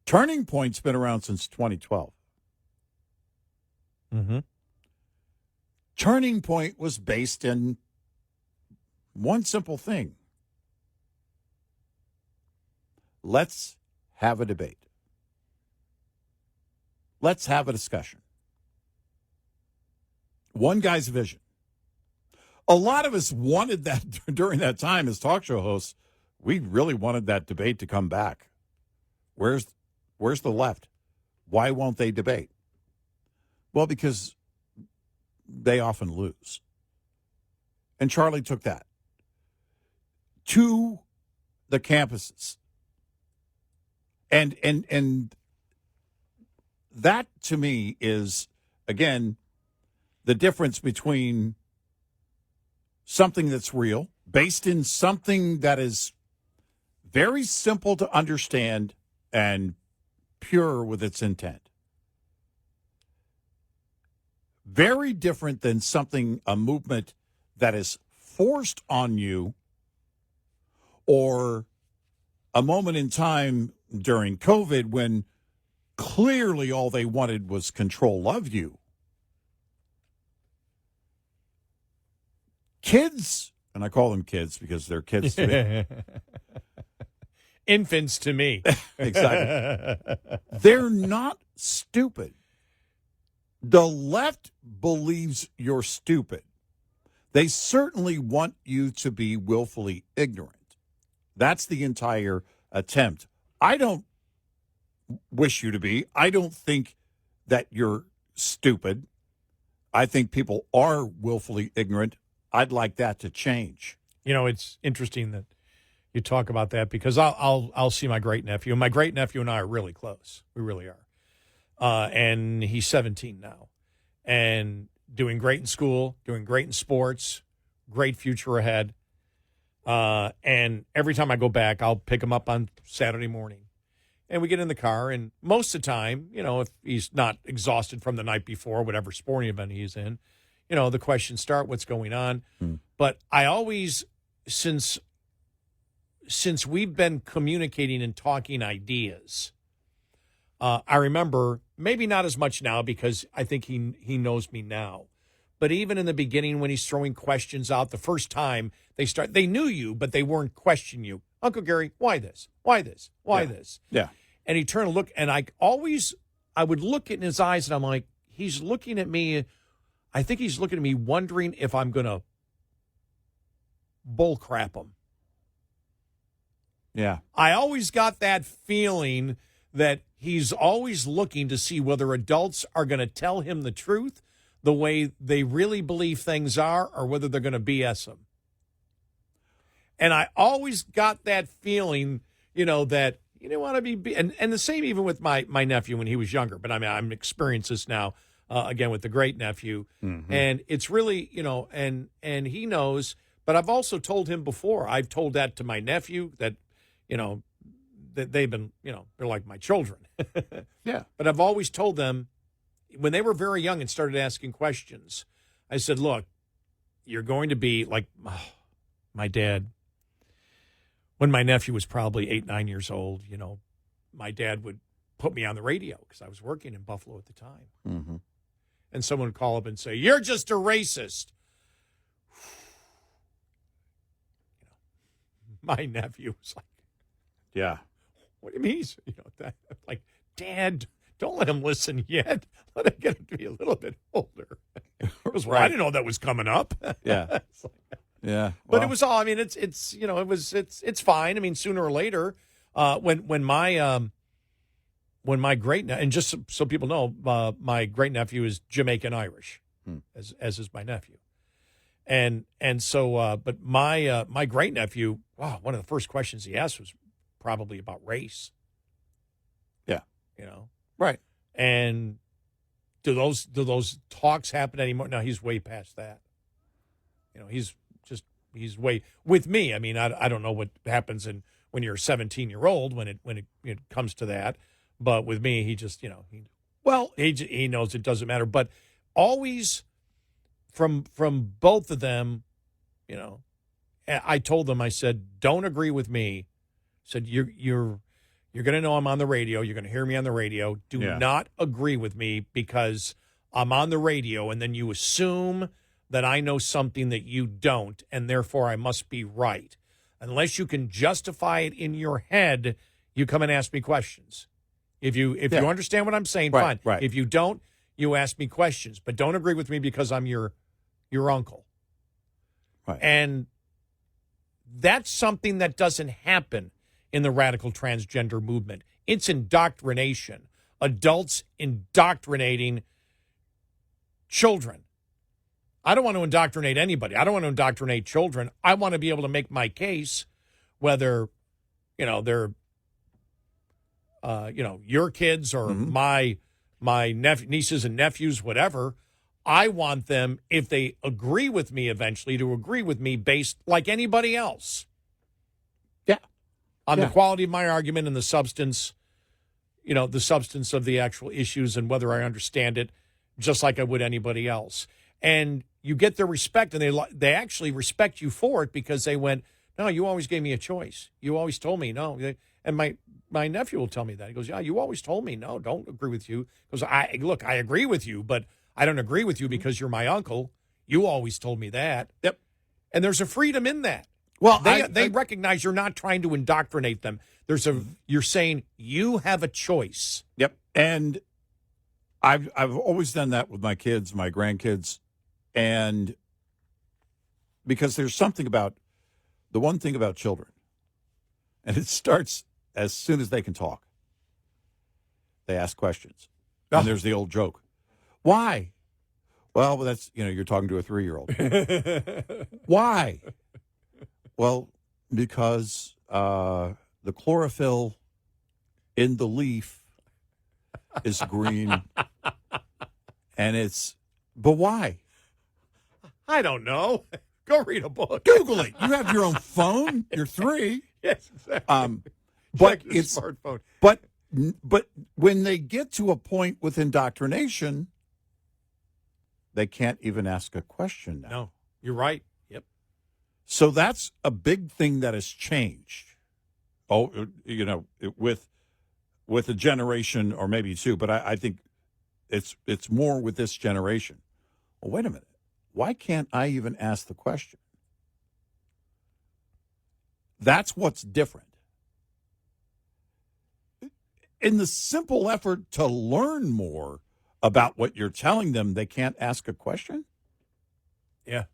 Turning Point's been around since 2012. Mm-hmm. Turning Point was based in one simple thing. Let's have a debate. Let's have a discussion. One guy's vision. A lot of us wanted that during that time as talk show hosts. We really wanted that debate to come back. Where's the left? Why won't they debate? Well, because they often lose. And Charlie took that to the campuses. And that, to me, is, again, the difference between something that's real, based in something that is very simple to understand and pure with its intent. Very different than a movement that is forced on you, or a moment in time during COVID when clearly all they wanted was control of you. Kids, and I call them kids because they're kids to me. Infants to me. Exactly. They're not stupid. The left believes you're stupid. They certainly want you to be willfully ignorant. That's the entire attempt. I don't wish you to be. I don't think that you're stupid. I think people are willfully ignorant. I'd like that to change. It's interesting that you talk about that, because I'll see my great nephew. My great nephew and I are really close. We really are. And he's 17 now, and doing great in school, doing great in sports, great future ahead. And every time I go back, I'll pick him up on Saturday morning, and we get in the car. And most of the time, if he's not exhausted from the night before, whatever sporting event he's in, the questions start, what's going on. But I always, since we've been communicating and talking ideas, I remember, maybe not as much now because I think he knows me now. But even in the beginning when he's throwing questions out, the first time they knew you, but they weren't questioning you. Uncle Gary, why this? Why this? Why this? Yeah. And he turned to look, and I would look in his eyes, and I'm like, he's looking at me. I think he's looking at me wondering if I'm going to bull crap him. Yeah. I always got that feeling that he's always looking to see whether adults are going to tell him the truth the way they really believe things are, or whether they're going to BS him. And I always got that feeling, that you didn't want to be, and the same even with my nephew when he was younger. But I mean, I'm experiencing this now again with the great nephew, and it's really, and he knows. But I've also told him before. I've told that to my nephew that, that they've been, they're like my children. Yeah. But I've always told them when they were very young and started asking questions, I said, look, you're going to be like my dad. When my nephew was probably 8, 9 years old, my dad would put me on the radio because I was working in Buffalo at the time. And someone would call up and say, you're just a racist. My nephew was like, yeah. What do you mean? Like, Dad, don't let him listen yet. Let him get to be a little bit older. Well, I didn't know that was coming up. Yeah. Yeah. But it was all, I mean, it's fine. I mean, sooner or later, when my great, and just so people know, my great nephew is Jamaican Irish, as is my nephew. And so, but my great nephew, wow, one of the first questions he asked was probably about race. Yeah. Right. And do those talks happen anymore? No, he's way past that. He's way with me. I mean, I don't know what happens when you're a 17-year-old when it comes to that, but with me, he just he knows it doesn't matter. But always from both of them, I told them, I said, don't agree with me. I said you're going to know I'm on the radio. You're going to hear me on the radio. Do not agree with me because I'm on the radio, and then you assume that I know something that you don't, and therefore I must be right. Unless you can justify it in your head, you come and ask me questions. If you understand what I'm saying, fine. Right. If you don't, you ask me questions. But don't agree with me because I'm your uncle. Right. And that's something that doesn't happen in the radical transgender movement. It's indoctrination. Adults indoctrinating children. I don't want to indoctrinate anybody. I don't want to indoctrinate children. I want to be able to make my case, whether, they're, your kids or my nieces and nephews, whatever. I want them, if they agree with me eventually, to agree with me based like anybody else. Yeah. On the quality of my argument and the substance, the substance of the actual issues and whether I understand it, just like I would anybody else. And you get their respect, and they actually respect you for it because they went, no, you always gave me a choice. You always told me no. And my nephew will tell me that. He goes, yeah, you always told me no, don't agree with you. He goes, I agree with you, but I don't agree with you because you're my uncle. You always told me that. Yep. And there's a freedom in that. Well, they recognize you're not trying to indoctrinate them. You're saying you have a choice. Yep. And I've always done that with my kids, my grandkids. And because there's something about the one thing about children, and it starts as soon as they can talk. They ask questions. And there's the old joke. Why? Well, that's, you're talking to a 3-year-old. Why? Well, because the chlorophyll in the leaf is green. But why? I don't know. Go read a book. Google it. You have your own phone. You're 3. Yes, exactly. But Check your smartphone. But when they get to a point with indoctrination, they can't even ask a question now. No, you're right. Yep. So that's a big thing that has changed. Oh, with a generation or maybe two, but I think it's more with this generation. Well, wait a minute. Why can't I even ask the question? That's what's different. In the simple effort to learn more about what you're telling them, they can't ask a question? Yeah.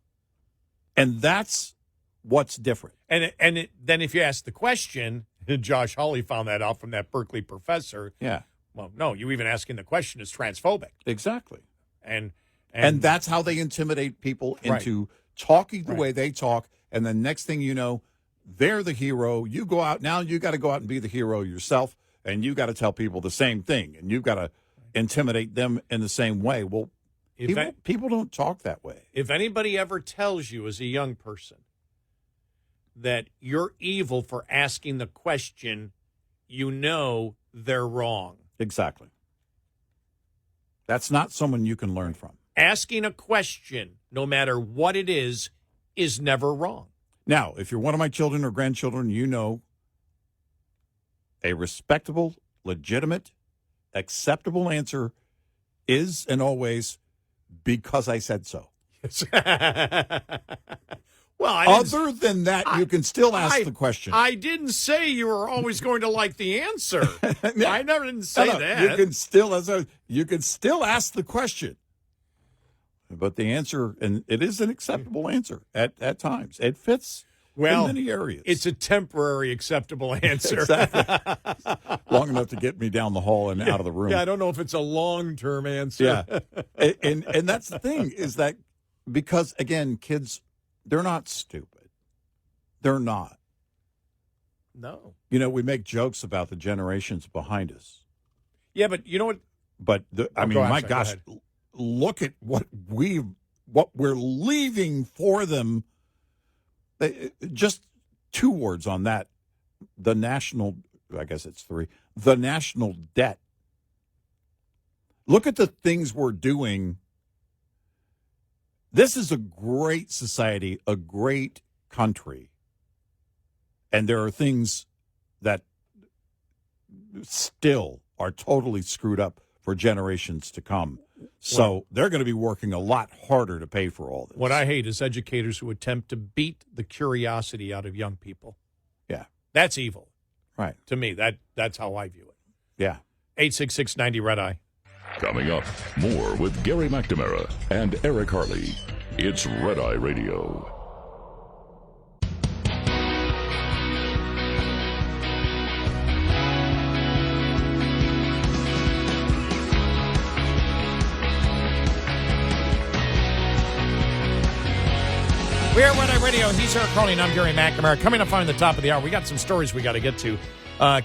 And that's what's different. Then if you ask the question, Josh Hawley found that out from that Berkeley professor. Yeah. Well, no, you even asking the question is transphobic. Exactly. And that's how they intimidate people into talking the way they talk. And the next thing you know, they're the hero. You go out now, you got to go out and be the hero yourself. And you got to tell people the same thing. And you've got to intimidate them in the same way. Well, people don't talk that way. If anybody ever tells you as a young person that you're evil for asking the question, you know they're wrong. Exactly. That's not someone you can learn from. Asking a question, no matter what it is never wrong. Now, if you're one of my children or grandchildren, you know a respectable, legitimate, acceptable answer is and always because I said so. Well, other than that, you can still ask the question. I didn't say you were always going to like the answer. I never didn't say that. You can still ask the question. But the answer, and it is an acceptable answer at times. It fits in many areas. It's a temporary acceptable answer. Exactly. Long enough to get me down the hall and out of the room. Yeah, I don't know if it's a long-term answer. Yeah. and that's the thing, is that because, again, kids, they're not stupid. They're not. No. We make jokes about the generations behind us. Yeah, but you know what? But, my gosh, look at what we're leaving for them. Just 2 words on that. The national debt. Look at the things we're doing. This is a great society, a great country. And there are things that still are totally screwed up for generations to come. So they're going to be working a lot harder to pay for all this. What I hate is educators who attempt to beat the curiosity out of young people. Yeah. That's evil. Right. To me, that's how I view it. Yeah. 866-90 Red Eye. Coming up, more with Gary McNamara and Eric Harley. It's Red Eye Radio. We're at Red Eye Radio. He's Eric Harley, and I'm Gary McNamara. Coming up on the top of the hour, we got some stories we got to get to. I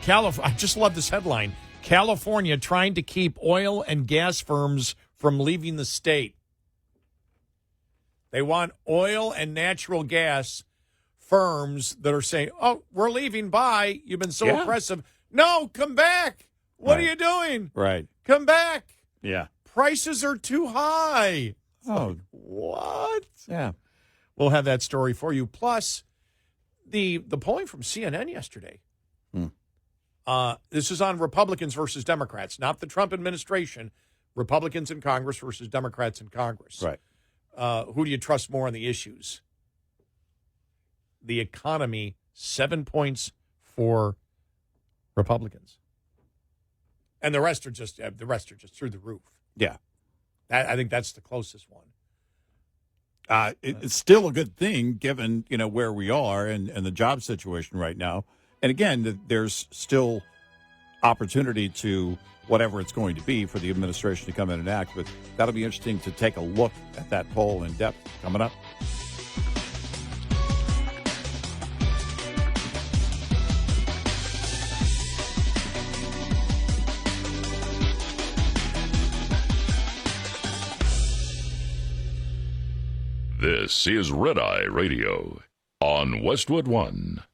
just love this headline. California trying to keep oil and gas firms from leaving the state. They want oil and natural gas firms that are saying, oh, we're leaving. Bye. You've been so oppressive. No, come back. What are you doing? Right. Come back. Yeah. Prices are too high. Oh, what? Yeah. We'll have that story for you. Plus, the polling from CNN yesterday. This is on Republicans versus Democrats, not the Trump administration. Republicans in Congress versus Democrats in Congress. Right. Who do you trust more on the issues? The economy, 7 points for Republicans, and the rest are just through the roof. Yeah. I think that's the closest one. It's still a good thing given, where we are and the job situation right now. And again, there's still opportunity to whatever it's going to be for the administration to come in and act. But that'll be interesting to take a look at that poll in depth coming up. This is Red Eye Radio on Westwood One.